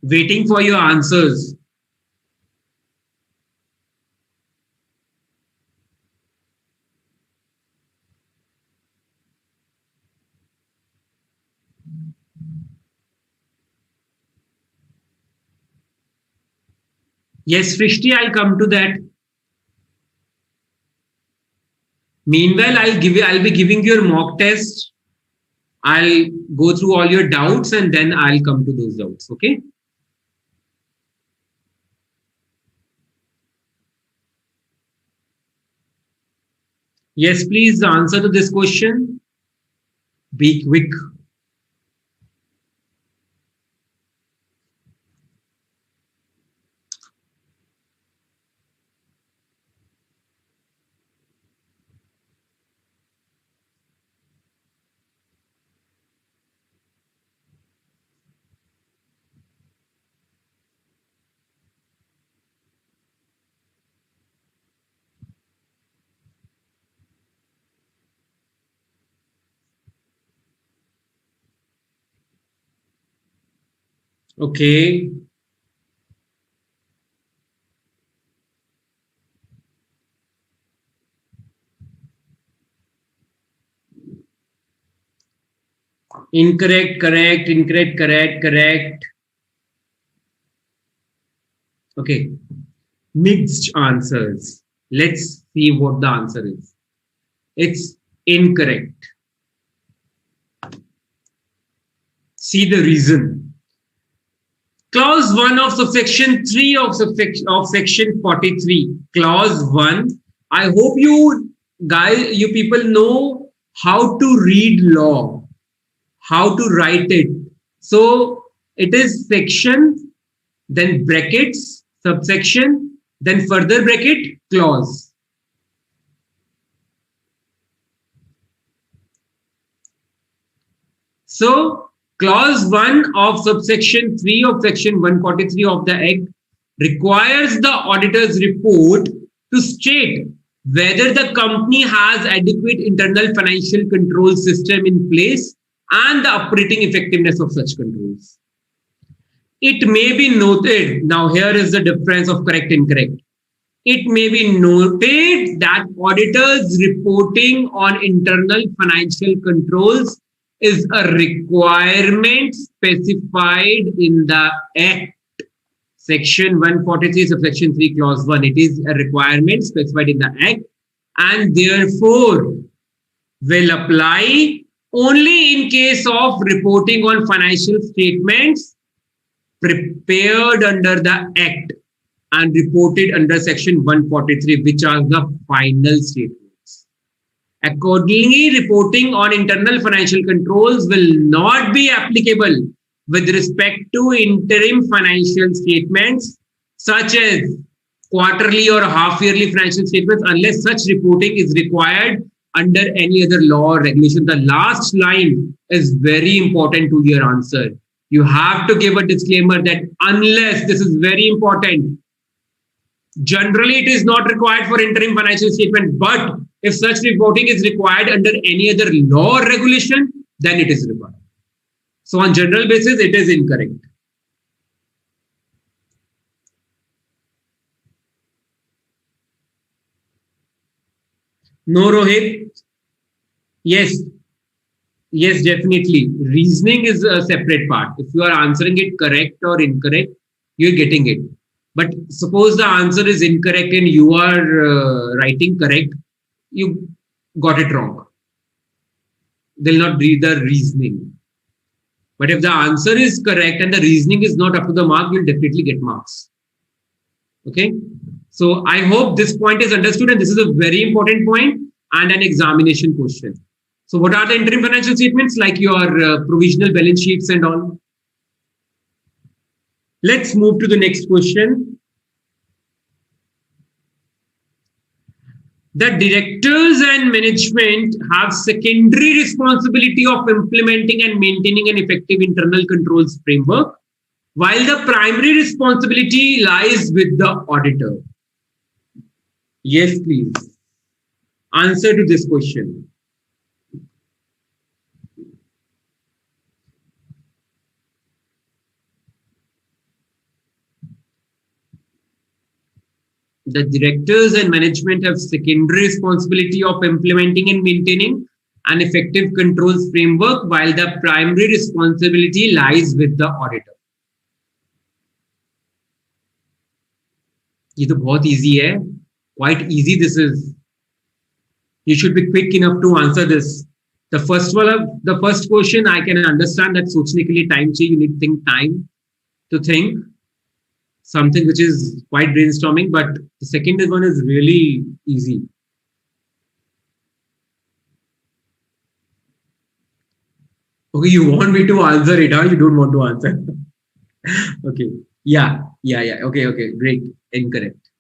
Waiting for your answers. Yes, Frishti, I'll come to that. Meanwhile, I'll be giving you a mock test. I'll go through all your doubts and then I'll come to those doubts. Okay. Yes, please answer to this question. Be quick. Okay. Incorrect, correct, incorrect, correct, correct. Okay. Mixed answers. Let's see what the answer is. It's incorrect. See the reason. Clause 1 of subsection 3 of section 43. Clause 1. I hope you people know how to read law, how to write it. So it is section, then brackets, subsection, then further bracket, clause. So clause 1 of subsection 3 of section 143 of the Act requires the auditor's report to state whether the company has adequate internal financial control system in place and the operating effectiveness of such controls. It may be noted, now here is the difference of correct and incorrect. It may be noted that auditors reporting on internal financial controls is a requirement specified in the Act. Section 143, subsection 3, clause 1. It is a requirement specified in the Act and therefore will apply only in case of reporting on financial statements prepared under the Act and reported under section 143, which are the final statements. Accordingly, reporting on internal financial controls will not be applicable with respect to interim financial statements such as quarterly or half-yearly financial statements unless such reporting is required under any other law or regulation. The last line is very important to your answer. You have to give a disclaimer that unless, this is very important, generally it is not required for interim financial statement, but if such reporting is required under any other law or regulation, then it is required. So on general basis, it is incorrect. No, Rohit. Yes. Yes, definitely. Reasoning is a separate part. If you are answering it correct or incorrect, you're getting it. But suppose the answer is incorrect and you are writing correct, you got it wrong. They'll not read the reasoning. But if the answer is correct and the reasoning is not up to the mark, you'll definitely get marks. Okay. So I hope this point is understood, and this is a very important point and an examination question. So what are the interim financial statements? Like your provisional balance sheets and all. Let's move to the next question. The directors and management have secondary responsibility of implementing and maintaining an effective internal controls framework, while the primary responsibility lies with the auditor. Yes, please. Answer to this question. The directors and management have secondary responsibility of implementing and maintaining an effective controls framework, while the primary responsibility lies with the auditor. ये तो बहुत easy है. Quite easy this is. You should be quick enough to answer this. The first question I can understand that सोचने के लिए time चाहिए. You need time to think. Something which is quite brainstorming, but the second one is really easy. Okay, you want me to answer it, huh? You don't want to answer. Okay. Yeah. Okay, great. Incorrect.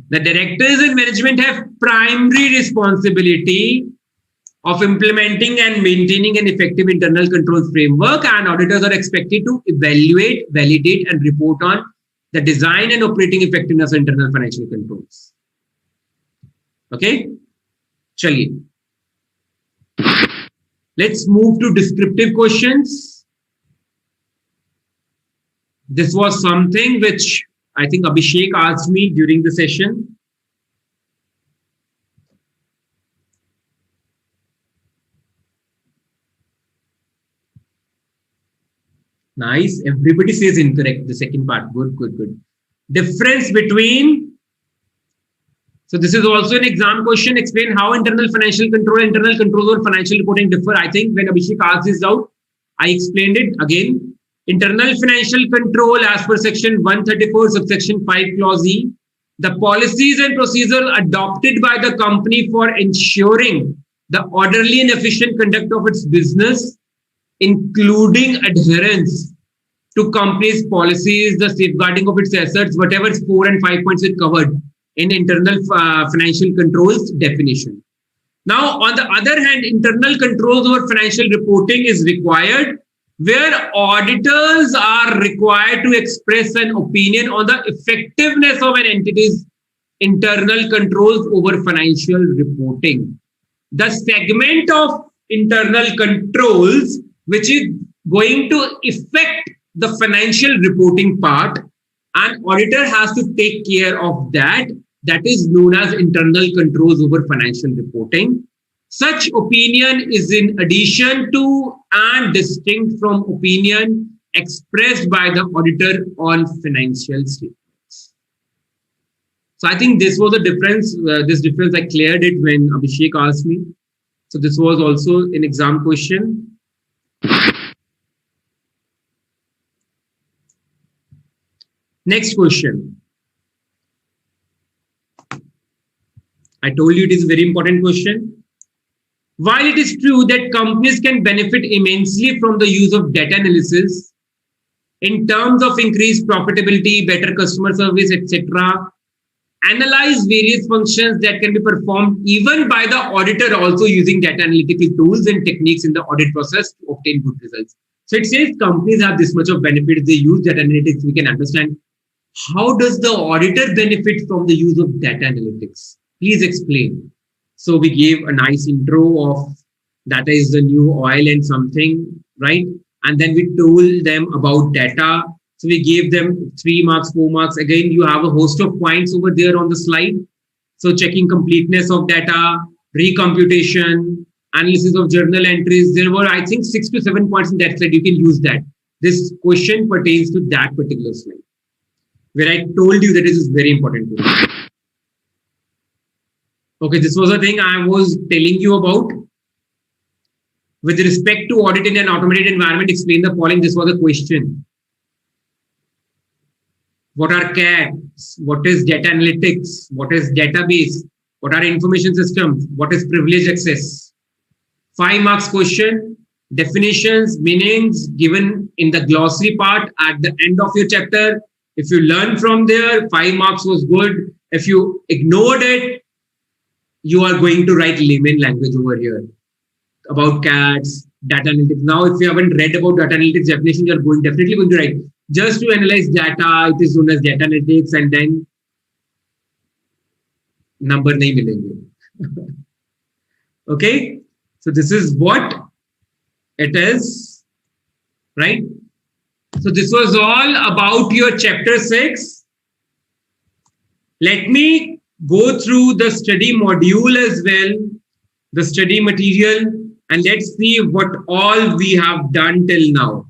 The directors and management have primary responsibility of implementing and maintaining an effective internal control framework, and auditors are expected to evaluate, validate, and report on the design and operating effectiveness of internal financial controls. Okay? Chaliye. Let's move to descriptive questions. This was something which I think Abhishek asked me during the session. Nice. Everybody says incorrect. The second part. Good. Difference between. So this is also an exam question. Explain how internal financial control, internal controls or financial reporting differ. I think when Abhishek asked this out, I explained it again. Internal financial control as per section 134 subsection 5 clause E. The policies and procedures adopted by the company for ensuring the orderly and efficient conduct of its business, including adherence to company's policies, the safeguarding of its assets, whatever 4 and 5 points it covered in internal financial controls definition. Now, on the other hand, internal controls over financial reporting is required where auditors are required to express an opinion on the effectiveness of an entity's internal controls over financial reporting. The segment of internal controls which is going to affect the financial reporting part, an auditor has to take care of that. That is known as internal controls over financial reporting. Such opinion is in addition to and distinct from opinion expressed by the auditor on financial statements. So I think this was a difference. This difference I cleared it when Abhishek asked me. So this was also an exam question. Next question. I told you it is a very important question. While it is true that companies can benefit immensely from the use of data analysis in terms of increased profitability, better customer service, etc., analyze various functions that can be performed even by the auditor also using data analytical tools and techniques in the audit process to obtain good results. So it says companies have this much of benefit. They use data analytics. We can understand how does the auditor benefit from the use of data analytics? Please explain. So we gave a nice intro of data is the new oil and something, right? And then we told them about data. So we gave them 3 marks, 4 marks. Again, you have a host of points over there on the slide. So checking completeness of data, recomputation, analysis of journal entries. There were, I think, 6 to 7 points in that slide. You can use that. This question pertains to that particular slide, where I told you that this is very important. Okay, this was a thing I was telling you about. With respect to audit in an automated environment, explain the following. This was a question. What are CADs? What is data analytics? What is database? What are information systems? What is privileged access? 5 marks question. Definitions, meanings given in the glossary part at the end of your chapter. If you learn from there, 5 marks was good. If you ignored it, you are going to write layman language over here about cats, data analytics. Now, if you haven't read about data analytics definition, you're definitely going to write just to analyze data. It is known as data analytics, and then number nahi milenge. Okay, so this is what it is, right? So this was all about your chapter 6. Let me go through the study module as well, the study material, and let's see what all we have done till now.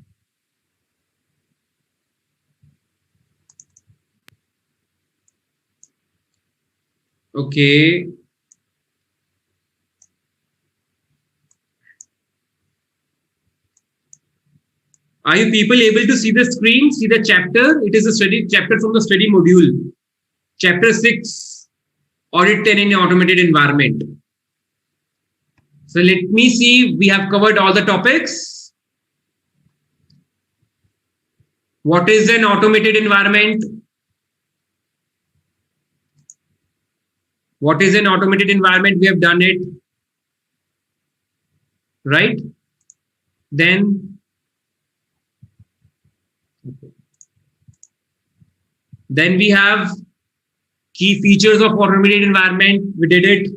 Okay. Are you people able to see the screen, see the chapter? It is a study chapter from the study module. Chapter 6, Audit 10 in automated environment. So let me see, we have covered all the topics. What is an automated environment? What is an automated environment? We have done it, right? Then we have key features of automated environment. We did it.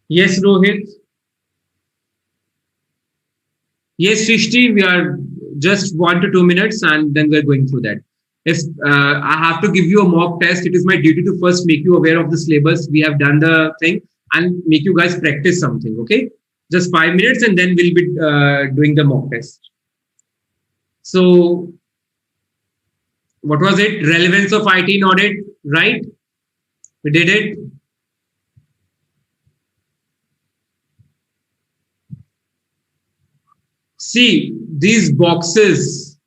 Yes, Rohit. Yes, Shrishti, we are just 1 to 2 minutes and then we're going through that. If I have to give you a mock test, it is my duty to first make you aware of the syllabus. We have done the thing and make you guys practice something, okay? Just 5 minutes and then we'll be doing the mock test. So, what was it? Relevance of IT in audit, right? We did it. See, these boxes,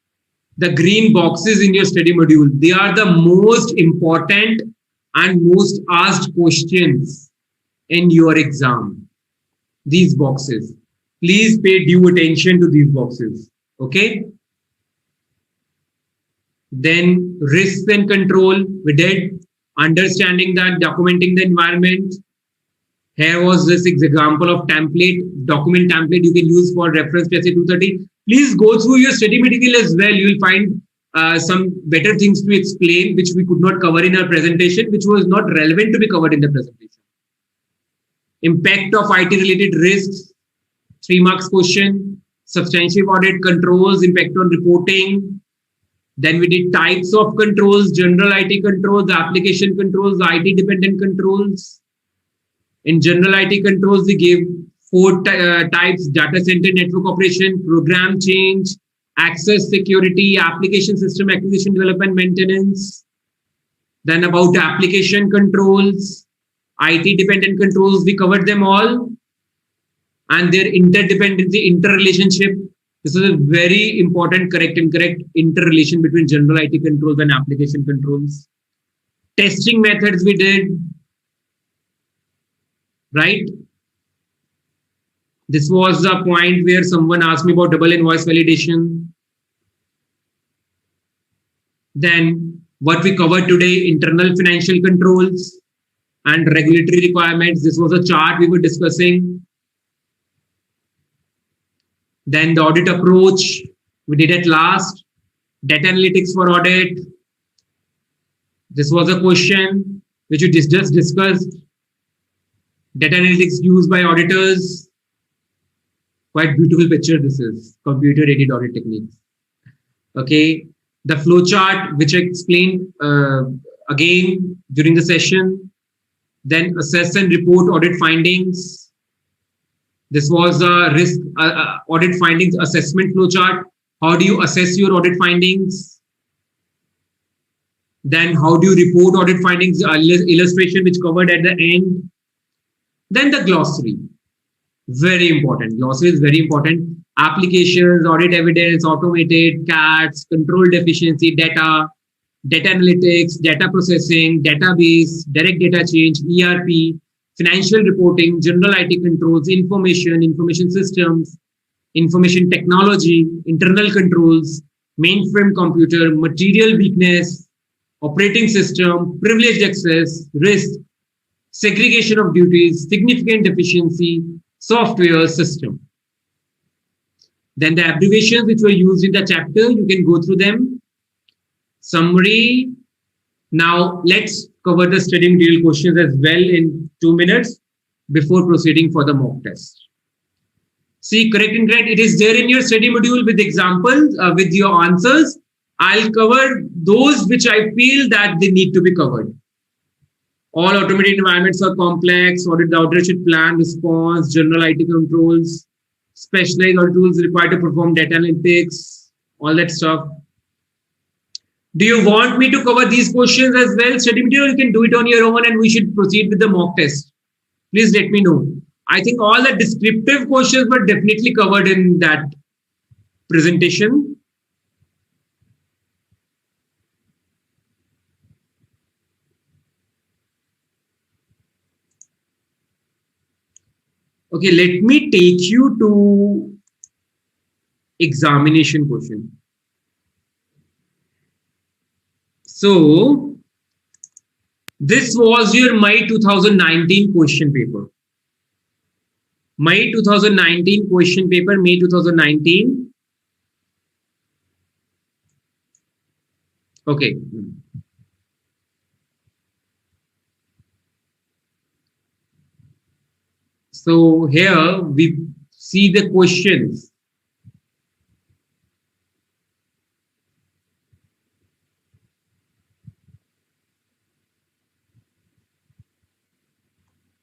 the green boxes in your study module, they are the most important and most asked questions in your exam. These boxes. Please pay due attention to these boxes. Okay? Then risks and control, we did. Understanding that, documenting the environment. Here was this example of template, document template you can use for reference to SA 230. Please go through your study material as well. You will find some better things to explain, which we could not cover in our presentation, which was not relevant to be covered in the presentation. Impact of IT related risks, 3 marks question, substantive audit controls, impact on reporting. Then we did types of controls, general IT controls, application controls, IT dependent controls. In general IT controls, we gave 4 types: data center network operation, program change, access security, application system acquisition, development, maintenance. Then about application controls, IT dependent controls, we covered them all. And their interdependency, interrelationship. This is a very important correct and incorrect interrelation between general IT controls and application controls. Testing methods we did. Right? This was the point where someone asked me about double invoice validation. Then what we covered today, internal financial controls and regulatory requirements. This was a chart we were discussing. Then the audit approach, we did it last. Data analytics for audit. This was a question which we just discussed. Data analytics used by auditors. Quite beautiful picture this is. Computer-aided audit techniques. Okay. The flow chart, which I explained again during the session. Then assess and report audit findings. This was a risk audit findings assessment flow chart. How do you assess your audit findings? Then how do you report audit findings? Illustration which covered at the end. Then the glossary, very important. Glossary is very important. Applications, audit evidence, automated, CATs, control deficiency, data, data analytics, data processing, database, direct data change, ERP, financial reporting, general IT controls, information systems, information technology, internal controls, mainframe computer, material weakness, operating system, privileged access, risk, segregation of duties, significant deficiency, software system. Then the abbreviations which were used in the chapter, you can go through them. Summary. Now let's cover the study material questions as well in 2 minutes before proceeding for the mock test. See, correct and incorrect, it is there in your study module with examples, with your answers. I'll cover those which I feel that they need to be covered. All automated environments are complex. Audit the auditor should plan, response, general IT controls, specialized audit tools required to perform data analytics, all that stuff. Do you want me to cover these questions as well? Study material, you can do it on your own and we should proceed with the mock test. Please let me know. I think all the descriptive questions were definitely covered in that presentation. Okay, let me take you to examination question. So, this was your May 2019 question paper. May 2019 question paper, May 2019. Okay. So here we see the questions.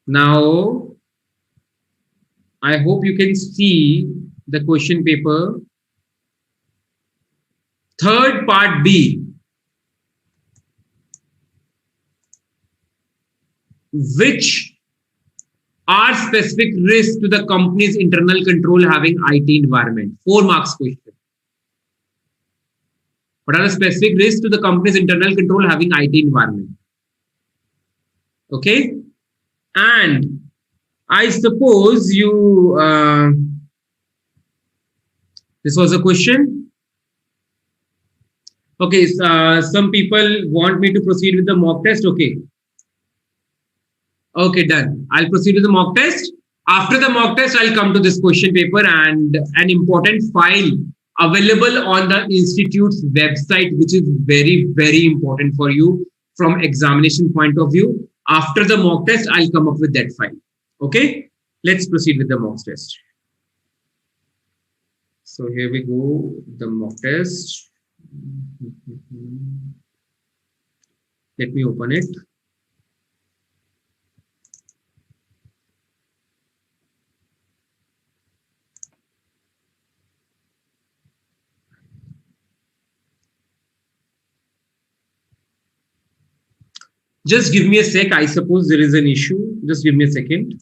Now, I hope you can see the question paper. Third part B. Which are specific risks to the company's internal control having IT environment? 4 marks question. What are the specific risks to the company's internal control having IT environment? Okay. And I suppose you, this was a question. Okay, some people want me to proceed with the mock test. Okay. Okay, done. I'll proceed with the mock test. After the mock test, I'll come to this question paper and an important file available on the institute's website, which is very, very important for you from examination point of view. After the mock test, I'll come up with that file. Okay, let's proceed with the mock test. So here we go, the mock test. Let me open it. Just give me a sec. I suppose there is an issue. Just give me a second.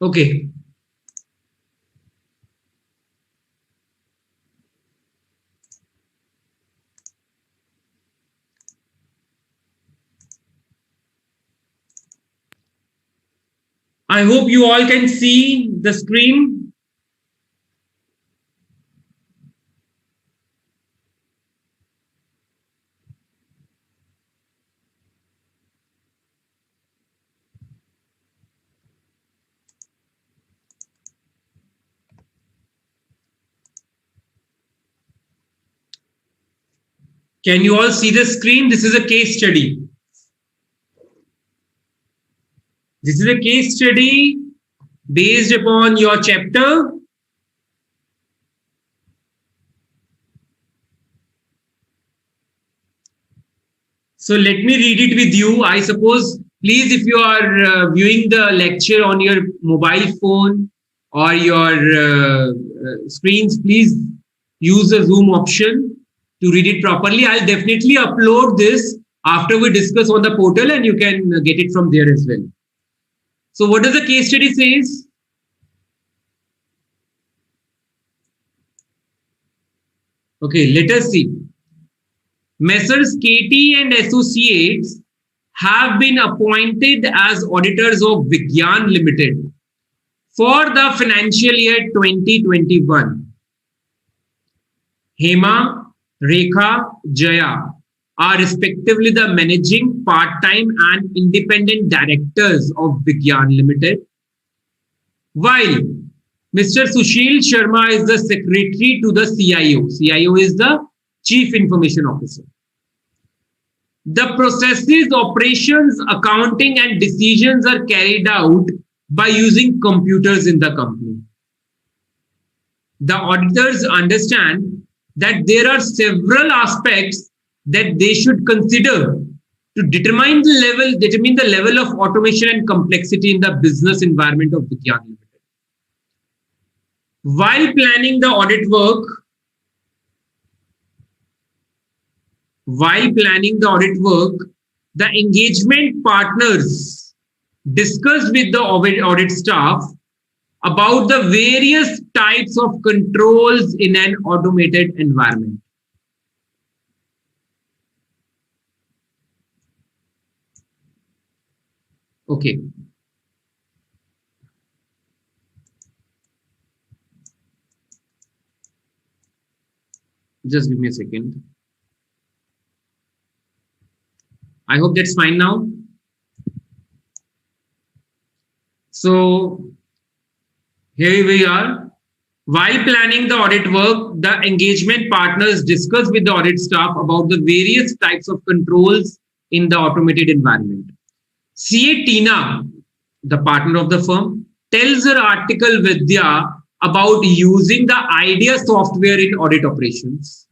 Okay. I hope you all can see the screen. Can you all see the screen? This is a case study. This is a case study based upon your chapter. So let me read it with you. I suppose, please, if you are viewing the lecture on your mobile phone or your screens, please use the Zoom option to read it properly. I'll definitely upload this after we discuss on the portal, and you can get it from there as well. So what does the case study says? Okay, let us see. Messrs. KT and Associates have been appointed as auditors of Vigyan Limited for the financial year 2021. Hema, Rekha, Jaya are respectively the managing, part-time and independent directors of Vigyan Limited, while Mr. Sushil Sharma is the secretary to the CIO. CIO is the Chief Information Officer. The processes, operations, accounting and decisions are carried out by using computers in the company. The auditors understand that there are several aspects that they should consider to determine the level of automation and complexity in the business environment of Vigyan Limited. While planning the audit work, the engagement partners discussed with the audit staff about the various types of controls in an automated environment. Okay. Just give me a second. I hope that's fine now. So here we are. While planning the audit work, the engagement partners discuss with the audit staff about the various types of controls in the automated environment. CA Tina, the partner of the firm, tells her article Vidya about using the IDEA software in audit operations.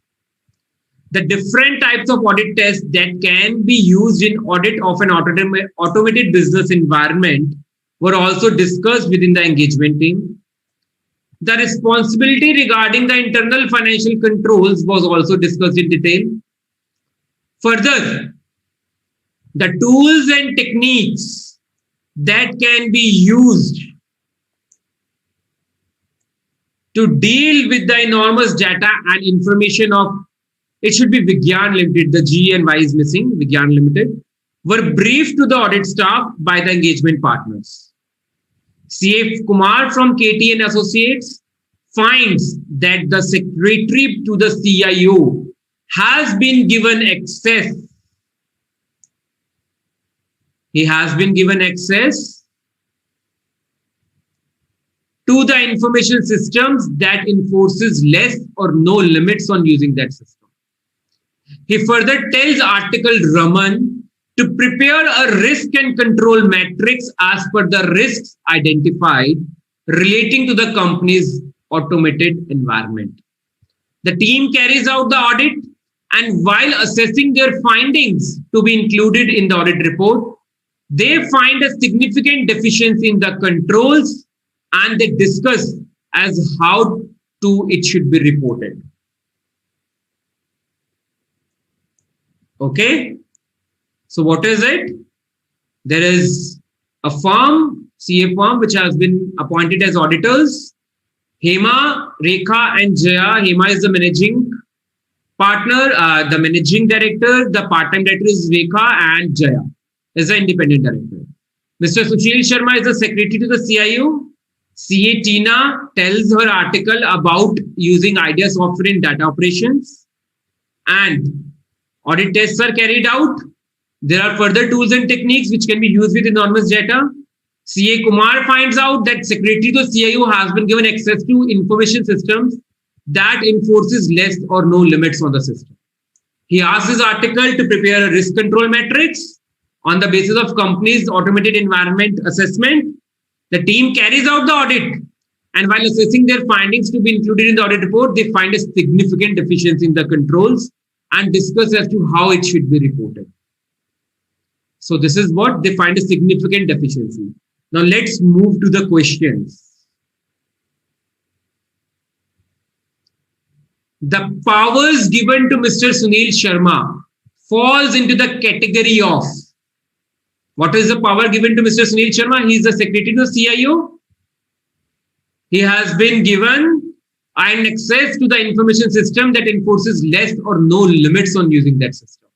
The different types of audit tests that can be used in audit of an automated business environment were also discussed within the engagement team. The responsibility regarding the internal financial controls was also discussed in detail. Further, the tools and techniques that can be used to deal with the enormous data and information of, it should be Vigyan Limited, the G and Y is missing, Vigyan Limited, were briefed to the audit staff by the engagement partners. CF Kumar from KT and Associates finds that the secretary to the CIO has been given access. He has been given access to the information systems that enforces less or no limits on using that system. He further tells Article Raman to prepare a risk and control matrix as per the risks identified relating to the company's automated environment. The team carries out the audit, and while assessing their findings to be included in the audit report, they find a significant deficiency in the controls, and they discuss as how it should be reported. Okay. So what is it? There is a firm, CA firm, which has been appointed as auditors. Hema, Rekha and Jaya. Hema is the managing partner, the managing director. The part-time director is Rekha, and Jaya is the independent director. Mr. Sushil Sharma is the secretary to the CIO. CA Tina tells her article about using IDEA software in data operations, and audit tests are carried out. There are further tools and techniques which can be used with enormous data. CA Kumar finds out that secretary to CIO has been given access to information systems that enforces less or no limits on the system. He asks his article to prepare a risk control matrix On the basis of company's automated environment assessment, the team carries out the audit. And while assessing their findings to be included in the audit report, they find a significant deficiency in the controls and discuss as to how it should be reported. So this is what they find a significant deficiency. Now let's move to the questions. The powers given to Mr. Sunil Sharma falls into the category of, what is the power given to Mr. Sunil Sharma? He is the secretary to CIO. He has been given an access to the information system that enforces less or no limits on using that system.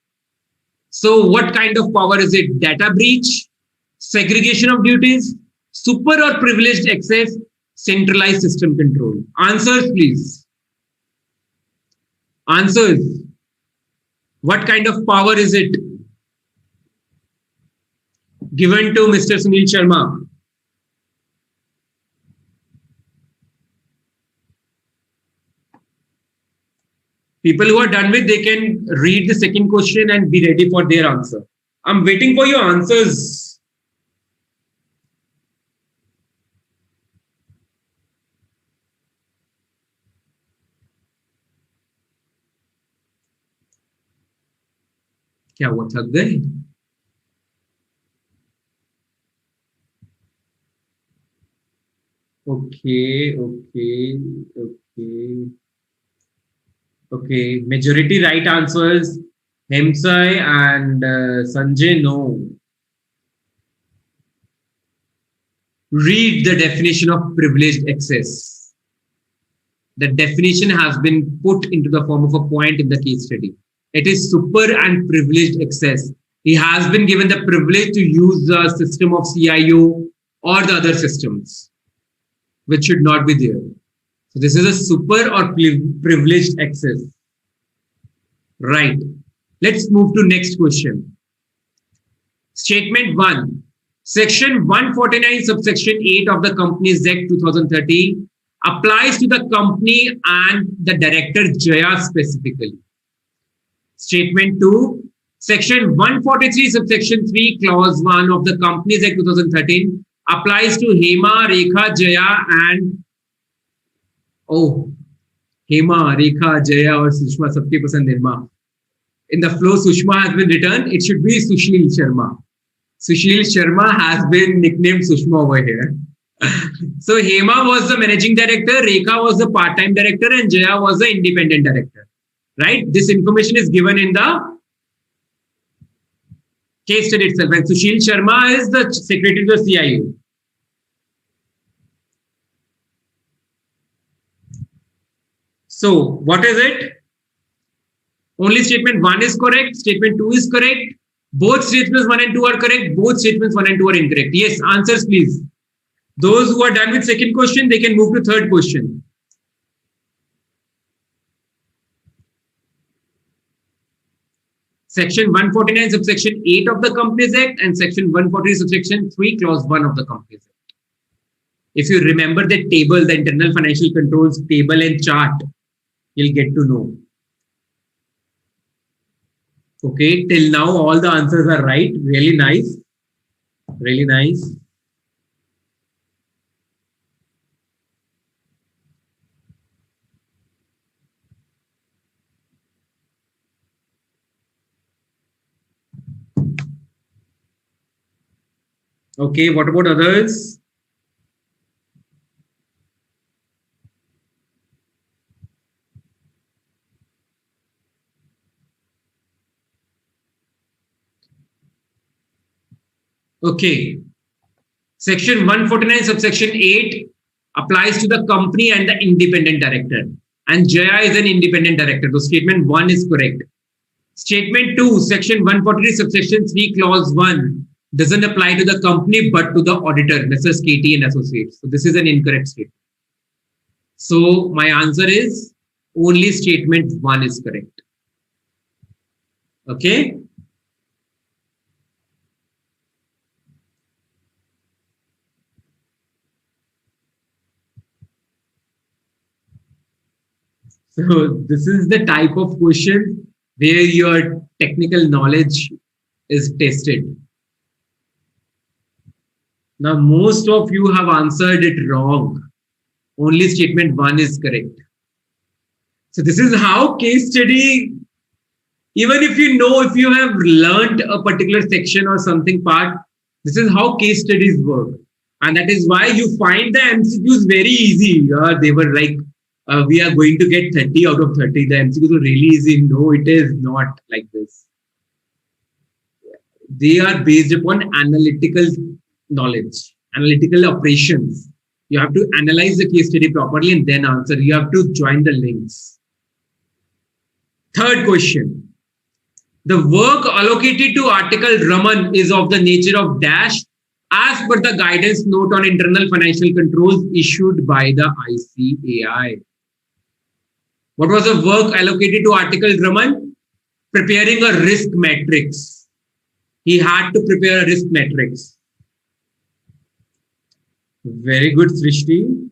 So what kind of power is it? Data breach, segregation of duties, super or privileged access, centralized system control. Answers, please. Answers. What kind of power is it given to Mr. Sunil Sharma? People who are done with, they can read the second question and be ready for their answer. I'm waiting for your answers. क्या वो थक गए? Okay, majority right answers, Hemsai and Sanjay, no. Read the definition of privileged access. The definition has been put into the form of a point in the case study. It is super and privileged access. He has been given the privilege to use the system of CIO or the other systems, which should not be there. So this is a super or privileged access. Right. Let's move to next question. Statement 1. Section 149 subsection 8 of the Companies Act 2013 applies to the company and the director Jaya specifically. Statement 2. Section 143 subsection 3 clause 1 of the Companies Act 2013 applies to Hema, Rekha, Jaya and Hema, Rekha, Jaya or Sushma, sabke pasand Hema. In the flow, Sushma has been written. It should be Sushil Sharma. Sushil Sharma has been nicknamed Sushma over here. So Hema was the managing director, Rekha was the part-time director, and Jaya was the independent director. Right? This information is given in the case study itself. And Sushil Sharma is the secretary to the CIO. So what is it? Only statement 1 is correct. Statement 2 is correct. Both statements 1 and 2 are correct. Both statements 1 and 2 are incorrect. Yes, answers please. Those who are done with second question, they can move to third question. Section 149 subsection 8 of the Companies Act and section 140 subsection 3 clause 1 of the Companies Act. If you remember the table, the internal financial controls table and chart, you'll get to know. Okay, till now all the answers are right. Really nice. Really nice. Okay, what about others? Okay. Section 149 subsection 8 applies to the company and the independent director. And Jaya is an independent director. So statement 1 is correct. Statement 2, section 143 subsection 3 clause 1 doesn't apply to the company but to the auditor, Messrs. KT and Associates. So this is an incorrect statement. So my answer is only statement 1 is correct. Okay. So this is the type of question where your technical knowledge is tested. Now, most of you have answered it wrong. Only statement 1 is correct. So this is how case study, even if you have learned a particular section or something part, this is how case studies work. And that is why you find the MCQs very easy. They were like, we are going to get 30 out of 30. The MCQs are really easy. No, it is not like this. They are based upon analytical knowledge, analytical operations. You have to analyze the case study properly and then answer. You have to join the links. Third question. The work allocated to article Raman is of the nature of dash as per the guidance note on internal financial controls issued by the ICAI. What was the work allocated to article Raman? Preparing a risk matrix. He had to prepare a risk matrix. Very good, Srishti.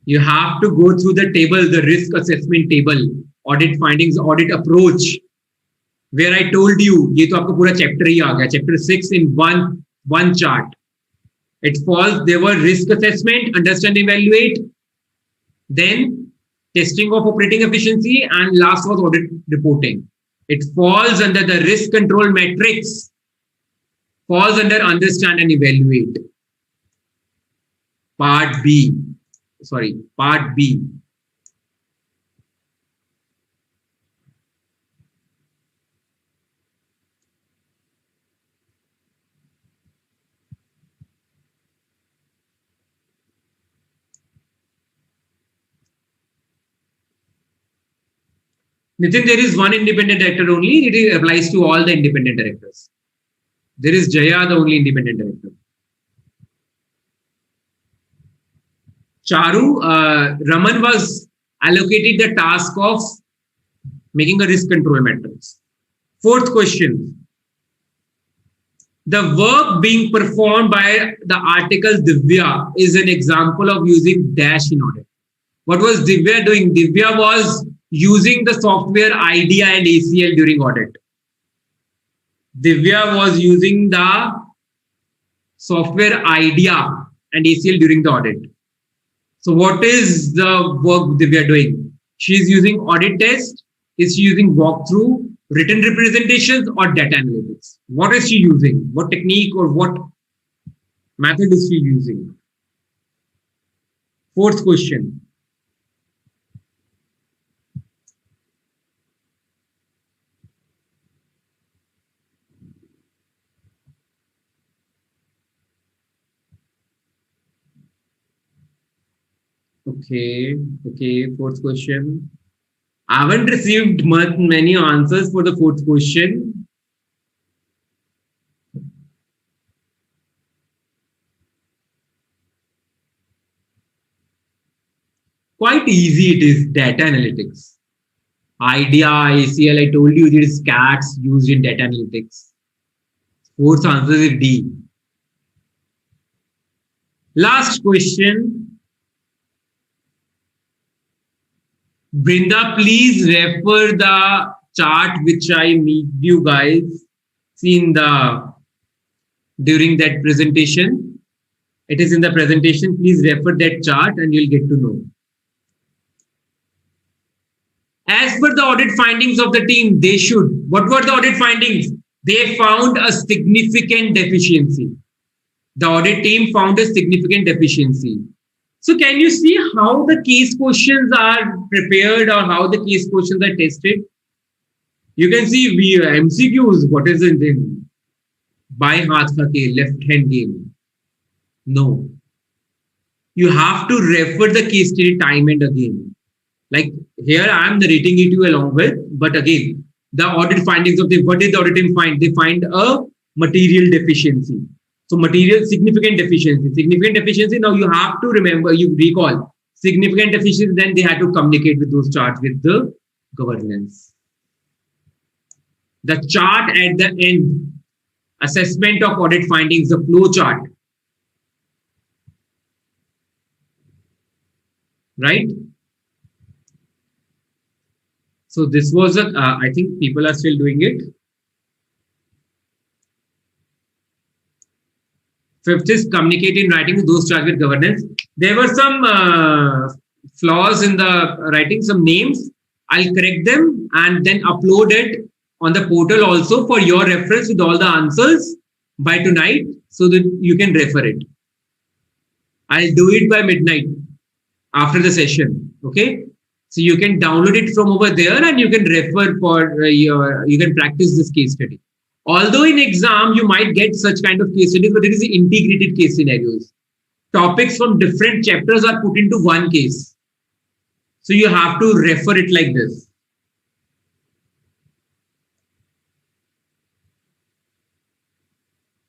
You have to go through the table, the risk assessment table, audit findings, audit approach, where I told you, ये तो आपका पूरा chapter ही आ गया, chapter 6 in one chart. It falls, there were risk assessment, understand, evaluate, then testing of operating efficiency, and last was audit reporting. It falls under the risk control matrix, falls under understand and evaluate. Part B. Nitin, there is one independent director only. It applies to all the independent directors. There is Jaya, the only independent director. Charu, Raman was allocated the task of making a risk control matrix. Fourth question. The work being performed by the article Divya is an example of using dash in audit. What was Divya doing? Divya was using the software IDEA and ACL during audit. Divya was using the software IDEA and ACL during the audit. So what is the work Divya doing? She is using audit test. Is she using walkthrough, written representations, or data analytics? What is she using? What technique or what method is she using? Fourth question. Okay, fourth question. I haven't received many answers for the fourth question. Quite easy it is, data analytics. IDEA, ACL, I told you there is CATs used in data analytics. Fourth answer is D. Last question. Brinda, please refer the chart which I made you guys see in during that presentation. It is in the presentation. Please refer that chart and you'll get to know. As per the audit findings of the team, they should. What were the audit findings? They found a significant deficiency. The audit team found a significant deficiency. So can you see how the case questions are prepared or how the case questions are tested? You can see MCQs, what is it in? By haath ka game, left hand game. No. You have to refer the case study time and again. Like here I am narrating it to you along with, but again, the audit findings of what did the audit team find? They find a material deficiency. So material significant deficiency. Now you have to remember, you recall significant deficiency. Then they had to communicate with those charts with the governance. The chart at the end, assessment of audit findings, the flow chart, right? So this was I think people are still doing it. Fifth is communicate in writing with those charged with governance. There were some flaws in the writing, some names. I'll correct them and then upload it on the portal also for your reference with all the answers by tonight so that you can refer it. I'll do it by midnight after the session. Okay. So you can download it from over there and you can refer for you can practice this case study. Although in exam, you might get such kind of case studies, but it is integrated case scenarios. Topics from different chapters are put into one case. So you have to refer it like this.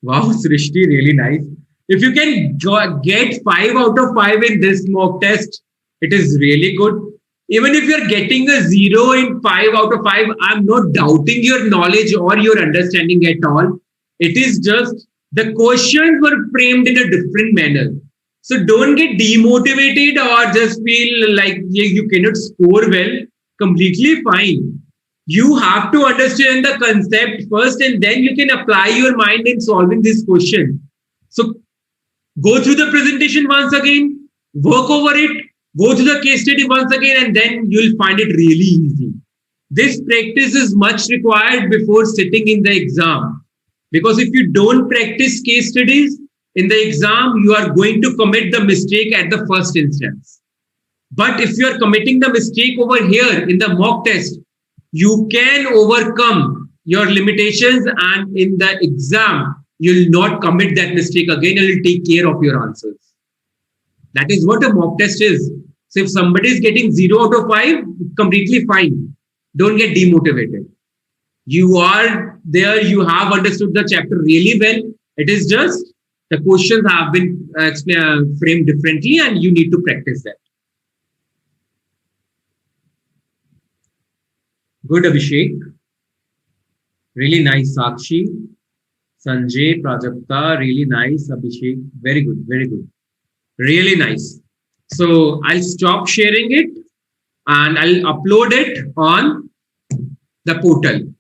Wow, Srishti, really nice. If you can get 5 out of 5 in this mock test, it is really good. Even if you're getting a 0 in 5 out of 5, I'm not doubting your knowledge or your understanding at all. It is just the questions were framed in a different manner. So don't get demotivated or just feel like you cannot score well. Completely fine. You have to understand the concept first and then you can apply your mind in solving this question. So go through the presentation once again, work over it, go to the case study once again, and then you'll find it really easy. This practice is much required before sitting in the exam. Because if you don't practice case studies in the exam, you are going to commit the mistake at the first instance. But if you are committing the mistake over here in the mock test, you can overcome your limitations, and in the exam, you'll not commit that mistake again and you'll take care of your answers. That is what a mock test is. So if somebody is getting 0 out of 5, completely fine. Don't get demotivated. You are there, you have understood the chapter really well. It is just the questions have been framed differently and you need to practice that. Good, Abhishek. Really nice, Sakshi. Sanjay, Prajakta, really nice, Abhishek. Very good, very good. Really nice. So I'll stop sharing it and I'll upload it on the portal.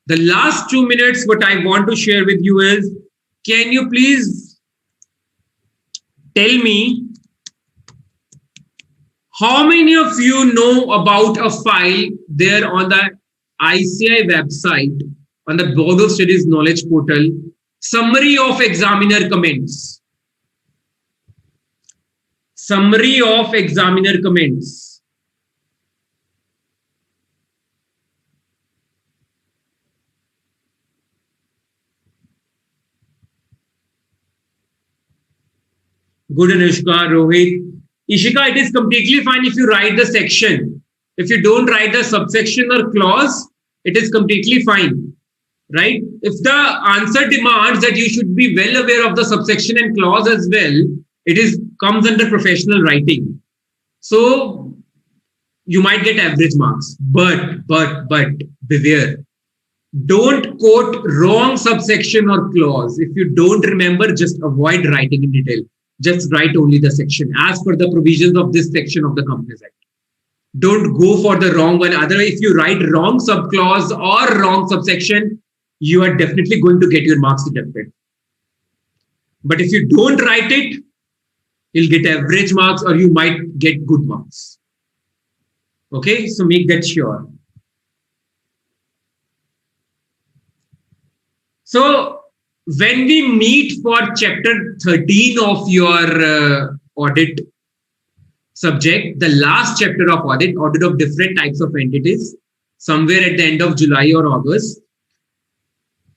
The last 2 minutes, what I want to share with you is, can you please tell me how many of you know about a file there on the ICAI website, on the Board of Studies Knowledge Portal, summary of examiner comments. Summary of examiner comments. Good, Anushka, Rohit. Ishika, it is completely fine if you write the section. If you don't write the subsection or clause, it is completely fine, right? If the answer demands that you should be well aware of the subsection and clause as well, it comes under professional writing. So you might get average marks, but beware. Don't quote wrong subsection or clause. If you don't remember, just avoid writing in detail. Just write only the section as per the provisions of this section of the Companies Act. Don't go for the wrong one. Otherwise, if you write wrong subclause or wrong subsection, you are definitely going to get your marks deducted. But if you don't write it, you'll get average marks or you might get good marks. Okay, so make that sure. So when we meet for chapter 13 of your audit subject, the last chapter of audit of different types of entities, somewhere at the end of July or August,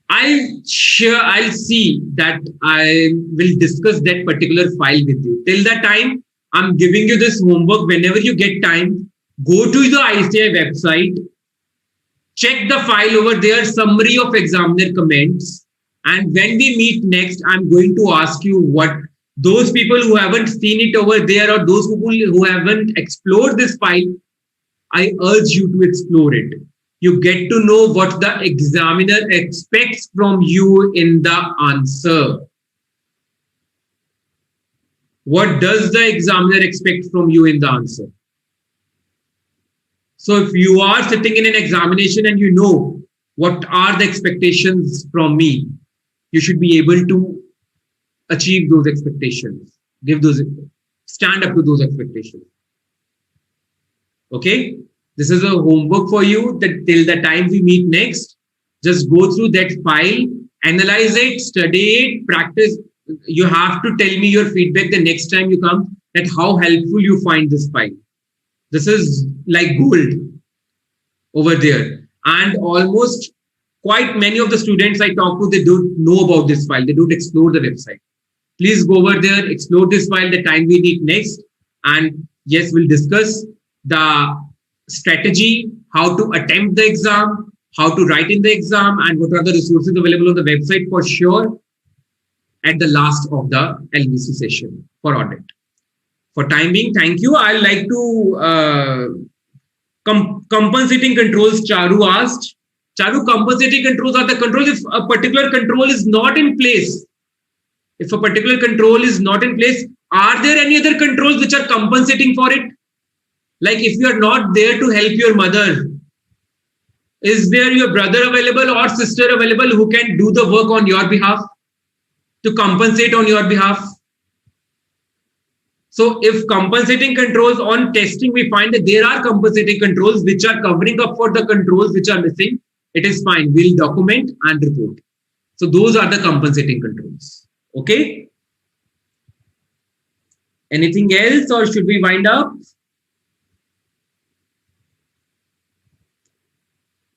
I'll see that I will discuss that particular file with you. Till that time, I'm giving you this homework. Whenever you get time, go to the ICAI website, check the file over there, summary of examiner comments. And when we meet next, I'm going to ask you what those people who haven't seen it over there or those people who haven't explored this file, I urge you to explore it. You get to know what the examiner expects from you in the answer. What does the examiner expect from you in the answer? So if you are sitting in an examination and you know what are the expectations from me, you should be able to achieve those expectations, stand up to those expectations. Okay, this is a homework for you that till the time we meet next, just go through that file, analyze it, study it, practice. You have to tell me your feedback the next time you come, that how helpful you find this file. This is like gold over there. And almost quite many of the students I talk to, they don't know about this file. They don't explore the website. Please go over there, explore this file the time we need next. And yes, we'll discuss the strategy, how to attempt the exam, how to write in the exam, and what are the resources available on the website for sure at the last of the LVC session for audit. For time being, thank you. I'd like to compensating controls, Charu asked. Charu, compensating controls are the controls if a particular control is not in place. If a particular control is not in place, are there any other controls which are compensating for it? Like if you are not there to help your mother, is there your brother available or sister available who can do the work on your behalf, to compensate on your behalf? So if compensating controls on testing, we find that there are compensating controls which are covering up for the controls which are missing, it is fine. We'll document and report. So those are the compensating controls. Okay. Anything else or should we wind up?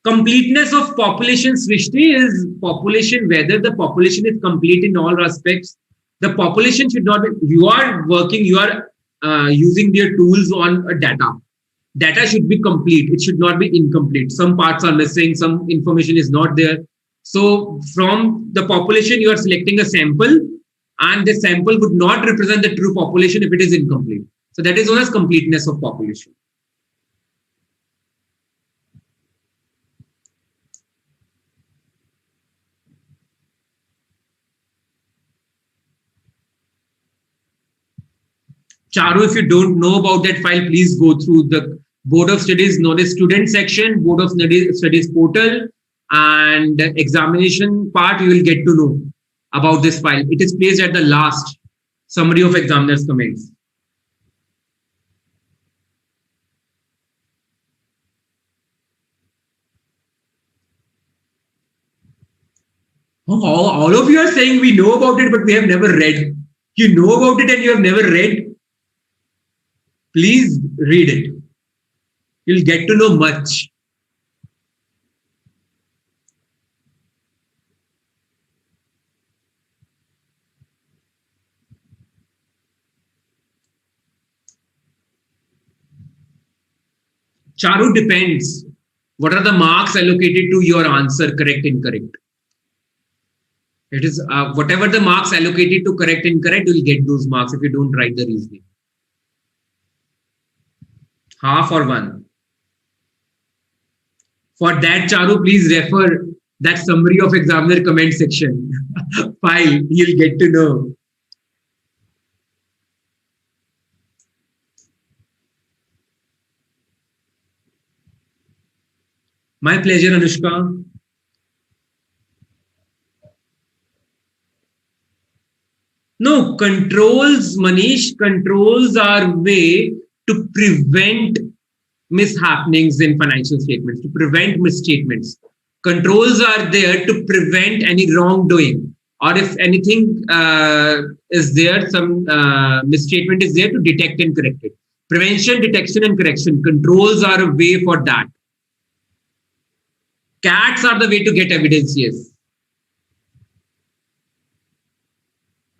Completeness of population, Srishti, is population, whether the population is complete in all aspects. The population should not be, you are working, you are using their tools on a data. Data should be complete. It should not be incomplete. Some parts are missing, some information is not there. So from the population, you are selecting a sample and the sample would not represent the true population if it is incomplete. So that is known as completeness of population. Charu, if you don't know about that file, please go through the Board of Studies Notice Student section, Board of Studies portal, and the examination part. You will get to know about this file. It is placed at the last, summary of examiner's comments. Oh, all of you are saying we know about it, but we have never read. You know about it and you have never read. Please read it. You'll get to know much. Charu, depends. What are the marks allocated to your answer, correct, incorrect? It is whatever the marks allocated to correct, incorrect, you will get those marks if you don't write the reasoning. Half or one. For that, Charu, please refer that summary of examiner comment section file. You'll get to know. My pleasure, Anushka. No, controls, Manish, controls are way to prevent mishappenings in financial statements, to prevent misstatements. Controls are there to prevent any wrongdoing, or if anything is there, some misstatement is there, to detect and correct it. Prevention, detection, and correction. Controls are a way for that. CATs are the way to get evidence, yes.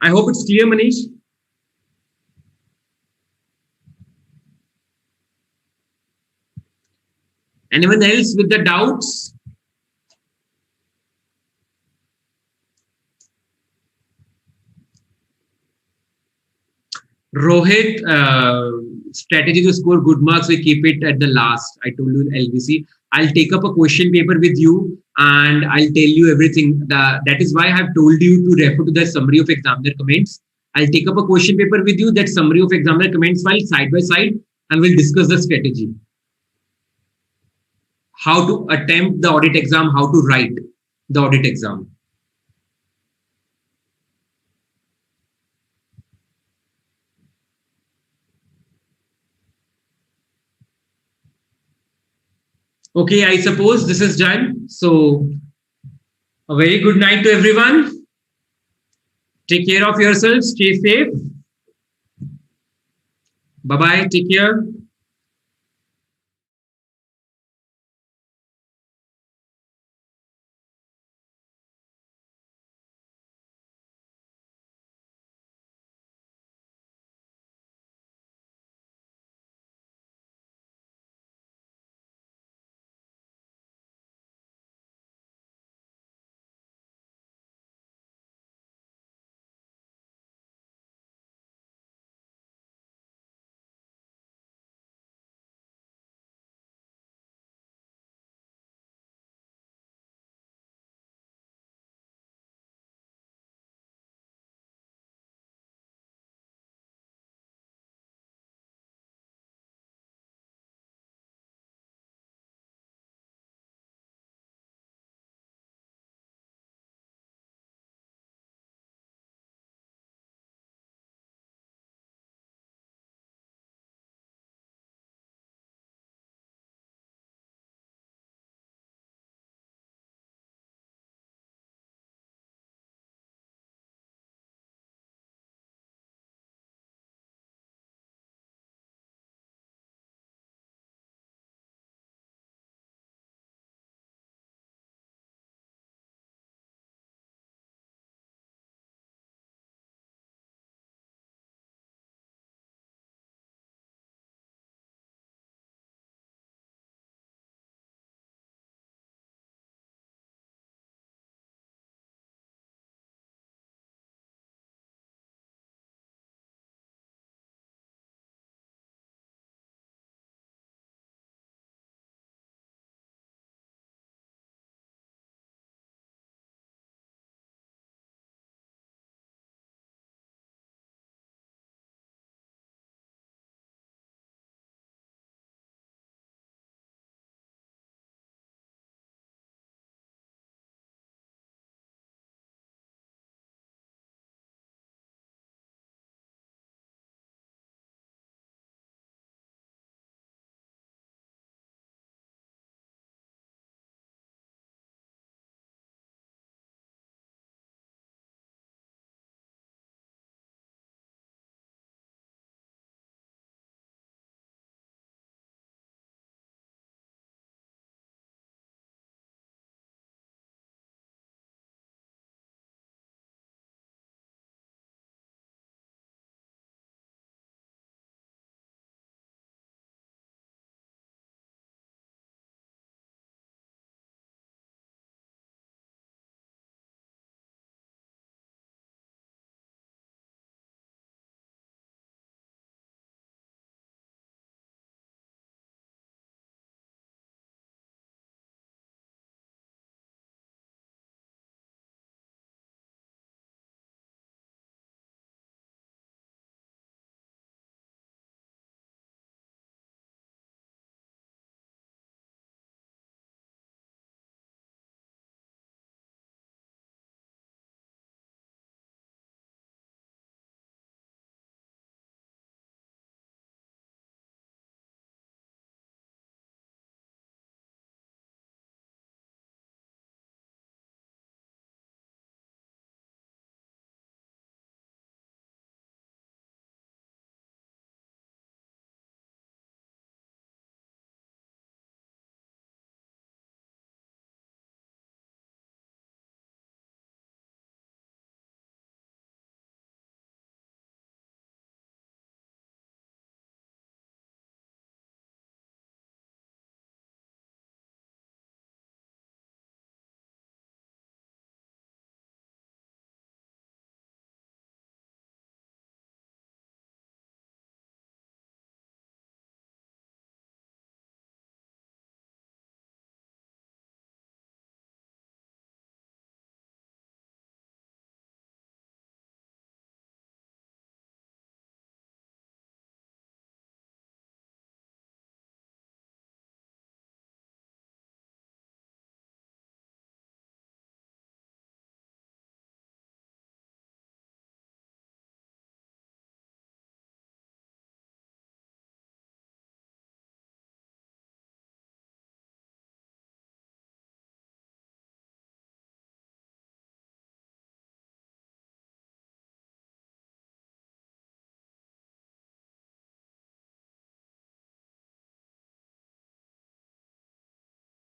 I hope it's clear, Manish. Anyone else with the doubts? Rohit, strategy to score good marks, we keep it at the last. I told you LVC. I'll take up a question paper with you and I'll tell you everything. That is why I have told you to refer to the summary of examiner comments. I'll take up a question paper with you, that summary of examiner comments file side by side, and we'll discuss the strategy. how to attempt the audit exam, how to write the audit exam. Okay, I suppose this is done. So a very good night to everyone. Take care of yourselves. Stay safe. Bye-bye. Take care.